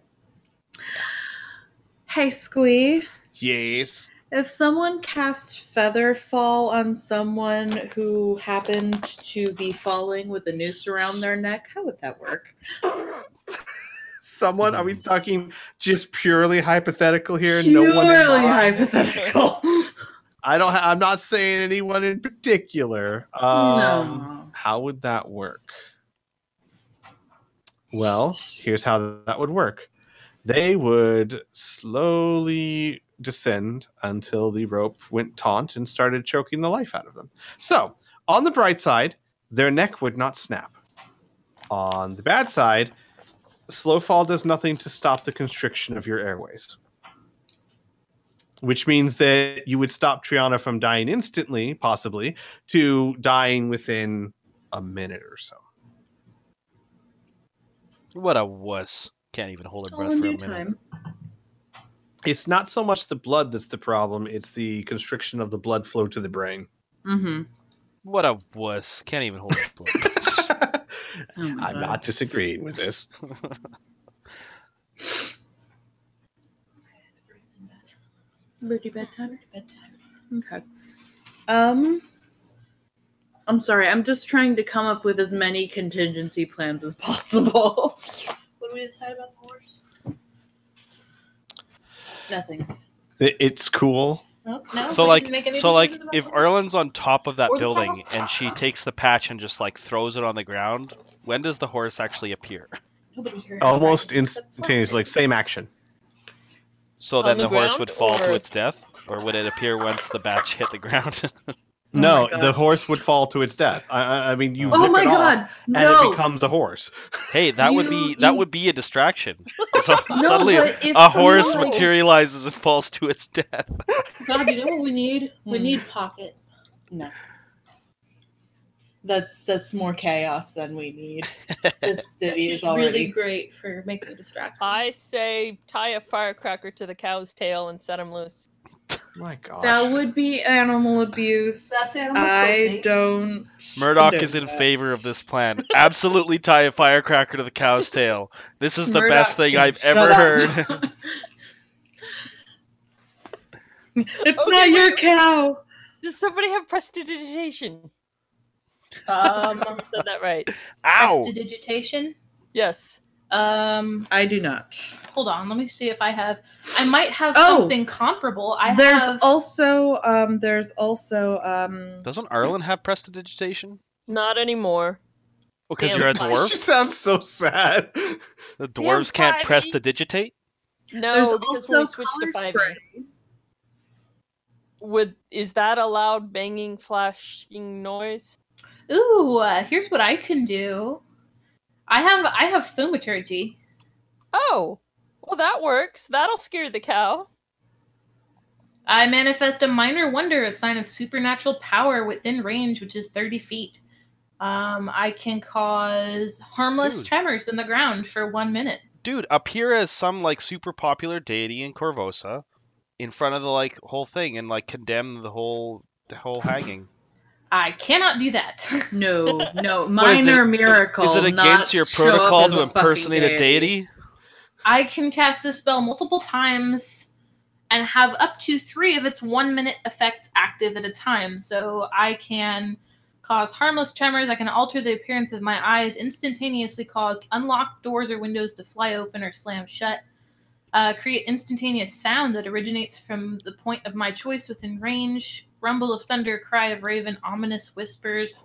[SPEAKER 7] Hey, Squee.
[SPEAKER 2] Yes.
[SPEAKER 7] If someone cast Featherfall on someone who happened to be falling with a noose around their neck, how would that work?
[SPEAKER 2] Someone? Are we talking just purely hypothetical here?
[SPEAKER 7] Purely
[SPEAKER 2] No one in mind?
[SPEAKER 7] hypothetical.
[SPEAKER 2] I'm not saying anyone in particular.
[SPEAKER 7] No.
[SPEAKER 2] How would that work? Well, here's how that would work. They would slowly descend until the rope went taut and started choking the life out of them. So, on the bright side, their neck would not snap. On the bad side, slow fall does nothing to stop the constriction of your airways. Which means that you would stop Triana from dying instantly, possibly, to dying within a minute or so.
[SPEAKER 1] What a wuss. Can't even hold her
[SPEAKER 7] All
[SPEAKER 1] breath
[SPEAKER 7] in
[SPEAKER 1] for a
[SPEAKER 7] due
[SPEAKER 1] minute.
[SPEAKER 7] time.
[SPEAKER 2] It's not so much the blood that's the problem, it's the constriction of the blood flow to the brain.
[SPEAKER 7] Mm-hmm.
[SPEAKER 1] What a wuss. Can't even hold her breath.
[SPEAKER 7] Oh my
[SPEAKER 2] I'm
[SPEAKER 7] God.
[SPEAKER 2] not disagreeing with this.
[SPEAKER 7] Birdie bedtime. Okay. I'm sorry. I'm just trying to come up with as many contingency plans as possible.
[SPEAKER 6] What do we decide about the horse?
[SPEAKER 7] Nothing.
[SPEAKER 2] It's cool.
[SPEAKER 6] No, no.
[SPEAKER 1] So
[SPEAKER 6] we
[SPEAKER 1] like,
[SPEAKER 6] didn't make any
[SPEAKER 1] so like,
[SPEAKER 6] decisions about
[SPEAKER 1] if
[SPEAKER 6] the horse?
[SPEAKER 1] Erlen's on top of that
[SPEAKER 6] Or the
[SPEAKER 1] building
[SPEAKER 6] cow?
[SPEAKER 1] and she takes the patch and just like throws it on the ground, when does the horse actually appear?
[SPEAKER 6] Nobody here has
[SPEAKER 2] Almost
[SPEAKER 6] riding except
[SPEAKER 2] instantaneously, like same action.
[SPEAKER 1] So
[SPEAKER 5] On
[SPEAKER 1] then
[SPEAKER 5] the
[SPEAKER 1] the horse
[SPEAKER 5] ground,
[SPEAKER 1] would fall to
[SPEAKER 5] or-
[SPEAKER 1] its death, or would it appear once the batch hit the ground?
[SPEAKER 2] No,
[SPEAKER 7] my God.
[SPEAKER 2] the horse would fall to its death. I mean, you
[SPEAKER 7] Oh
[SPEAKER 2] rip
[SPEAKER 7] my
[SPEAKER 2] it
[SPEAKER 7] God!
[SPEAKER 2] off, and
[SPEAKER 7] No.
[SPEAKER 2] it becomes a horse.
[SPEAKER 1] Hey, that would
[SPEAKER 7] You-
[SPEAKER 1] be a distraction. So
[SPEAKER 7] No,
[SPEAKER 1] suddenly
[SPEAKER 7] but if
[SPEAKER 1] a horse
[SPEAKER 7] no.
[SPEAKER 1] materializes and falls to its death.
[SPEAKER 6] God, you know what we need? We
[SPEAKER 7] Hmm.
[SPEAKER 6] need Pocket.
[SPEAKER 7] No. That's more chaos than we need. This city
[SPEAKER 6] She's
[SPEAKER 7] is already
[SPEAKER 6] really great for making a distraction.
[SPEAKER 5] I say tie a firecracker to the cow's tail and set him loose.
[SPEAKER 2] My gosh.
[SPEAKER 7] That would be animal abuse.
[SPEAKER 6] That's animal
[SPEAKER 7] I
[SPEAKER 6] cruelty.
[SPEAKER 7] don't.
[SPEAKER 1] Murdoch
[SPEAKER 7] condone
[SPEAKER 1] is in
[SPEAKER 7] that.
[SPEAKER 1] favor of this plan. Absolutely tie a firecracker to the cow's tail. This is the
[SPEAKER 7] Murdoch
[SPEAKER 1] best thing
[SPEAKER 7] can
[SPEAKER 1] I've
[SPEAKER 7] shut
[SPEAKER 1] ever
[SPEAKER 7] up.
[SPEAKER 1] heard.
[SPEAKER 7] It's
[SPEAKER 5] Okay,
[SPEAKER 7] not your
[SPEAKER 5] wait.
[SPEAKER 7] cow.
[SPEAKER 5] Does somebody have prestidigitation? Said that right.
[SPEAKER 1] Ow!
[SPEAKER 6] Prestidigitation.
[SPEAKER 5] Yes.
[SPEAKER 7] I do not.
[SPEAKER 6] Hold on. Let me see if I have. I might have
[SPEAKER 7] Oh!
[SPEAKER 6] something comparable.
[SPEAKER 7] There's also
[SPEAKER 1] Doesn't Arlen have prestidigitation?
[SPEAKER 5] Not anymore.
[SPEAKER 1] Oh, because
[SPEAKER 5] Damn
[SPEAKER 1] you're a
[SPEAKER 5] fine.
[SPEAKER 1] dwarf?
[SPEAKER 2] She sounds so sad.
[SPEAKER 1] The dwarves can't
[SPEAKER 5] Friday.
[SPEAKER 1] prestidigitate?
[SPEAKER 5] No,
[SPEAKER 7] there's
[SPEAKER 5] because
[SPEAKER 7] also
[SPEAKER 5] when we switched to
[SPEAKER 7] color
[SPEAKER 5] 5e.
[SPEAKER 7] spray.
[SPEAKER 5] Is that a loud banging flashing noise?
[SPEAKER 6] Ooh, here's what I can do. I have thaumaturgy.
[SPEAKER 5] Oh, well that works. That'll scare the cow.
[SPEAKER 6] I manifest a minor wonder, a sign of supernatural power within range, which is 30 feet. I can cause harmless
[SPEAKER 1] Dude.
[SPEAKER 6] tremors in the ground for 1 minute.
[SPEAKER 1] Dude, appear as some like super popular deity in Corvosa in front of the like whole thing and like condemn the whole hanging.
[SPEAKER 6] I cannot do that.
[SPEAKER 7] No,
[SPEAKER 1] What is it?
[SPEAKER 7] minor miracle.
[SPEAKER 1] Is it against
[SPEAKER 7] not
[SPEAKER 1] your
[SPEAKER 7] show up
[SPEAKER 1] protocol
[SPEAKER 7] as
[SPEAKER 1] to
[SPEAKER 7] a fucking
[SPEAKER 1] impersonate a deity?
[SPEAKER 6] I can cast this spell multiple times and have up to 3 of its 1 minute effects active at a time. So I can cause harmless tremors. I can alter the appearance of my eyes, instantaneously cause unlocked doors or windows to fly open or slam shut. Create instantaneous sound that originates from the point of my choice within range. Rumble of thunder, cry of raven, ominous whispers.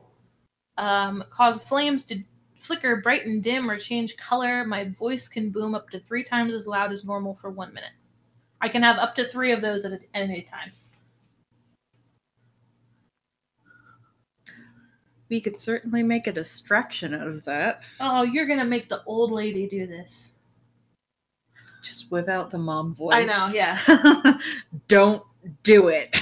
[SPEAKER 6] Cause flames to flicker, brighten, dim, or change color. My voice can boom up to 3 times as loud as normal for 1 minute. I can have up to 3 of those at any time.
[SPEAKER 7] We could certainly make a distraction out of that.
[SPEAKER 6] Oh, you're gonna make the old lady do this.
[SPEAKER 7] Just whip out the mom voice.
[SPEAKER 6] I know, yeah.
[SPEAKER 7] Don't do it.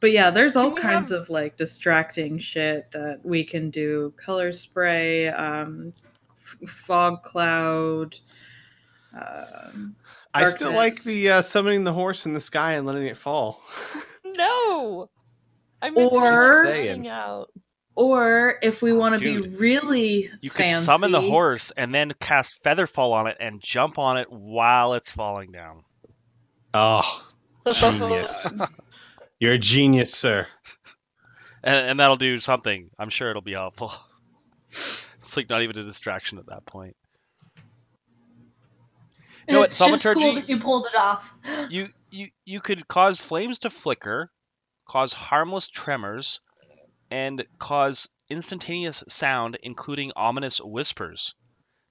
[SPEAKER 7] But yeah, there's all kinds of like distracting shit that we can do. Color spray, fog cloud.
[SPEAKER 2] I still like the summoning the horse in the sky and letting it fall.
[SPEAKER 5] No, I'm
[SPEAKER 2] saying.
[SPEAKER 5] out.
[SPEAKER 7] Or if we want to be
[SPEAKER 1] Dude,
[SPEAKER 7] really
[SPEAKER 1] You
[SPEAKER 7] fancy,
[SPEAKER 1] could summon the horse and then cast Featherfall on it and jump on it while it's falling down.
[SPEAKER 2] Oh, genius. You're a genius, sir.
[SPEAKER 1] And that'll do something. I'm sure it'll be helpful. It's like not even a distraction at that point. You know what,
[SPEAKER 6] It's just
[SPEAKER 1] Thaumaturgy,
[SPEAKER 6] cool that you pulled it off.
[SPEAKER 1] you could cause flames to flicker, cause harmless tremors, and cause instantaneous sound, including ominous whispers.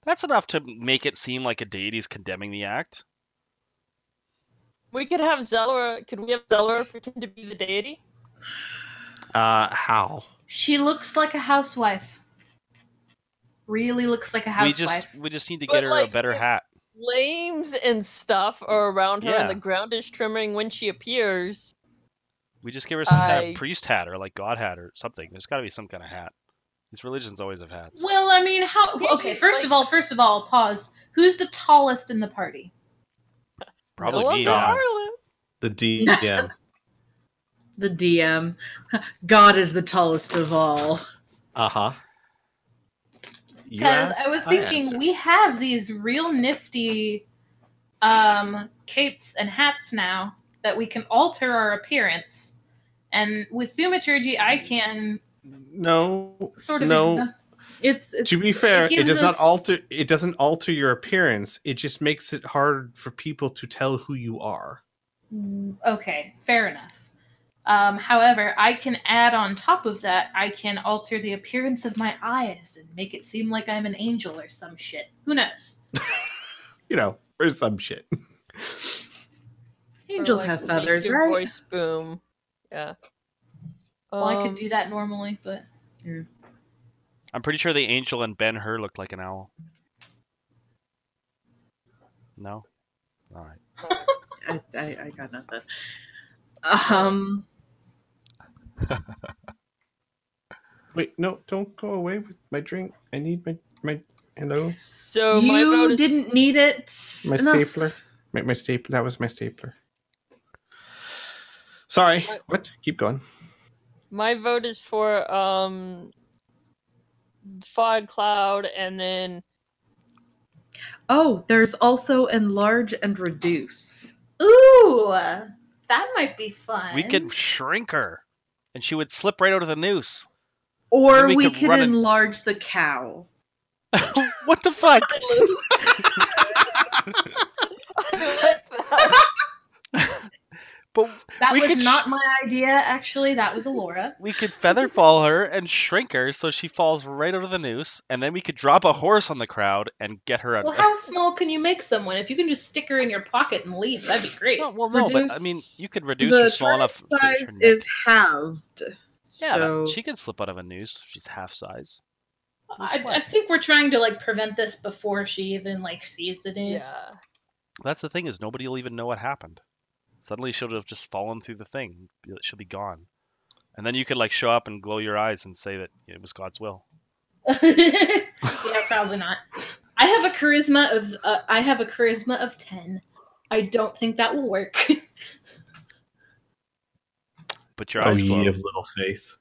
[SPEAKER 1] That's enough to make it seem like a deity's condemning the act.
[SPEAKER 5] We could have Zelra. Could we have Zelra pretend to be the deity?
[SPEAKER 2] How?
[SPEAKER 6] She looks like a housewife. Really looks like a housewife.
[SPEAKER 1] We just need to
[SPEAKER 5] But,
[SPEAKER 1] get her
[SPEAKER 5] like,
[SPEAKER 1] a better
[SPEAKER 5] if-
[SPEAKER 1] hat.
[SPEAKER 5] Flames and stuff are around her,
[SPEAKER 1] Yeah.
[SPEAKER 5] and the ground is trembling when she appears.
[SPEAKER 1] We just give her some kind
[SPEAKER 5] I-
[SPEAKER 1] of priest hat or like god hat or something. There's got to be some kind of hat. These religions always have hats.
[SPEAKER 6] Well, I mean, how? Okay, first of all, pause. Who's the tallest in the party?
[SPEAKER 1] Probably
[SPEAKER 5] Willa
[SPEAKER 1] me.
[SPEAKER 5] from
[SPEAKER 1] Yeah.
[SPEAKER 5] Ireland.
[SPEAKER 2] The DM.
[SPEAKER 7] the DM. God is the tallest of all.
[SPEAKER 2] Uh-huh.
[SPEAKER 6] Because I was thinking we have these real nifty capes and hats now that we can alter our appearance, and with thaumaturgy, I can
[SPEAKER 2] No.
[SPEAKER 6] sort of.
[SPEAKER 2] No.
[SPEAKER 7] It's
[SPEAKER 2] To be fair, it
[SPEAKER 6] gives
[SPEAKER 2] does not
[SPEAKER 6] us-
[SPEAKER 2] alter. It doesn't alter your appearance. It just makes it hard for people to tell who you are.
[SPEAKER 6] Okay, fair enough. However, I can add on top of that, I can alter the appearance of my eyes and make it seem like I'm an angel or some shit. Who knows?
[SPEAKER 2] You know, or some shit.
[SPEAKER 7] angels
[SPEAKER 5] Or, like,
[SPEAKER 7] have
[SPEAKER 5] make
[SPEAKER 7] feathers,
[SPEAKER 5] your
[SPEAKER 7] right?
[SPEAKER 5] Voice boom. Yeah.
[SPEAKER 6] Well, I could do that normally, but
[SPEAKER 1] I'm pretty sure the angel and Ben-Hur looked like an owl. No? Alright.
[SPEAKER 7] I got nothing.
[SPEAKER 2] Wait, no, don't go away with my drink. I need my hello.
[SPEAKER 5] So my vote
[SPEAKER 7] You
[SPEAKER 5] is
[SPEAKER 7] didn't need it.
[SPEAKER 2] My
[SPEAKER 7] enough.
[SPEAKER 2] stapler. My stapler. That was my stapler. Sorry. What? Keep going.
[SPEAKER 5] My vote is for fog cloud, and then
[SPEAKER 7] Oh, there's also enlarge and reduce.
[SPEAKER 6] ooh, that might be fun.
[SPEAKER 1] We could shrink her, and she would slip right out of the noose.
[SPEAKER 7] Or
[SPEAKER 1] then we
[SPEAKER 7] we
[SPEAKER 1] could
[SPEAKER 7] could
[SPEAKER 1] run and-
[SPEAKER 7] enlarge the cow.
[SPEAKER 1] What the fuck? But
[SPEAKER 6] That
[SPEAKER 1] we
[SPEAKER 6] was
[SPEAKER 1] could
[SPEAKER 6] not my idea, actually. That was Alora.
[SPEAKER 1] we could feather fall her and shrink her so she falls right out of the noose, and then we could drop a horse on the crowd and get her out.
[SPEAKER 6] Well, how small can you make someone? If you can just stick her in your pocket and leave, that'd be great.
[SPEAKER 1] Well, no, but I mean, you could reduce
[SPEAKER 7] the
[SPEAKER 1] her small enough. to
[SPEAKER 7] size
[SPEAKER 1] her neck.
[SPEAKER 7] is halved.
[SPEAKER 1] Yeah,
[SPEAKER 7] so
[SPEAKER 1] she can slip out of a noose if she's half size.
[SPEAKER 6] I think we're trying to like prevent this before she even like sees the news.
[SPEAKER 5] yeah.
[SPEAKER 1] That's the thing, is nobody will even know what happened. Suddenly she'll have just fallen through the thing. She'll be gone. And then you could like show up and glow your eyes and say that it was God's will.
[SPEAKER 6] Yeah, probably not. I have a charisma of 10. I don't think that will work.
[SPEAKER 1] But your
[SPEAKER 2] Oh,
[SPEAKER 1] eyes glow.
[SPEAKER 2] ye of little faith.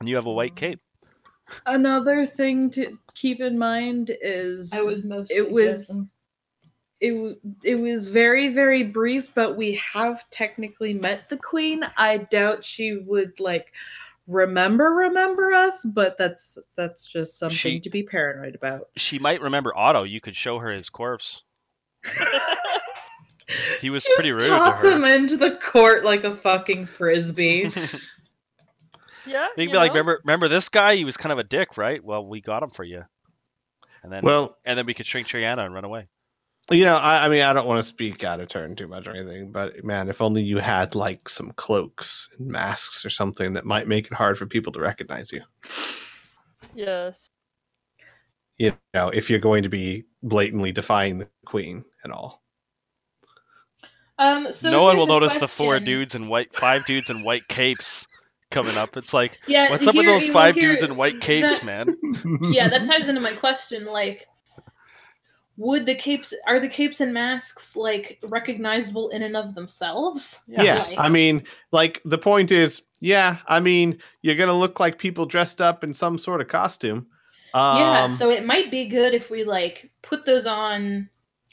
[SPEAKER 1] And you have a white cape.
[SPEAKER 7] another thing to keep in mind is
[SPEAKER 6] mostly
[SPEAKER 7] it was very, very brief, but we have technically met the queen. I doubt she would like remember us, but that's just something
[SPEAKER 1] She-
[SPEAKER 7] to be paranoid about.
[SPEAKER 1] She might remember Otto. You could show her his corpse. He was
[SPEAKER 7] Just
[SPEAKER 1] pretty rude to
[SPEAKER 7] toss
[SPEAKER 1] her.
[SPEAKER 7] him into the court like a fucking frisbee.
[SPEAKER 5] Yeah.
[SPEAKER 1] You'd
[SPEAKER 5] you
[SPEAKER 1] be like,
[SPEAKER 5] know?
[SPEAKER 1] remember this guy? He was kind of a dick, right? Well, we got him for you. And then
[SPEAKER 2] Well,
[SPEAKER 1] we could shrink Triana and run away.
[SPEAKER 2] I mean, I don't want to speak out of turn too much or anything, but man, if only you had like some cloaks and masks or something that might make it hard for people to recognize you.
[SPEAKER 5] Yes.
[SPEAKER 2] You know, if you're going to be blatantly defying the queen and all.
[SPEAKER 6] So
[SPEAKER 1] No one will
[SPEAKER 6] here's a
[SPEAKER 1] notice the
[SPEAKER 6] question.
[SPEAKER 1] 5 dudes in white capes coming up. It's like,
[SPEAKER 6] Yeah,
[SPEAKER 1] what's up with
[SPEAKER 6] here-
[SPEAKER 1] those
[SPEAKER 6] well,
[SPEAKER 1] 5
[SPEAKER 6] here-
[SPEAKER 1] dudes in white capes,
[SPEAKER 6] that-
[SPEAKER 1] man?
[SPEAKER 6] Yeah, that ties into my question. Like, are the capes and masks like recognizable in and of themselves?
[SPEAKER 2] Yeah,
[SPEAKER 6] Like-
[SPEAKER 2] I mean, like the point is, I mean, you're gonna look like people dressed up in some sort of costume.
[SPEAKER 6] Yeah, so it might be good if we like put those on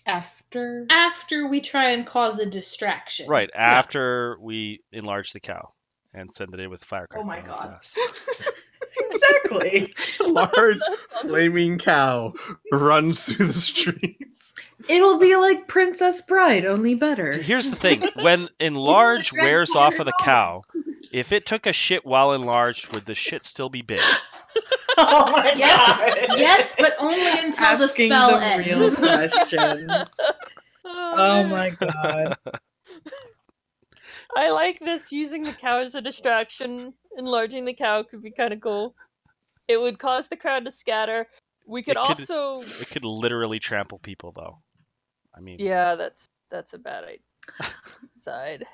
[SPEAKER 7] After
[SPEAKER 6] we try and cause a distraction.
[SPEAKER 1] Right, after we enlarge the cow and send it in with firecrackers.
[SPEAKER 6] Oh my God.
[SPEAKER 7] exactly.
[SPEAKER 2] a large flaming cow runs through the streets.
[SPEAKER 7] It'll be like Princess Bride, only better.
[SPEAKER 1] Here's the thing: when enlarge
[SPEAKER 6] Grand
[SPEAKER 1] wears off of the
[SPEAKER 6] Dog.
[SPEAKER 1] cow, if it took a shit while enlarged, would the shit still be big?
[SPEAKER 7] Oh my
[SPEAKER 6] Yes, but only until the
[SPEAKER 7] Asking
[SPEAKER 6] spell
[SPEAKER 7] the real
[SPEAKER 6] ends.
[SPEAKER 7] questions. Oh my god.
[SPEAKER 5] I like this. Using the cow as a distraction. Enlarging the cow could be kind of cool. It would cause the crowd to scatter. We could
[SPEAKER 1] It could-
[SPEAKER 5] also.
[SPEAKER 1] It could literally trample people, though. I mean,
[SPEAKER 5] Yeah, that's a bad idea. Side.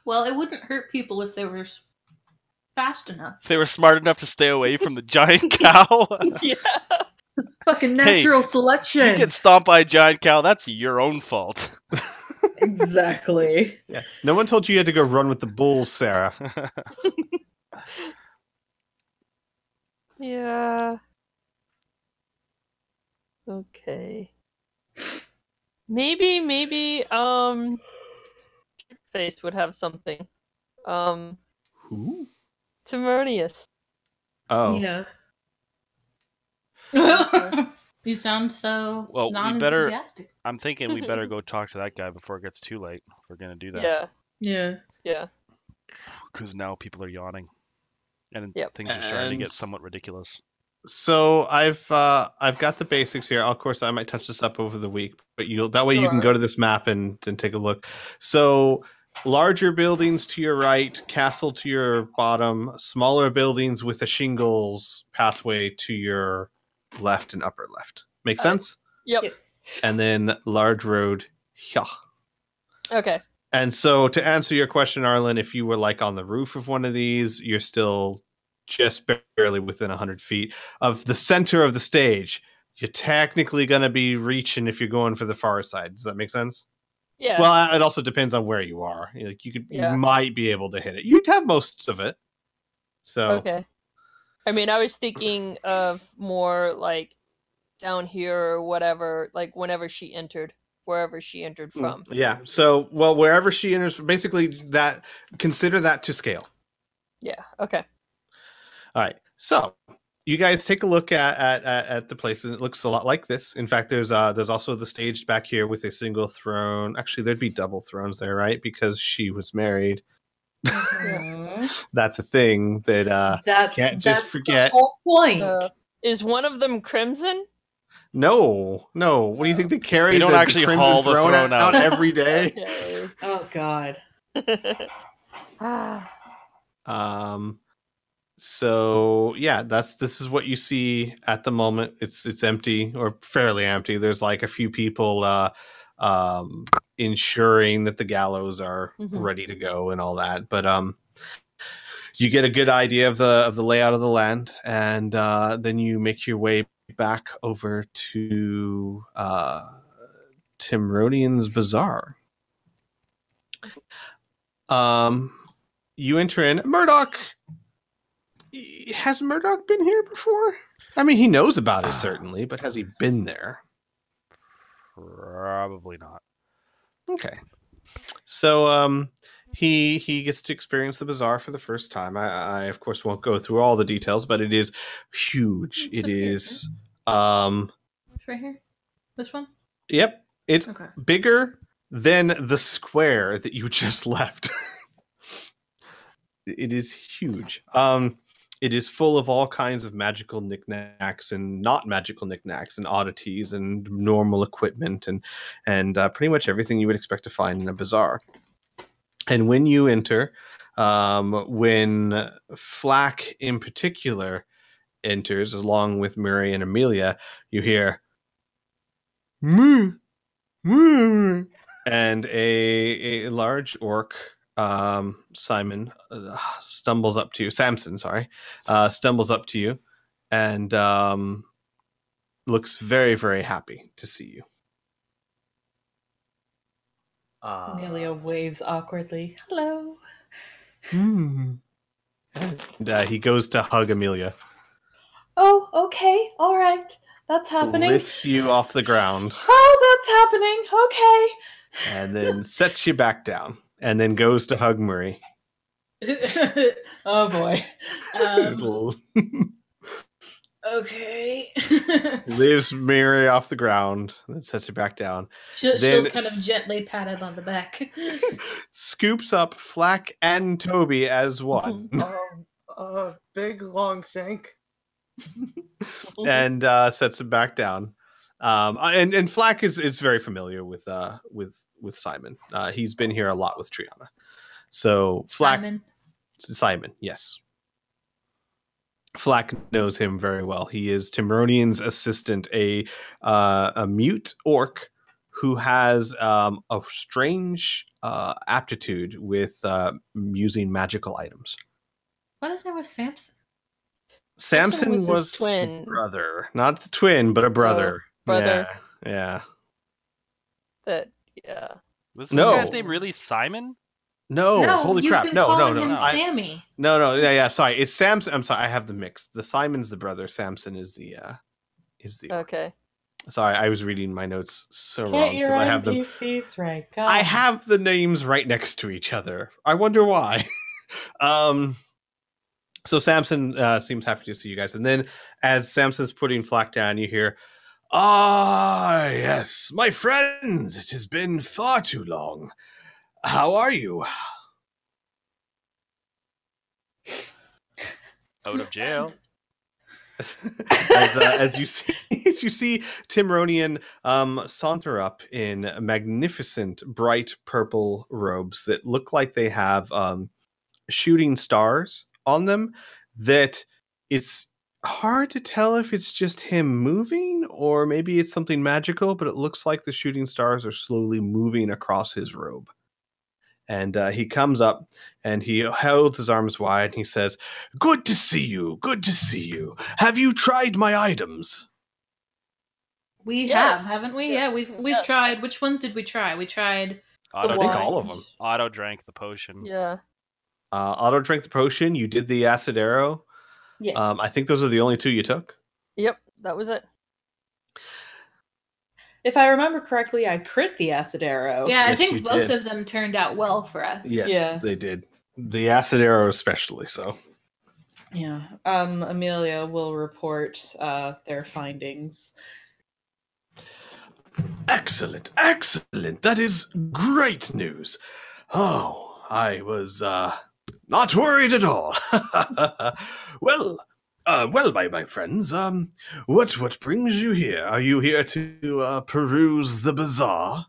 [SPEAKER 6] Well, it wouldn't hurt people if they were fast enough.
[SPEAKER 1] if they were smart enough to stay away from the giant cow.
[SPEAKER 5] Yeah.
[SPEAKER 7] Fucking
[SPEAKER 1] Hey,
[SPEAKER 7] natural
[SPEAKER 1] You
[SPEAKER 7] selection.
[SPEAKER 1] get stomped by a giant cow, that's your own fault.
[SPEAKER 7] Exactly.
[SPEAKER 2] Yeah. No one told you had to go run with the bulls, Sarah.
[SPEAKER 5] Yeah. Okay. Maybe Face would have something.
[SPEAKER 2] Who?
[SPEAKER 5] Timonius.
[SPEAKER 2] Oh.
[SPEAKER 7] Yeah.
[SPEAKER 6] You sound so
[SPEAKER 1] Well, we better-
[SPEAKER 6] non-enthusiastic.
[SPEAKER 1] I'm thinking we better go talk to that guy before it gets too late. If we're gonna do that.
[SPEAKER 5] Yeah.
[SPEAKER 7] Yeah.
[SPEAKER 5] Yeah.
[SPEAKER 1] Because now people are yawning, and
[SPEAKER 5] Yep.
[SPEAKER 1] things are starting to
[SPEAKER 2] And-
[SPEAKER 1] get somewhat ridiculous.
[SPEAKER 2] So I've got the basics here. Of course, I might touch this up over the week, but you can
[SPEAKER 5] Sure.
[SPEAKER 2] go to this map and take a look. So larger buildings to your right, castle to your bottom, smaller buildings with a shingles pathway to your left and upper left. Make sense?
[SPEAKER 5] Yep.
[SPEAKER 7] Yes.
[SPEAKER 2] And then large road. Yeah.
[SPEAKER 5] Okay.
[SPEAKER 2] And so to answer your question, Arlen, if you were like on the roof of one of these, you're still just barely within 100 feet of the center of the stage. You're technically going to be reaching if you're going for the far side. Does that make sense?
[SPEAKER 5] Yeah.
[SPEAKER 2] Well, it also depends on where you are. Like you
[SPEAKER 5] Yeah.
[SPEAKER 2] might be able to hit it. You'd have most of it. So
[SPEAKER 5] Okay. I mean, I was thinking of more like down here or whatever, like wherever she entered from.
[SPEAKER 2] yeah. So wherever she enters, basically that consider that to scale.
[SPEAKER 5] Yeah. Okay.
[SPEAKER 2] All right. So you guys take a look at the place, and it looks a lot like this. In fact, there's also the stage back here with a single throne. Actually, there'd be double thrones there, right? Because she was married. That's a thing that
[SPEAKER 7] That's
[SPEAKER 2] can't just
[SPEAKER 7] that's
[SPEAKER 2] forget.
[SPEAKER 7] the whole point.
[SPEAKER 5] Is one of them crimson?
[SPEAKER 2] No. What do you think they carry?
[SPEAKER 1] They don't
[SPEAKER 2] the
[SPEAKER 1] actually
[SPEAKER 2] Crimson
[SPEAKER 1] haul the throne out.
[SPEAKER 2] every day.
[SPEAKER 5] Okay.
[SPEAKER 7] Oh god.
[SPEAKER 2] So yeah, this is what you see at the moment. It's empty or fairly empty. There's like a few people ensuring that the gallows are
[SPEAKER 5] Mhm.
[SPEAKER 2] ready to go and all that. But you get a good idea of the layout of the land, and then you make your way back over to Timrodian's Bazaar. You enter in. Murdoch. Has Murdoch been here before? I mean, he knows about it certainly, but has he been there?
[SPEAKER 1] Probably not.
[SPEAKER 2] Okay. So he gets to experience the bazaar for the first time. I of course won't go through all the details, but it is huge. It is
[SPEAKER 6] It's right here. This one.
[SPEAKER 2] Yep, it's
[SPEAKER 6] Okay.
[SPEAKER 2] bigger than the square that you just left. It is huge. It is full of all kinds of magical knickknacks and not magical knickknacks and oddities and normal equipment and pretty much everything you would expect to find in a bazaar. And when you enter, when Flack in particular enters, along with Murray and Amelia, you hear moo, moo, and a large orc, Simon, stumbles up to you. Samson, sorry, stumbles up to you and looks very, very happy to see you.
[SPEAKER 7] Amelia waves awkwardly. Hello.
[SPEAKER 2] And he goes to hug Amelia.
[SPEAKER 7] Oh, okay. All right. That's happening.
[SPEAKER 2] Lifts you off the ground.
[SPEAKER 7] Oh, that's happening. Okay.
[SPEAKER 2] And then sets you back down. And then goes to hug Murray.
[SPEAKER 7] Oh, boy.
[SPEAKER 2] Little
[SPEAKER 6] Okay.
[SPEAKER 2] Lifts Murray off the ground. And then sets you back down.
[SPEAKER 6] She'll
[SPEAKER 2] Then
[SPEAKER 6] kind of gently pat it on the back.
[SPEAKER 2] Scoops up Flack and Toby as one.
[SPEAKER 4] Big long shank.
[SPEAKER 2] And sets him back down. And Flack is very familiar with Simon. He's been here a lot with Triana. So Flack, Simon, yes. Flack knows him very well. He is Timronian's assistant, a mute orc who has a strange aptitude with using magical items.
[SPEAKER 6] What is there with Samson?
[SPEAKER 2] Samson
[SPEAKER 5] was his
[SPEAKER 2] was
[SPEAKER 5] twin.
[SPEAKER 2] the brother, not the twin, but a brother.
[SPEAKER 5] Brother.
[SPEAKER 2] Yeah.
[SPEAKER 5] Yeah.
[SPEAKER 1] Was this
[SPEAKER 2] No.
[SPEAKER 1] guy's name really Simon?
[SPEAKER 2] No, holy
[SPEAKER 6] you've
[SPEAKER 2] crap!
[SPEAKER 6] been
[SPEAKER 2] No,
[SPEAKER 6] calling him
[SPEAKER 2] no.
[SPEAKER 6] Sammy.
[SPEAKER 2] No. Yeah. Sorry, it's Samson. I'm sorry, I have the mix. The Simon's the brother. Samson is the.
[SPEAKER 5] Okay.
[SPEAKER 2] Sorry, I was reading my notes so
[SPEAKER 7] Get
[SPEAKER 2] wrong
[SPEAKER 7] your
[SPEAKER 2] because I have them.
[SPEAKER 7] NPCs right. God.
[SPEAKER 2] I have the names right next to each other. I wonder why. So Samson seems happy to see you guys, and then as Samson's putting Flack down, you hear, "Ah, yes, my friends. It has been far too long. How are you?"
[SPEAKER 1] Out of jail.
[SPEAKER 2] as you see Timronian saunter up in magnificent bright purple robes that look like they have shooting stars on them, that it's hard to tell if it's just him moving or maybe it's something magical, but it looks like the shooting stars are slowly moving across his robe. And he comes up and he holds his arms wide and he says, "Good to see you. Good to see you. Have you tried my items?"
[SPEAKER 6] We
[SPEAKER 5] Yes.
[SPEAKER 6] have, haven't we?
[SPEAKER 5] Yes.
[SPEAKER 6] Yeah, we've
[SPEAKER 5] Yes.
[SPEAKER 6] tried. Which ones did we try? We tried.
[SPEAKER 1] Otto
[SPEAKER 2] I think
[SPEAKER 1] drank,
[SPEAKER 2] all of them.
[SPEAKER 1] Otto drank the potion.
[SPEAKER 5] Yeah.
[SPEAKER 2] Otto drank the potion. You did the acid arrow.
[SPEAKER 7] Yes.
[SPEAKER 2] I think those are the only two you took.
[SPEAKER 5] Yep. That was it.
[SPEAKER 7] If I remember correctly, I crit the acid arrow.
[SPEAKER 6] Yeah, I
[SPEAKER 2] Yes, you
[SPEAKER 6] think both
[SPEAKER 2] did.
[SPEAKER 6] of them turned out well for us.
[SPEAKER 2] Yes,
[SPEAKER 7] Yeah.
[SPEAKER 2] they did. The acid arrow especially so.
[SPEAKER 7] Yeah. Amelia will report their findings.
[SPEAKER 2] Excellent, excellent. That is great news. Oh, I was not worried at all. Well, my friends, what brings you here? Are you here to peruse the bazaar?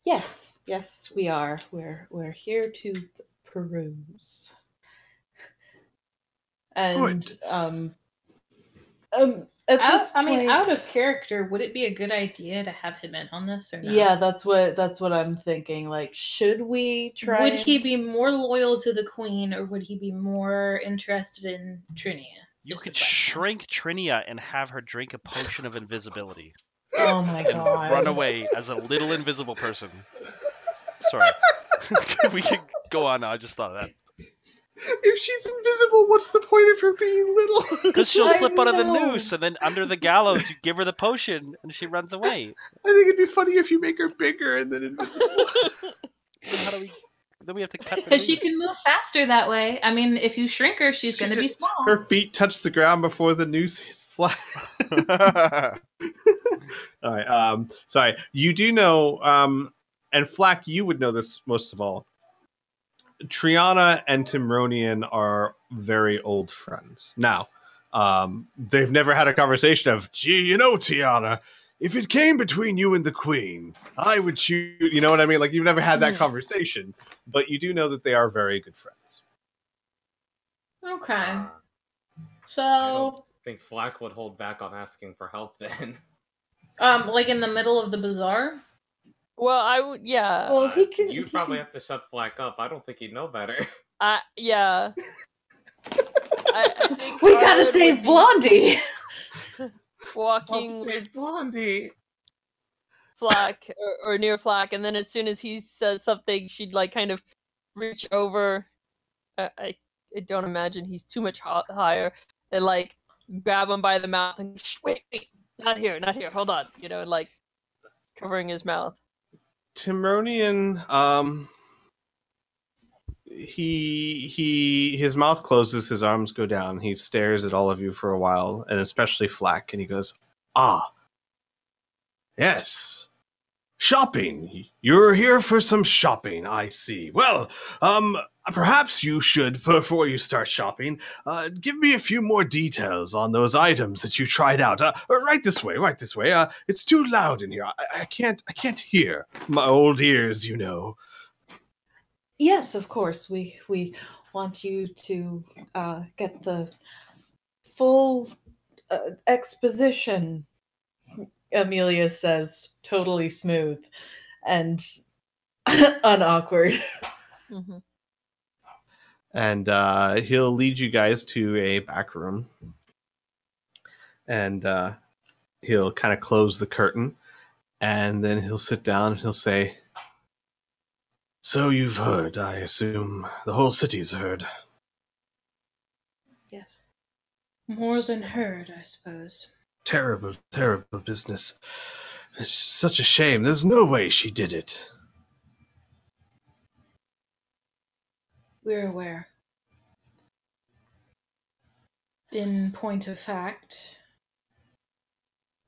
[SPEAKER 7] Yes, we are. We're here to peruse. And
[SPEAKER 2] Good.
[SPEAKER 7] at this point,
[SPEAKER 6] out of character, would it be a good idea to have him in on this or not?
[SPEAKER 7] yeah, that's what I'm thinking. Like, should we try?
[SPEAKER 6] Would he be more loyal to the queen, or would he be more interested in Trinia?
[SPEAKER 1] You
[SPEAKER 6] Just
[SPEAKER 1] could
[SPEAKER 6] a question.
[SPEAKER 1] shrink Trinia and have her drink a potion of invisibility
[SPEAKER 7] Oh my
[SPEAKER 1] and
[SPEAKER 7] god!
[SPEAKER 1] run away as a little invisible person. Sorry. We could go on now. I just thought of that.
[SPEAKER 2] If she's invisible, what's the point of her being little?
[SPEAKER 1] Because she'll
[SPEAKER 7] I
[SPEAKER 1] slip out of the
[SPEAKER 7] know.
[SPEAKER 1] noose, and then under the gallows, you give her the potion, and she runs away.
[SPEAKER 2] I think it'd be funny if you make her bigger and then invisible.
[SPEAKER 1] Then how do we? Then we have to cut the
[SPEAKER 6] Because she can
[SPEAKER 1] noose.
[SPEAKER 6] move faster that way. I mean, if you shrink her, she's
[SPEAKER 2] She
[SPEAKER 6] going to be
[SPEAKER 2] just-
[SPEAKER 6] small.
[SPEAKER 2] Her feet touch the ground before the noose slaps. All right. Sorry. You do know, and Flack, you would know this most of all. Triana and Timronian are very old friends. Now, they've never had a conversation of, gee, you know, Tiana, if it came between you and the queen, I would choose. You know what I mean? Like, you've never had that conversation, but you do know that they are very good friends.
[SPEAKER 6] Okay.
[SPEAKER 4] I
[SPEAKER 6] So,
[SPEAKER 4] don't think Flack would hold back on asking for help then.
[SPEAKER 6] like in the middle of the bazaar?
[SPEAKER 5] Well, I would, yeah.
[SPEAKER 7] Well, he can.
[SPEAKER 4] You'd probably have to shut Flack up. I don't think he'd know better.
[SPEAKER 5] Yeah. I think
[SPEAKER 7] We gotta
[SPEAKER 5] Arlen
[SPEAKER 7] save
[SPEAKER 5] would be
[SPEAKER 7] Blondie.
[SPEAKER 5] walking with
[SPEAKER 4] Blondie.
[SPEAKER 5] Flack or near Flack, and then as soon as he says something, she'd like kind of reach over. I don't imagine he's too much higher, and like grab him by the mouth and wait, not here, hold on, you know, and like covering his mouth.
[SPEAKER 2] Timronian, his mouth closes, his arms go down, he stares at all of you for a while, and especially Flack, and he goes, "Ah, yes, shopping. You're here for some shopping, I see. Well, perhaps you should, before you start shopping, give me a few more details on those items that you tried out. Right this way. It's too loud in here. I can't hear. My old ears, you know."
[SPEAKER 7] Yes, of course. We want you to get the full exposition. Amelia says, totally smooth and unawkward.
[SPEAKER 5] Mm-hmm.
[SPEAKER 2] And he'll lead you guys to a back room. And he'll kind of close the curtain. And then he'll sit down and he'll say, "So you've heard, I assume. The whole city's heard."
[SPEAKER 7] Yes.
[SPEAKER 6] More than heard, I suppose.
[SPEAKER 2] Terrible, terrible business. It's such a shame. There's no way she did it.
[SPEAKER 6] We're aware. In point of fact,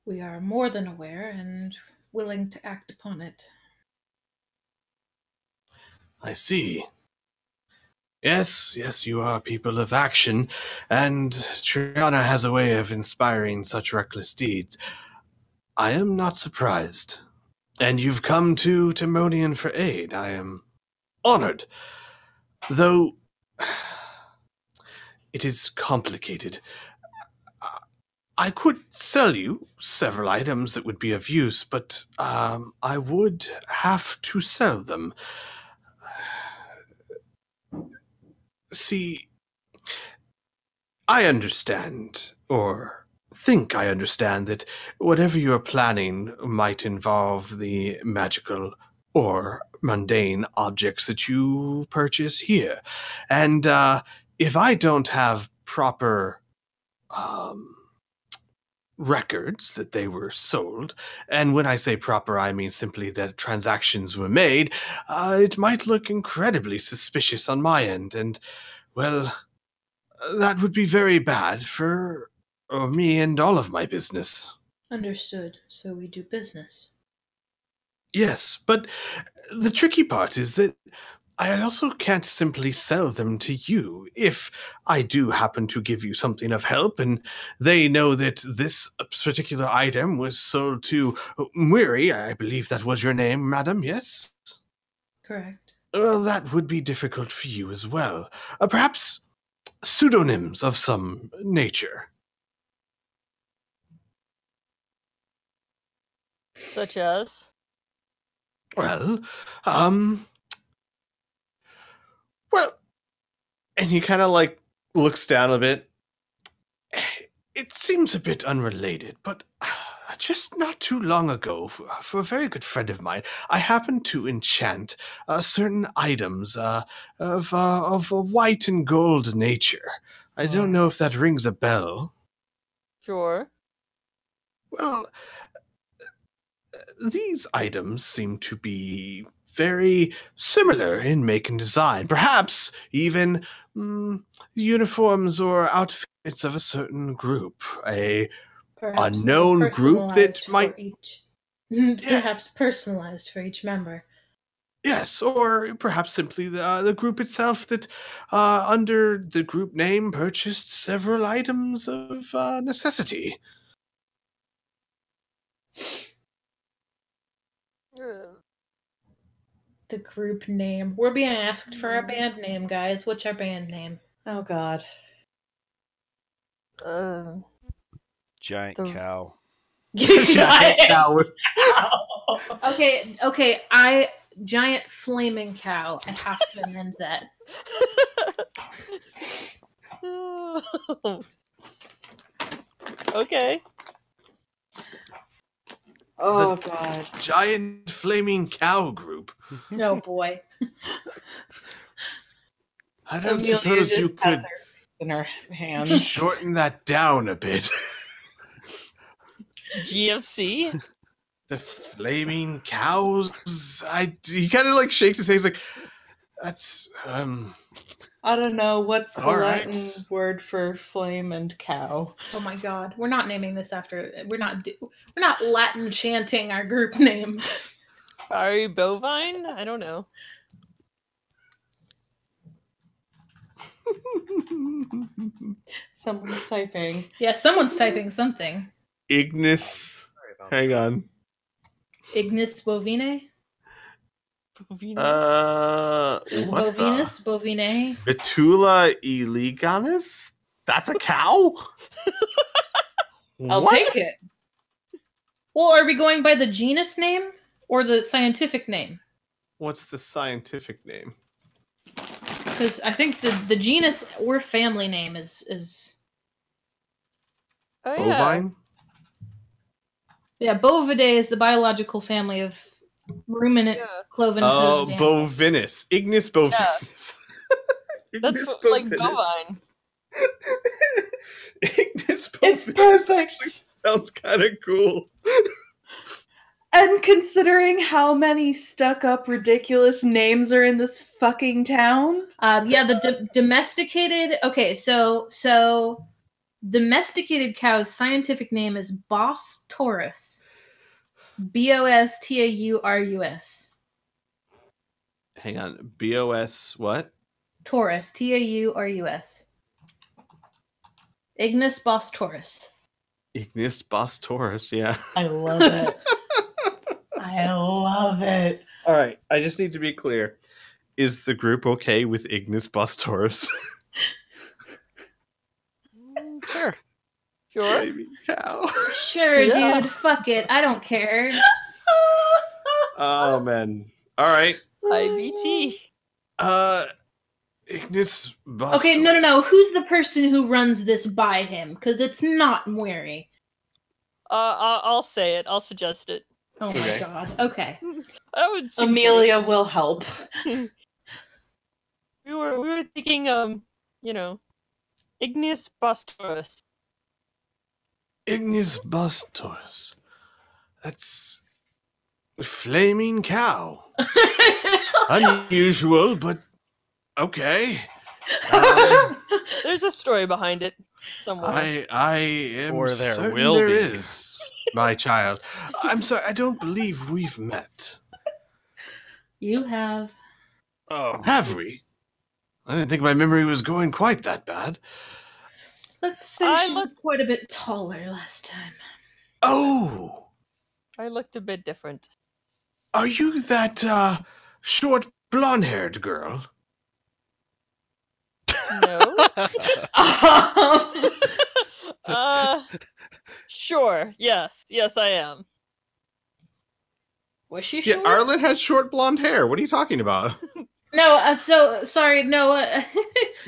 [SPEAKER 6] we are more than aware and willing to act upon it.
[SPEAKER 2] I see. Yes, you are people of action, and Triana has a way of inspiring such reckless deeds. I am not surprised. And you've come to Timonian for aid. I am honored. Though it is complicated. I could sell you several items that would be of use, but I would have to sell them. See, I understand, or think I understand, that whatever you're planning might involve the magical or mundane objects that you purchase here. And if I don't have proper records that they were sold, and when I say proper, I mean simply that transactions were made, it might look incredibly suspicious on my end, and, well, that would be very bad for me and all of my business.
[SPEAKER 6] Understood. So we do business.
[SPEAKER 2] Yes, but the tricky part is that I also can't simply sell them to you. If I do happen to give you something of help, and they know that this particular item was sold to Mwiri, I believe that was your name, madam, yes?
[SPEAKER 6] Correct.
[SPEAKER 2] Well, that would be difficult for you as well. Perhaps pseudonyms of some nature.
[SPEAKER 5] Such as?
[SPEAKER 2] Well, and he kind of like looks down a bit. It seems a bit unrelated, but Just not too long ago, for a very good friend of mine, I happened to enchant certain items of a white and gold nature. I don't know if that rings a bell.
[SPEAKER 5] Sure.
[SPEAKER 2] Well, these items seem to be very similar in make and design. Perhaps even uniforms or outfits of a certain group. A
[SPEAKER 6] Perhaps
[SPEAKER 2] unknown
[SPEAKER 6] more
[SPEAKER 2] group that
[SPEAKER 6] personalized
[SPEAKER 2] might...
[SPEAKER 6] for each. Perhaps personalized for each member.
[SPEAKER 2] Yes, or perhaps simply the group itself that, under the group name, purchased several items of necessity.
[SPEAKER 6] The group name. We're being asked for our band name, guys. What's our band name?
[SPEAKER 7] Oh God.
[SPEAKER 1] Giant
[SPEAKER 5] The-
[SPEAKER 1] cow.
[SPEAKER 2] Giant cow.
[SPEAKER 6] Okay. Giant flaming cow. I have to amend that.
[SPEAKER 5] Okay.
[SPEAKER 7] Oh God.
[SPEAKER 2] Giant flaming cow group.
[SPEAKER 6] Oh boy.
[SPEAKER 2] I don't
[SPEAKER 7] Amelia
[SPEAKER 2] suppose
[SPEAKER 7] just
[SPEAKER 2] you
[SPEAKER 7] has
[SPEAKER 2] could
[SPEAKER 7] her in her hands.
[SPEAKER 2] shorten that down a bit.
[SPEAKER 5] GFC?
[SPEAKER 2] The flaming cows. He kind of like shakes his head. He's like, "That's
[SPEAKER 7] I don't know what's the
[SPEAKER 2] All right.
[SPEAKER 7] Latin word for flame and cow.
[SPEAKER 6] Oh my god. We're not naming this after. We're not Latin chanting our group name.
[SPEAKER 5] Fiery bovine? I don't know.
[SPEAKER 7] Someone's typing.
[SPEAKER 6] Yeah, someone's typing something.
[SPEAKER 2] Ignis."
[SPEAKER 4] Sorry about
[SPEAKER 2] Hang
[SPEAKER 4] that.
[SPEAKER 2] on.
[SPEAKER 6] Ignis bovine?
[SPEAKER 2] What
[SPEAKER 6] Bovinus? Bovine?
[SPEAKER 2] the? Betula illegalis? That's a cow?
[SPEAKER 7] I'll
[SPEAKER 2] What?
[SPEAKER 7] take it.
[SPEAKER 6] Well, are we going by the genus name or the scientific name?
[SPEAKER 2] What's the scientific name?
[SPEAKER 6] Because I think the genus or family name is
[SPEAKER 5] Oh, yeah.
[SPEAKER 2] Bovine?
[SPEAKER 6] yeah, Bovidae is the biological family of ruminant
[SPEAKER 5] Yeah.
[SPEAKER 6] cloven
[SPEAKER 2] Oh,
[SPEAKER 6] hoofed animals.
[SPEAKER 2] bovinus. Ignis bovinus.
[SPEAKER 5] That's
[SPEAKER 2] Ignis
[SPEAKER 5] like
[SPEAKER 2] bovinus.
[SPEAKER 5] bovine.
[SPEAKER 2] Ignis
[SPEAKER 7] It's
[SPEAKER 2] bovinus
[SPEAKER 7] perfect.
[SPEAKER 2] sounds kind of cool.
[SPEAKER 7] And considering how many stuck-up, ridiculous names are in this fucking town,
[SPEAKER 6] Yeah, the domesticated. Okay, so domesticated cow's scientific name is Bos taurus. Bostaurus.
[SPEAKER 2] Hang on. BOS what?
[SPEAKER 6] Taurus. Taurus. Ignis Bos taurus.
[SPEAKER 2] Ignis Taurus, yeah.
[SPEAKER 7] I love it. I love it.
[SPEAKER 2] All right, I just need to be clear. Is the group okay with Ignis Taurus?
[SPEAKER 1] Sure.
[SPEAKER 5] Sure.
[SPEAKER 2] Baby cow.
[SPEAKER 6] Sure,
[SPEAKER 5] Yeah.
[SPEAKER 6] dude. Fuck it. I don't care.
[SPEAKER 2] Oh man. All right.
[SPEAKER 5] IBT.
[SPEAKER 2] Ignis
[SPEAKER 6] Okay, no. Who's the person who runs this by him? Because it's not Mweri.
[SPEAKER 5] I'll say it. I'll suggest it.
[SPEAKER 6] Oh my
[SPEAKER 2] Okay.
[SPEAKER 6] god. Okay.
[SPEAKER 5] I would suggest
[SPEAKER 7] Amelia will help.
[SPEAKER 5] We were thinking Ignis Bostaurus.
[SPEAKER 2] Ignis Taurus. That's a flaming cow. Unusual, but okay.
[SPEAKER 5] There's a story behind it somewhere.
[SPEAKER 2] I am
[SPEAKER 1] Or there
[SPEAKER 2] certain
[SPEAKER 1] will
[SPEAKER 2] there
[SPEAKER 1] be.
[SPEAKER 2] is, my child. I'm sorry, I don't believe we've met.
[SPEAKER 6] You have.
[SPEAKER 1] Oh.
[SPEAKER 2] Have we? I didn't think my memory was going quite that bad.
[SPEAKER 6] Let's say
[SPEAKER 5] I
[SPEAKER 6] she was quite a bit taller last time.
[SPEAKER 2] Oh,
[SPEAKER 5] I looked a bit different.
[SPEAKER 2] are you that short blonde-haired girl?
[SPEAKER 5] No. Sure. Yes, I am.
[SPEAKER 6] Was she
[SPEAKER 2] Yeah,
[SPEAKER 6] short?
[SPEAKER 2] Arlen has short blonde hair. What are you talking about?
[SPEAKER 6] No, so sorry. No,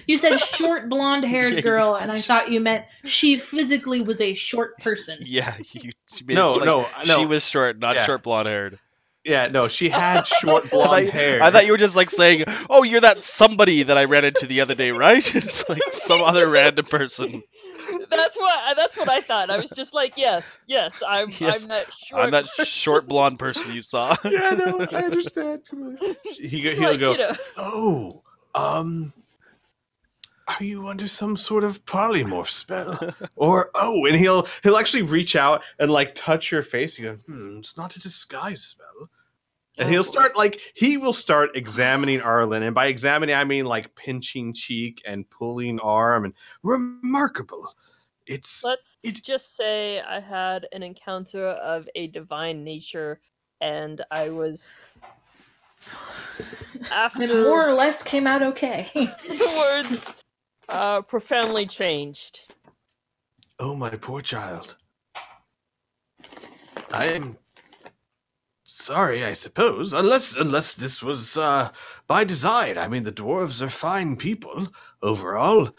[SPEAKER 6] you said short blonde-haired
[SPEAKER 1] Yeah,
[SPEAKER 6] girl,
[SPEAKER 1] you
[SPEAKER 6] and I
[SPEAKER 1] said
[SPEAKER 6] thought you meant she physically was a short person.
[SPEAKER 1] Yeah, you made
[SPEAKER 2] No,
[SPEAKER 1] it seem like
[SPEAKER 2] no.
[SPEAKER 1] she was short, not
[SPEAKER 2] Yeah.
[SPEAKER 1] short blonde haired.
[SPEAKER 2] Yeah, no, she had short blonde hair.
[SPEAKER 1] I thought you were just like saying, "Oh, you're that somebody that I ran into the other day, right?" It's like some other random person.
[SPEAKER 5] That's what I thought. I was just like, yes, I'm
[SPEAKER 1] Yes,
[SPEAKER 5] that short.
[SPEAKER 1] I'm that
[SPEAKER 5] person.
[SPEAKER 1] short blonde person you saw.
[SPEAKER 2] Yeah, no, I understand. He'll
[SPEAKER 5] Like,
[SPEAKER 2] go,
[SPEAKER 5] you know.
[SPEAKER 2] "Oh, are you under some sort of polymorph spell?" Or and he'll actually reach out and like touch your face. You go, it's not a disguise spell. And he'll start he will start examining Arlen, and by examining I mean like pinching cheek and pulling arm, and remarkable.
[SPEAKER 5] Let's
[SPEAKER 2] It
[SPEAKER 5] just say I had an encounter of a divine nature, and I was
[SPEAKER 6] And more or less came out okay.
[SPEAKER 5] afterwards profoundly changed.
[SPEAKER 2] Oh, my poor child. I am sorry, I suppose, unless this was by design. I mean, the dwarves are fine people overall.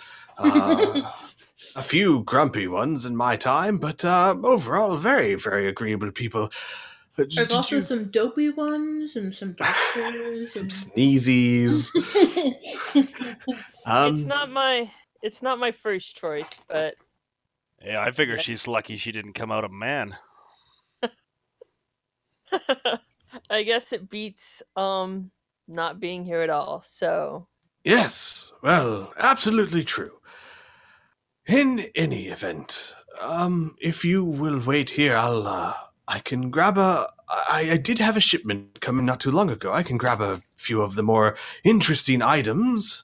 [SPEAKER 2] A few grumpy ones in my time, but overall very, very agreeable people.
[SPEAKER 6] There's also some dopey ones and some doctors.
[SPEAKER 2] Some sneezies.
[SPEAKER 5] It's not my first choice, but
[SPEAKER 1] Yeah, I figure she's lucky she didn't come out a man.
[SPEAKER 5] I guess it beats not being here at all. So
[SPEAKER 2] Yes, well, absolutely true. In any event, if you will wait here, I can grab I did have a shipment come in not too long ago. I can grab a few of the more interesting items.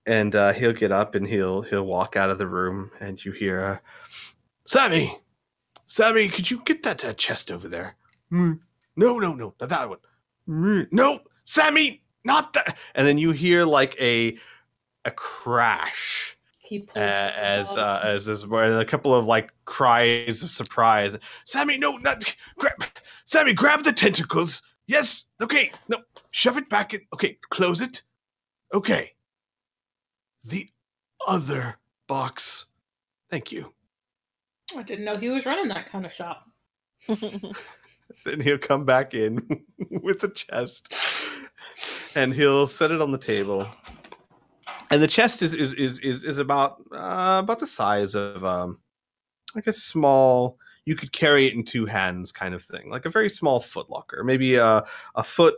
[SPEAKER 2] And he'll get up and he'll walk out of the room, and you hear, Sammy, could you get that chest over there? No, not that one. No, Sammy, not that. And then you hear like a crash. As there's a couple of like cries of surprise. Sammy, no, not Sammy, grab the tentacles. Yes, okay, no, shove it back in. Okay, close it. Okay, the other box. Thank you.
[SPEAKER 6] I didn't know he was running that kind of shop.
[SPEAKER 2] Then he'll come back in with the chest, and he'll set it on the table. And the chest is about the size of like a small. You could carry it in two hands, kind of thing, like a very small footlocker, maybe a foot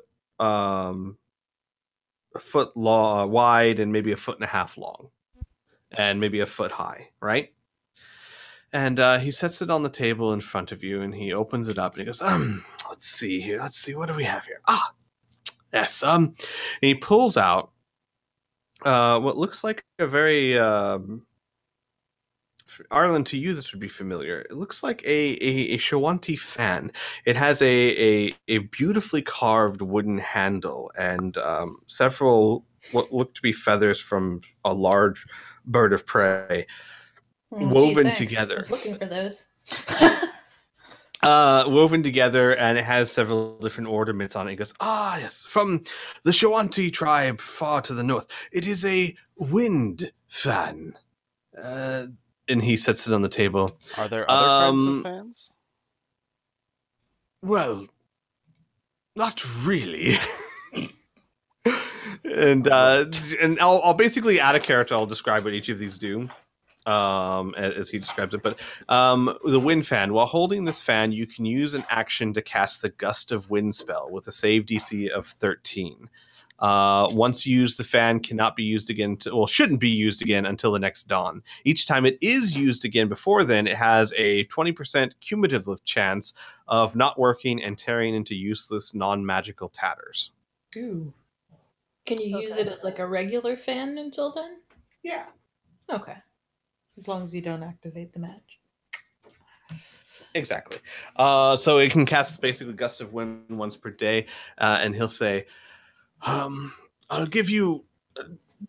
[SPEAKER 2] wide and maybe a foot and a half long, and maybe a foot high, right? And he sets it on the table in front of you, and he opens it up, and he goes, let's see here. Let's see, what do we have here? Yes. And he pulls out what looks like a very Arlen, to you this would be familiar. It looks like a Shawanti fan. It has a beautifully carved wooden handle and several what look to be feathers from a large bird of prey woven together.
[SPEAKER 6] I was looking for those.
[SPEAKER 2] Woven together, and it has several different ornaments on it. He goes, yes, from the Shawanti tribe far to the north. It is a wind fan. And he sets it on the table.
[SPEAKER 1] Are there other kinds of fans?
[SPEAKER 2] Well, not really. And I'll basically add a character. I'll describe what each of these do. As he describes it, but the wind fan. While holding this fan, you can use an action to cast the Gust of Wind spell with a save DC of 13. Once used, the fan cannot be used again. Shouldn't be used again until the next dawn. Each time it is used again before then, it has a 20% cumulative chance of not working and tearing into useless non-magical tatters.
[SPEAKER 6] Ooh. Can you use it as like a regular fan until then?
[SPEAKER 2] Yeah.
[SPEAKER 6] Okay. As long as you don't activate the match.
[SPEAKER 2] Exactly. So it can cast basically Gust of Wind once per day, and he'll say, I'll give you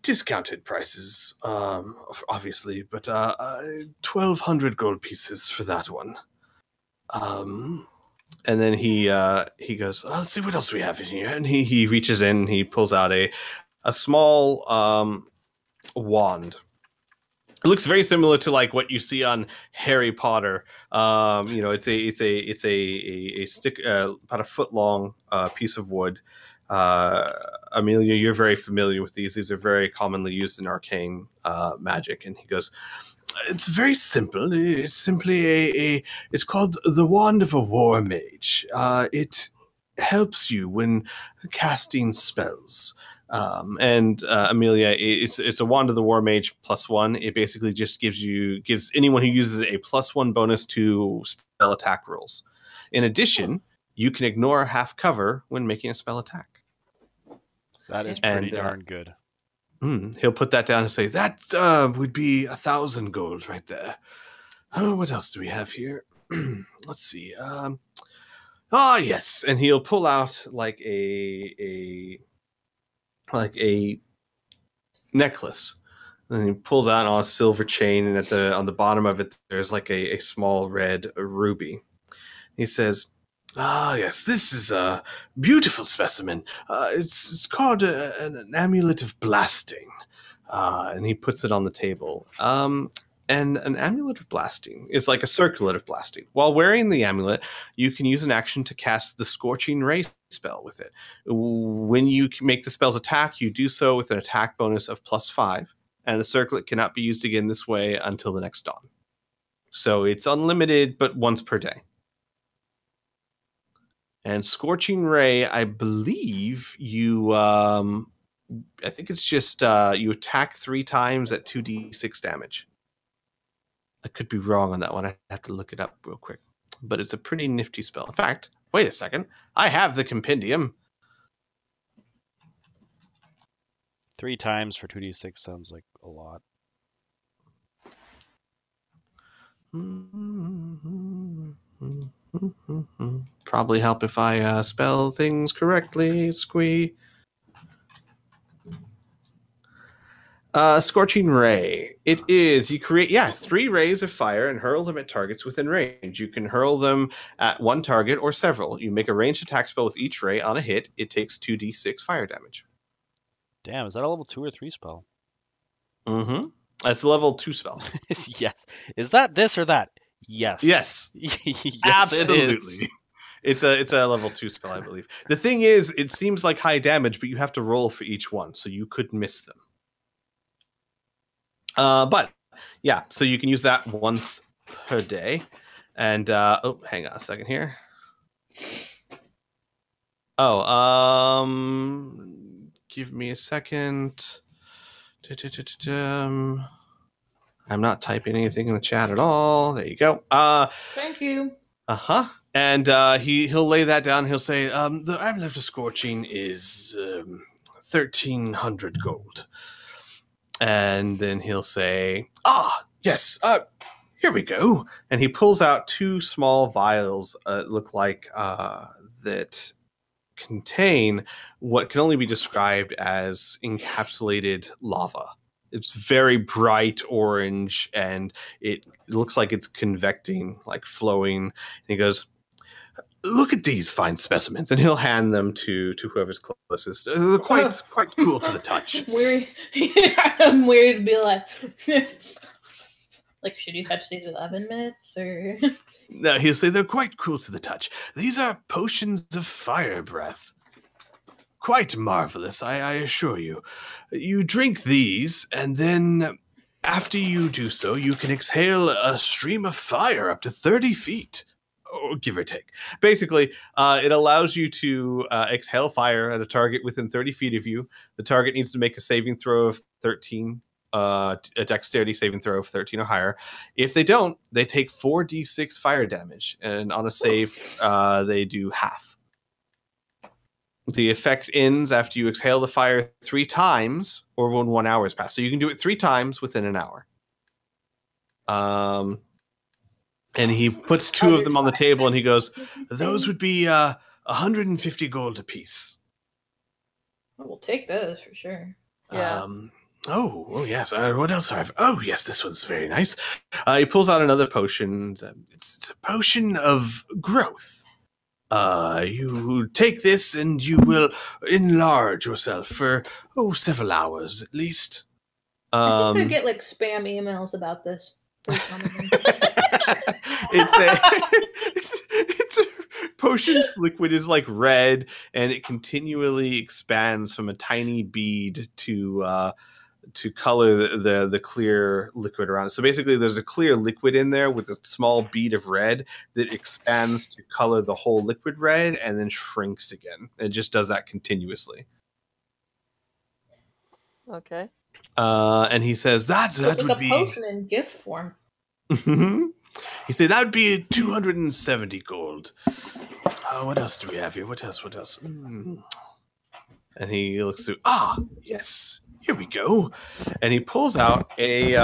[SPEAKER 2] discounted prices, obviously, but 1,200 gold pieces for that one. And then he goes, let's see what else we have in here. And he reaches in and he pulls out a small wand. It looks very similar to like what you see on Harry Potter. It's a stick, about a foot long piece of wood. Amelia, you're very familiar with these. These are very commonly used in arcane magic. And he goes, it's very simple. It's simply it's called the Wand of a War Mage. It helps you when casting spells. Amelia, it's a Wand of the War Mage +1. It basically just gives anyone who uses it a +1 bonus to spell attack rolls. In addition, you can ignore half cover when making a spell attack.
[SPEAKER 1] That is pretty darn good.
[SPEAKER 2] He'll put that down and say, that would be 1,000 gold right there. Oh, what else do we have here? Let's see. Yes. And he'll pull out like a necklace. And he pulls out on a silver chain, and on the bottom of it, there's like a small red ruby. He says, yes, this is a beautiful specimen. It's called an amulet of blasting. And he puts it on the table. And an amulet of blasting is like a circlet of blasting. While wearing the amulet, you can use an action to cast the Scorching Ray spell with it. When you make the spell's attack, you do so with an attack bonus of +5. And the circlet cannot be used again this way until the next dawn. So it's unlimited, but once per day. And Scorching Ray, I believe you, I think it's just you attack 3 times at 2d6 damage. I could be wrong on that one. I have to look it up real quick. But it's a pretty nifty spell. In fact, wait a second. I have the compendium.
[SPEAKER 1] 3 times for 2d6 sounds like a lot.
[SPEAKER 2] Probably help if I spell things correctly. Squee. Scorching Ray. It is, you create, 3 rays of fire and hurl them at targets within range. You can hurl them at one target or several. You make a ranged attack spell with each ray. On a hit, it takes 2d6 fire damage.
[SPEAKER 1] Damn, is that a level 2 or 3 spell?
[SPEAKER 2] Mm-hmm. That's a level 2 spell.
[SPEAKER 1] Yes. Is that this or that? Yes.
[SPEAKER 2] Yes.
[SPEAKER 1] Yes,
[SPEAKER 2] absolutely. It's a level 2 spell, I believe. The thing is, it seems like high damage, but you have to roll for each one, so you could miss them. But yeah, so you can use that once per day. And hang on a second here. Give me a second. I'm not typing anything in the chat at all. There you go.
[SPEAKER 6] Thank you.
[SPEAKER 2] And he'll lay that down. He'll say, the amulet of scorching is 1,300 gold. And then he'll say, yes, here we go. And he pulls out 2 small vials, look like that contain what can only be described as encapsulated lava. It's very bright orange, and it looks like it's convecting, like flowing. And he goes, look at these fine specimens, and he'll hand them to whoever's closest. They're quite cool to the touch.
[SPEAKER 6] I'm weird to be like, should you touch these with oven mitts or?
[SPEAKER 2] No, he'll say they're quite cool to the touch. These are potions of fire breath. Quite marvelous, I assure you. You drink these, and then after you do so, you can exhale a stream of fire up to 30 feet. Or give or take. Basically, it allows you to exhale fire at a target within 30 feet of you. The target needs to make a saving throw of 13, a dexterity saving throw of 13 or higher. If they don't, they take 4d6 fire damage, and on a save, they do half. The effect ends after you exhale the fire 3 times, or when 1 hour has passed. So you can do it 3 times within an hour. And he puts 2 of them on the table, and he goes, those would be 150 gold apiece.
[SPEAKER 6] We'll take those for sure.
[SPEAKER 5] Yeah.
[SPEAKER 2] Oh, yes. What else do I have? Oh, yes, this one's very nice. He pulls out another potion. It's a potion of growth. You take this and you will enlarge yourself for, several hours at least.
[SPEAKER 6] I think I get like spam emails about this. Please tell me again.
[SPEAKER 2] it's a potion's liquid is like red, and it continually expands from a tiny bead to color the clear liquid around it. So basically, there's a clear liquid in there with a small bead of red that expands to color the whole liquid red, and then shrinks again. It just does that continuously.
[SPEAKER 5] Okay.
[SPEAKER 2] And he says that
[SPEAKER 6] It's
[SPEAKER 2] would
[SPEAKER 6] like a
[SPEAKER 2] be.
[SPEAKER 6] potion in gift form.
[SPEAKER 2] He said that would be 270 gold. What else do we have here? What else? And he looks through. Yes. Here we go. And he pulls out a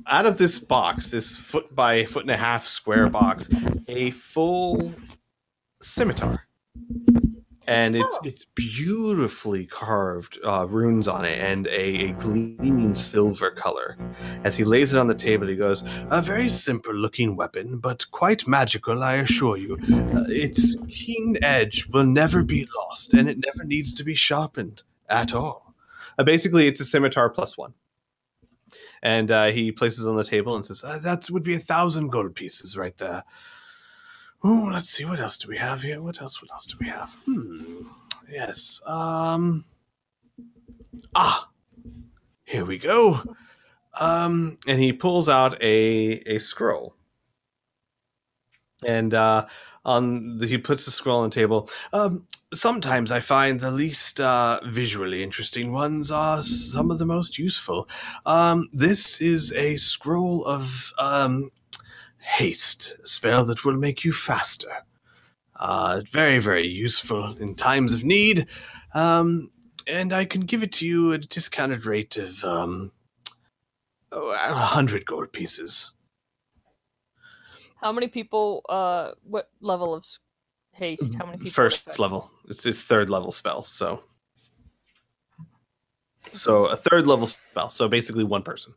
[SPEAKER 2] out of this box, this foot by foot and a half square box, a full scimitar. And it's beautifully carved runes on it, and a gleaming silver color. As he lays it on the table, he goes, "A very simple-looking weapon, but quite magical, I assure you. Its keen edge will never be lost, and it never needs to be sharpened at all." Basically, it's a scimitar +1. And he places it on the table and says, "That would be 1,000 gold pieces right there." Oh, let's see. What else do we have here? What else do we have? Yes. Here we go. And he pulls out a scroll. And he puts the scroll on the table. Sometimes I find the least visually interesting ones are some of the most useful. This is a scroll of haste, a spell that will make you faster. Very, very useful in times of need. And I can give it to you at a discounted rate of 100 gold pieces.
[SPEAKER 5] How many people? What level of haste? How many people?
[SPEAKER 2] First level. It's his third level spell. So a third level spell. So basically one person.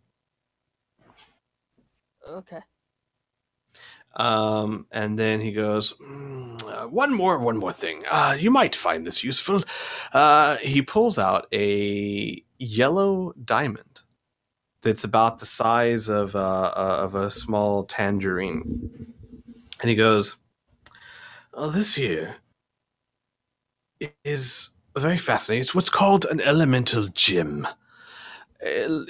[SPEAKER 5] Okay.
[SPEAKER 2] And then he goes, one more thing. You might find this useful. He pulls out a yellow diamond that's about the size of a small tangerine. And he goes, this here is very fascinating. It's what's called an elemental gem.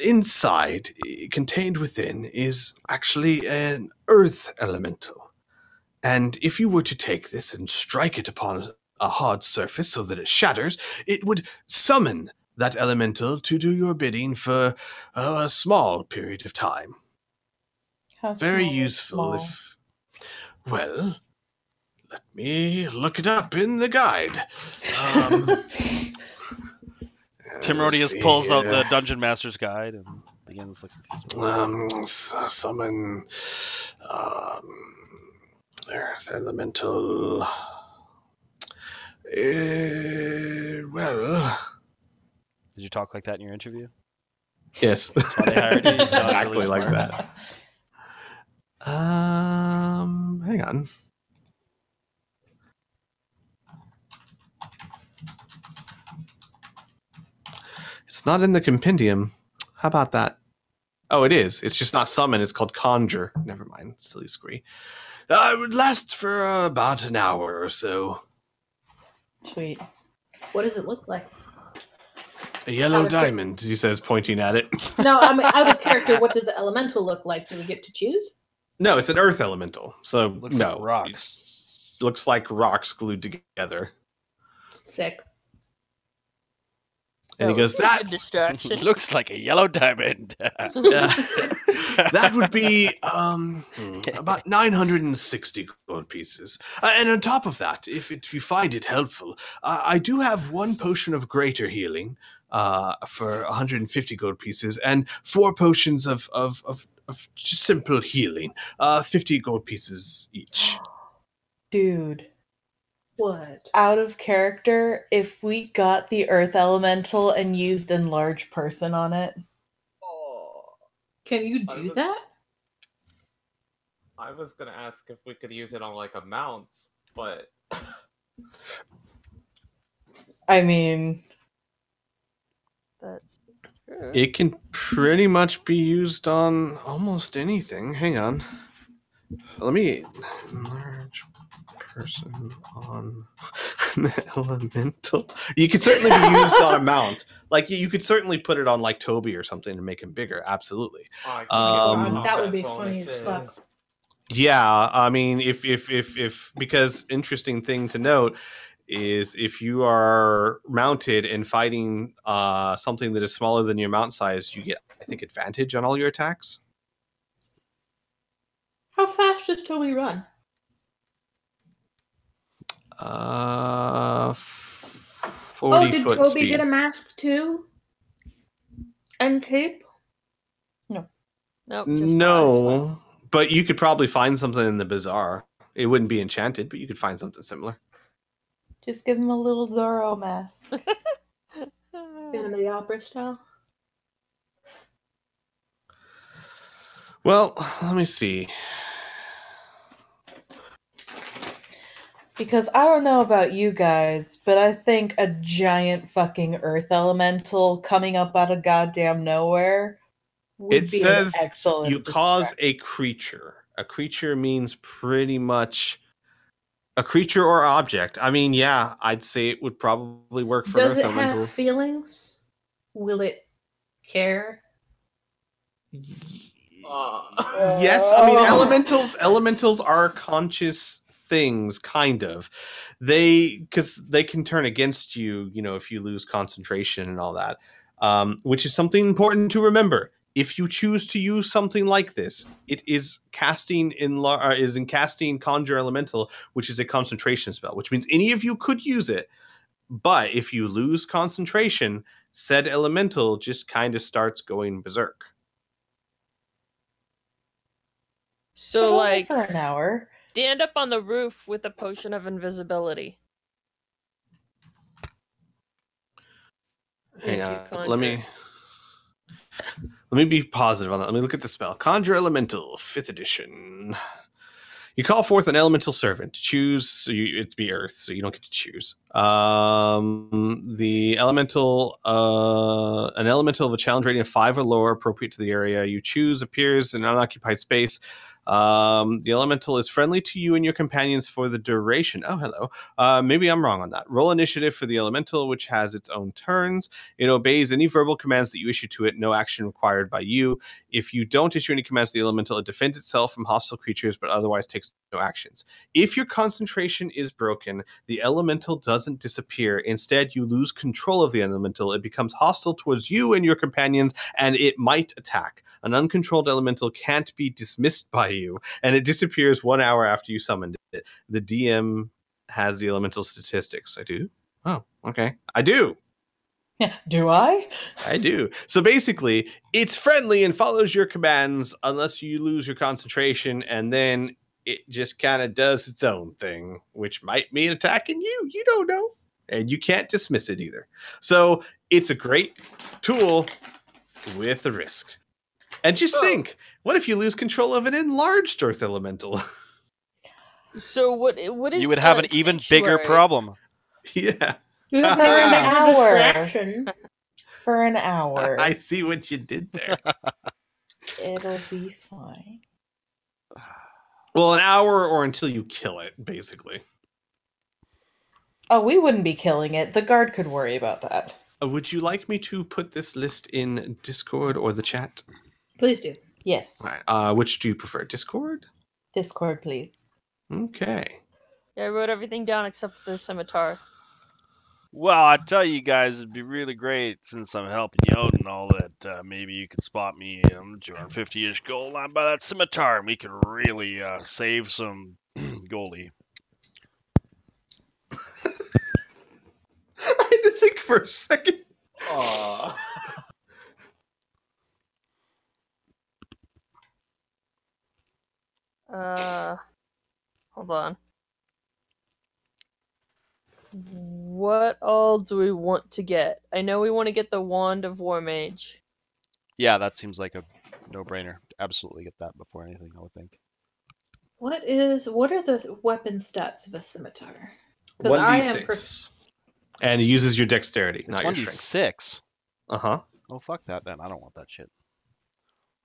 [SPEAKER 2] Inside, contained within, is actually an earth elemental. And if you were to take this and strike it upon a hard surface so that it shatters, it would summon that elemental to do your bidding for a small period of time. Very useful if... Well, let me look it up in the guide.
[SPEAKER 1] Timrodius pulls out the Dungeon Master's Guide and begins looking through
[SPEAKER 2] summon earth elemental. Well,
[SPEAKER 1] did you talk like that in your interview?
[SPEAKER 2] Yes.
[SPEAKER 1] That's why they hired you.
[SPEAKER 2] Exactly
[SPEAKER 1] really
[SPEAKER 2] like that. Hang on. It's not in the compendium. How about that? Oh, it is. It's just not summon. It's called conjure. Never mind. Silly scree. It would last for about an hour or so.
[SPEAKER 7] Sweet.
[SPEAKER 6] What does it look like?
[SPEAKER 2] A yellow diamond, he says, pointing at it.
[SPEAKER 6] No, I mean, out of character, what does the elemental look like? Do we get to choose?
[SPEAKER 2] No, it's an earth elemental. So,
[SPEAKER 1] looks like rocks.
[SPEAKER 2] Looks like rocks glued together.
[SPEAKER 6] Sick.
[SPEAKER 2] And he goes, that
[SPEAKER 5] distraction.
[SPEAKER 1] Looks like a yellow diamond.
[SPEAKER 2] That would be about 960 gold pieces. And on top of that, if you find it helpful, I do have one potion of greater healing for 150 gold pieces, and 4 potions of just simple healing, 50 gold pieces each.
[SPEAKER 7] Dude.
[SPEAKER 6] What?
[SPEAKER 7] Out of character, if we got the earth elemental and used enlarge person on it.
[SPEAKER 6] Can you do that?
[SPEAKER 4] I was gonna ask if we could use it on like a mount, but
[SPEAKER 7] I mean,
[SPEAKER 5] That's true.
[SPEAKER 2] It can pretty much be used on almost anything. Hang on. Let me large person on an elemental. You could certainly be used on a mount. Like you could certainly put it on like Toby or something to make him bigger. Absolutely.
[SPEAKER 4] I can get
[SPEAKER 3] that would be
[SPEAKER 4] combat
[SPEAKER 3] funny as fuck.
[SPEAKER 4] bonuses.
[SPEAKER 2] Yeah, I mean, if because interesting thing to note is if you are mounted and fighting something that is smaller than your mount size, you get, I think, advantage on all your attacks.
[SPEAKER 6] How fast does Toby run?
[SPEAKER 2] 40
[SPEAKER 6] did
[SPEAKER 2] foot
[SPEAKER 6] Toby
[SPEAKER 2] speed.
[SPEAKER 6] get a mask too? And cape?
[SPEAKER 5] Nope. Just flies.
[SPEAKER 2] No, but you could probably find something in the Bazaar. It wouldn't be enchanted, but you could find something similar.
[SPEAKER 7] just give him a little Zorro mask.
[SPEAKER 6] Phantom of the Opera style?
[SPEAKER 2] Well, let me see.
[SPEAKER 7] Because I don't know about you guys, but I think a giant fucking earth elemental coming up out of goddamn nowhere would
[SPEAKER 2] It
[SPEAKER 7] be
[SPEAKER 2] says
[SPEAKER 7] an excellent
[SPEAKER 2] you cause
[SPEAKER 7] distraction.
[SPEAKER 2] a creature. A creature means pretty much a creature or object. I mean, yeah, I'd say it would probably work for
[SPEAKER 6] Does
[SPEAKER 2] an
[SPEAKER 6] it
[SPEAKER 2] earth elemental.
[SPEAKER 6] have feelings? Will it care?
[SPEAKER 2] Yes, I mean elementals are conscious things, kind of. Because they can turn against you, if you lose concentration and all that. Which is something important to remember. If you choose to use something like this, it is casting Conjure Elemental, which is a concentration spell, which means any of you could use it. But if you lose concentration, said elemental just kind of starts going berserk.
[SPEAKER 5] So,
[SPEAKER 7] But only
[SPEAKER 5] like,
[SPEAKER 7] for an hour.
[SPEAKER 5] stand up on the roof with a potion of invisibility.
[SPEAKER 2] Hang
[SPEAKER 5] If you
[SPEAKER 2] on,
[SPEAKER 5] conjure.
[SPEAKER 2] let me be positive on that. Let me look at the spell. Conjure Elemental, 5th edition. You call forth an elemental servant. Choose, it's be Earth, so you don't get to choose. The elemental, an elemental of a challenge rating of 5 or lower, appropriate to the area you choose, appears in an unoccupied space. The elemental is friendly to you and your companions for the duration. Oh, hello. Maybe I'm wrong on that. Roll initiative for the elemental, which has its own turns. It obeys any verbal commands that you issue to it. No action required by you. If you don't issue any commands to the elemental, it defends itself from hostile creatures, but otherwise takes no actions. If your concentration is broken, the elemental doesn't disappear. Instead, you lose control of the elemental. It becomes hostile towards you and your companions, and it might attack. An uncontrolled elemental can't be dismissed by you, and it disappears 1 hour after you summoned it. The DM has the elemental statistics. I do? Oh, okay. I do.
[SPEAKER 7] Do I?
[SPEAKER 2] I do. So basically, it's friendly and follows your commands unless you lose your concentration, and then it just kind of does its own thing, which might mean attacking you. You don't know. And you can't dismiss it either. So it's a great tool with a risk. And just think, what if you lose control of an enlarged earth elemental?
[SPEAKER 5] So what is
[SPEAKER 1] You would have
[SPEAKER 5] the
[SPEAKER 1] an even bigger
[SPEAKER 5] sanctuary?
[SPEAKER 1] problem.
[SPEAKER 2] Yeah.
[SPEAKER 6] You have
[SPEAKER 7] For an
[SPEAKER 6] an
[SPEAKER 7] hour.
[SPEAKER 6] distraction.
[SPEAKER 7] For an hour.
[SPEAKER 2] I see what you did there.
[SPEAKER 7] It'll be fine.
[SPEAKER 2] Well, an hour or until you kill it, basically.
[SPEAKER 7] Oh, we wouldn't be killing it. The guard could worry about that.
[SPEAKER 2] Would you like me to put this list in Discord or the chat?
[SPEAKER 6] Please do.
[SPEAKER 7] Yes.
[SPEAKER 2] Right. Which do you prefer, Discord?
[SPEAKER 7] Discord, please.
[SPEAKER 2] Okay.
[SPEAKER 5] Yeah, I wrote everything down except for the scimitar.
[SPEAKER 1] Well, I tell you guys, it'd be really great since I'm helping you out and all that. Maybe you could spot me 250-ish gold line by that scimitar, and we could really save some goldie.
[SPEAKER 2] I had to think for a second.
[SPEAKER 4] Aw.
[SPEAKER 5] Hold on. What all do we want to get? I know we want to get the Wand of War Mage.
[SPEAKER 1] Yeah, that seems like a no-brainer. Absolutely get that before anything, I would think.
[SPEAKER 6] What are the weapon stats of a scimitar? Because I am
[SPEAKER 2] 1d6. And it uses your dexterity,
[SPEAKER 1] It's
[SPEAKER 2] not your strength.
[SPEAKER 1] 1d6.
[SPEAKER 2] Uh-huh.
[SPEAKER 1] Oh, fuck that then. I don't want that shit.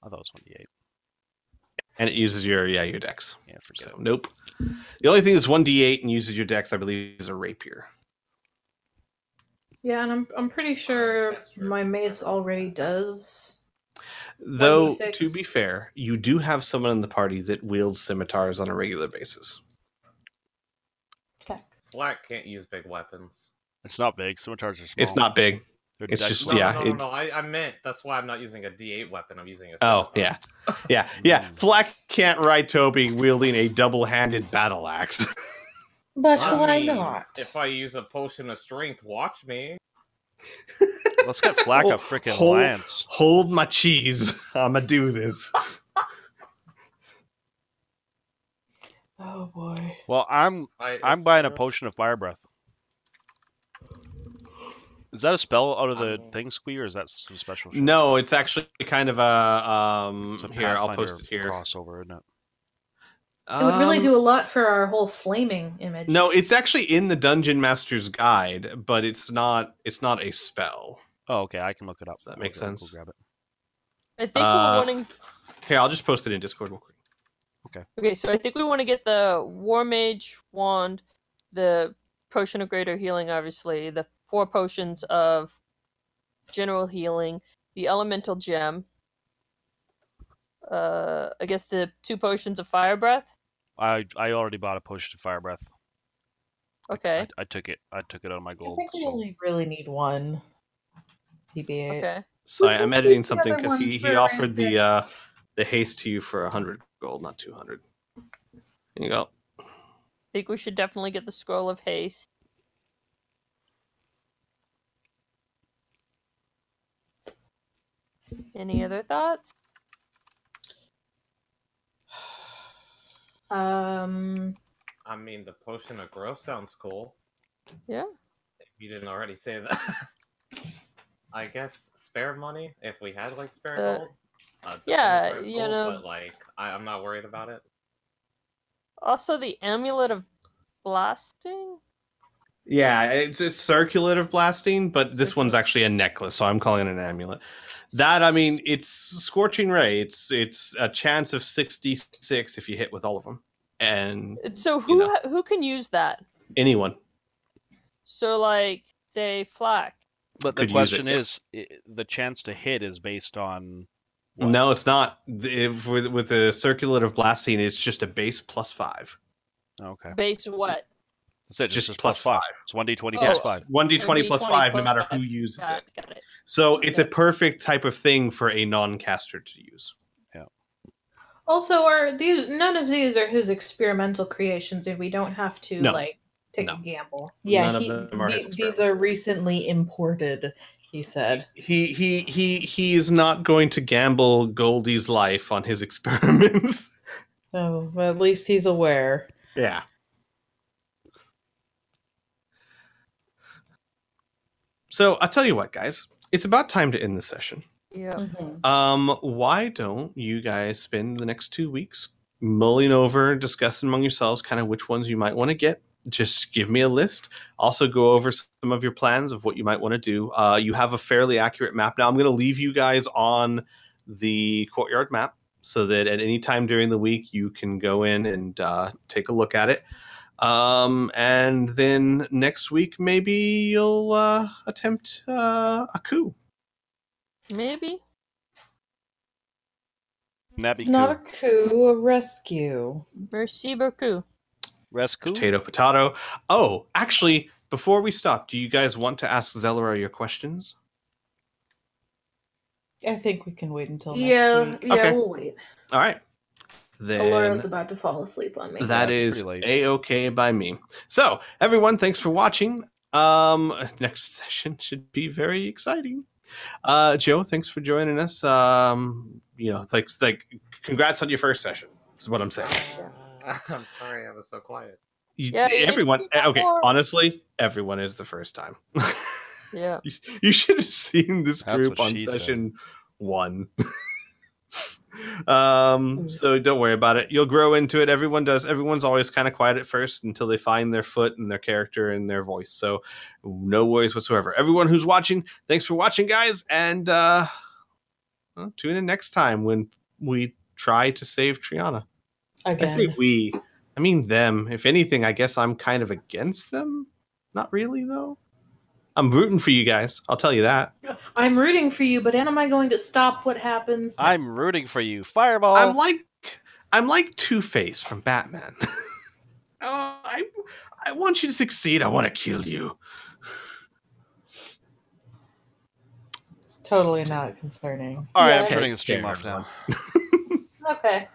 [SPEAKER 1] I thought it was 1d8.
[SPEAKER 2] And it uses your dex.
[SPEAKER 1] Yeah, forget
[SPEAKER 2] So,
[SPEAKER 1] it.
[SPEAKER 2] nope. The only thing that's 1d8 and uses your dex, I believe, is a rapier.
[SPEAKER 6] Yeah, and I'm pretty sure
[SPEAKER 4] that's true.
[SPEAKER 6] my mace already does.
[SPEAKER 2] Though,
[SPEAKER 6] 1d6.
[SPEAKER 2] to be fair, you do have someone in the party that wields scimitars on a regular basis.
[SPEAKER 4] Flack can't use big weapons.
[SPEAKER 1] It's not big. Scimitars are small.
[SPEAKER 2] It's not big.
[SPEAKER 1] They're
[SPEAKER 2] it's
[SPEAKER 1] dex-
[SPEAKER 2] just-
[SPEAKER 4] No,
[SPEAKER 2] yeah,
[SPEAKER 4] no. I meant that's why I'm not using a D8 weapon. I'm using a.
[SPEAKER 2] Oh,
[SPEAKER 4] scimitar.
[SPEAKER 2] yeah. Flack can't ride Toby wielding a double-handed battle axe.
[SPEAKER 7] But
[SPEAKER 4] I
[SPEAKER 7] why
[SPEAKER 4] mean,
[SPEAKER 7] not?
[SPEAKER 4] If I use a potion of strength, watch me.
[SPEAKER 1] Let's get Flack a freaking lance.
[SPEAKER 2] Hold my cheese. I'ma do this.
[SPEAKER 7] Oh boy.
[SPEAKER 1] Well, I'm
[SPEAKER 4] It's
[SPEAKER 1] buying a
[SPEAKER 4] true.
[SPEAKER 1] potion of fire breath. Is that a spell out of the
[SPEAKER 4] Um,
[SPEAKER 1] thing, Squee, or is that some special shit?
[SPEAKER 2] No, it's actually kind of a
[SPEAKER 1] It's a
[SPEAKER 2] here, I'll
[SPEAKER 1] Pathfinder
[SPEAKER 2] post it here.
[SPEAKER 1] crossover, isn't it?
[SPEAKER 6] It would really do a lot for our whole flaming image.
[SPEAKER 2] No, it's actually in the Dungeon Master's Guide, but it's not a spell.
[SPEAKER 1] Oh, okay. I can look it up.
[SPEAKER 2] Does that make
[SPEAKER 1] I'll go
[SPEAKER 2] sense?
[SPEAKER 1] grab it.
[SPEAKER 5] I think we're wanting.
[SPEAKER 2] Here, I'll just post it in Discord real quick.
[SPEAKER 5] Okay, so I think we want to get the War Mage wand, the potion of greater healing, obviously, the 4 potions of general healing, the elemental gem. I guess the 2 potions of fire breath.
[SPEAKER 1] I already bought a potion of fire breath.
[SPEAKER 5] Okay.
[SPEAKER 1] I took it. I took it out of my
[SPEAKER 7] I
[SPEAKER 1] gold.
[SPEAKER 7] think we
[SPEAKER 1] So.
[SPEAKER 7] only really need one. TBA.
[SPEAKER 5] Okay.
[SPEAKER 2] Sorry, I'm editing
[SPEAKER 6] the
[SPEAKER 2] something
[SPEAKER 6] other
[SPEAKER 2] because
[SPEAKER 6] one
[SPEAKER 2] he
[SPEAKER 6] for
[SPEAKER 2] offered the haste to you for 100 gold, not 200. Here you go.
[SPEAKER 5] I think we should definitely get the scroll of haste. Any other thoughts?
[SPEAKER 4] I mean, the potion of growth sounds cool.
[SPEAKER 5] Yeah.
[SPEAKER 4] If you didn't already say that. I guess spare money if we had like spare gold. The
[SPEAKER 5] yeah,
[SPEAKER 4] scimitar's
[SPEAKER 5] you
[SPEAKER 4] cool,
[SPEAKER 5] know.
[SPEAKER 4] But like, I'm not worried about it.
[SPEAKER 5] Also, the amulet of blasting.
[SPEAKER 2] Yeah, it's a circlet of blasting, but this one's actually a necklace, so I'm calling it an amulet. That, I mean, it's Scorching Ray. It's a chance of 66 if you hit with all of them. And
[SPEAKER 5] So who can use that?
[SPEAKER 2] anyone.
[SPEAKER 5] So like, say, Flack.
[SPEAKER 1] But the
[SPEAKER 2] Could use
[SPEAKER 1] question
[SPEAKER 2] it, yeah.
[SPEAKER 1] is, the chance to hit is based on. What?
[SPEAKER 2] No, it's not. With the circlet of blasting, it's just a base plus 5.
[SPEAKER 1] Okay.
[SPEAKER 5] Base what?
[SPEAKER 1] That's it.
[SPEAKER 2] Just
[SPEAKER 1] Just
[SPEAKER 2] plus
[SPEAKER 1] plus 5.
[SPEAKER 2] 5.
[SPEAKER 1] It's 1d20
[SPEAKER 5] Oh.
[SPEAKER 1] plus 5.
[SPEAKER 2] 1d20 plus 5, no matter who
[SPEAKER 5] five.
[SPEAKER 2] uses
[SPEAKER 5] Got
[SPEAKER 2] it.
[SPEAKER 5] it.
[SPEAKER 2] So it's a perfect type of thing for a non-caster to use.
[SPEAKER 6] Also, none of these are his experimental creations, and we don't have to
[SPEAKER 2] No.
[SPEAKER 6] take
[SPEAKER 2] No.
[SPEAKER 6] a gamble.
[SPEAKER 7] Yeah,
[SPEAKER 2] None of them are his
[SPEAKER 7] these are recently imported, he said.
[SPEAKER 2] He is not going to gamble Goldie's life on his experiments.
[SPEAKER 7] Oh, well, at least he's aware.
[SPEAKER 2] Yeah. So I'll tell you what, guys. It's about time to end the session.
[SPEAKER 5] Yeah.
[SPEAKER 2] Why don't you guys spend the next 2 weeks mulling over, discussing among yourselves kind of which ones you might want to get. Just give me a list. Also go over some of your plans of what you might want to do. You have a fairly accurate map now. I'm going to leave you guys on the courtyard map so that at any time during the week you can go in and take a look at it. And then next week maybe you'll attempt a coup.
[SPEAKER 5] Maybe.
[SPEAKER 1] That'd be
[SPEAKER 7] Not a
[SPEAKER 1] cool.
[SPEAKER 7] coup, a rescue.
[SPEAKER 5] Merci beaucoup.
[SPEAKER 1] Rescue?
[SPEAKER 2] Potato. Oh, actually, before we stop, do you guys want to ask Zelera your questions?
[SPEAKER 7] I think we can wait until next week.
[SPEAKER 2] Okay.
[SPEAKER 6] We'll wait.
[SPEAKER 2] All right. Then
[SPEAKER 6] Alora's about to fall asleep on me.
[SPEAKER 2] that
[SPEAKER 1] it's
[SPEAKER 2] is
[SPEAKER 1] pretty late.
[SPEAKER 2] A-okay by me. So, everyone, thanks for watching. Next session should be very exciting. Joe, thanks for joining us. Like congrats on your first session. Is what I'm saying.
[SPEAKER 4] I'm sorry I was so quiet.
[SPEAKER 5] Yeah, it
[SPEAKER 2] Everyone,
[SPEAKER 5] needs to be
[SPEAKER 2] okay,
[SPEAKER 5] more.
[SPEAKER 2] honestly, everyone is the first time.
[SPEAKER 5] Yeah.
[SPEAKER 2] You should have seen this
[SPEAKER 1] That's
[SPEAKER 2] group
[SPEAKER 1] what
[SPEAKER 2] on
[SPEAKER 1] she said.
[SPEAKER 2] session 1. So don't worry about it. You'll grow into it. Everyone does. Everyone's always kind of quiet at first until they find their foot and their character and their voice. So no worries whatsoever. Everyone who's watching, thanks for watching, guys. And tune in next time when we try to save Triana.
[SPEAKER 7] Again.
[SPEAKER 2] I say we. I mean them. If anything, I guess I'm kind of against them. Not really, though. I'm rooting for you guys. I'll tell you that.
[SPEAKER 7] I'm rooting for you, but am I going to stop what happens?
[SPEAKER 1] I'm rooting for you. Fireball.
[SPEAKER 2] I'm like Two-Face from Batman. I want you to succeed. I want to kill you.
[SPEAKER 7] It's totally not concerning.
[SPEAKER 1] All right,
[SPEAKER 7] Yeah.
[SPEAKER 1] I'm turning the stream
[SPEAKER 2] Okay,
[SPEAKER 1] off now.
[SPEAKER 7] Okay.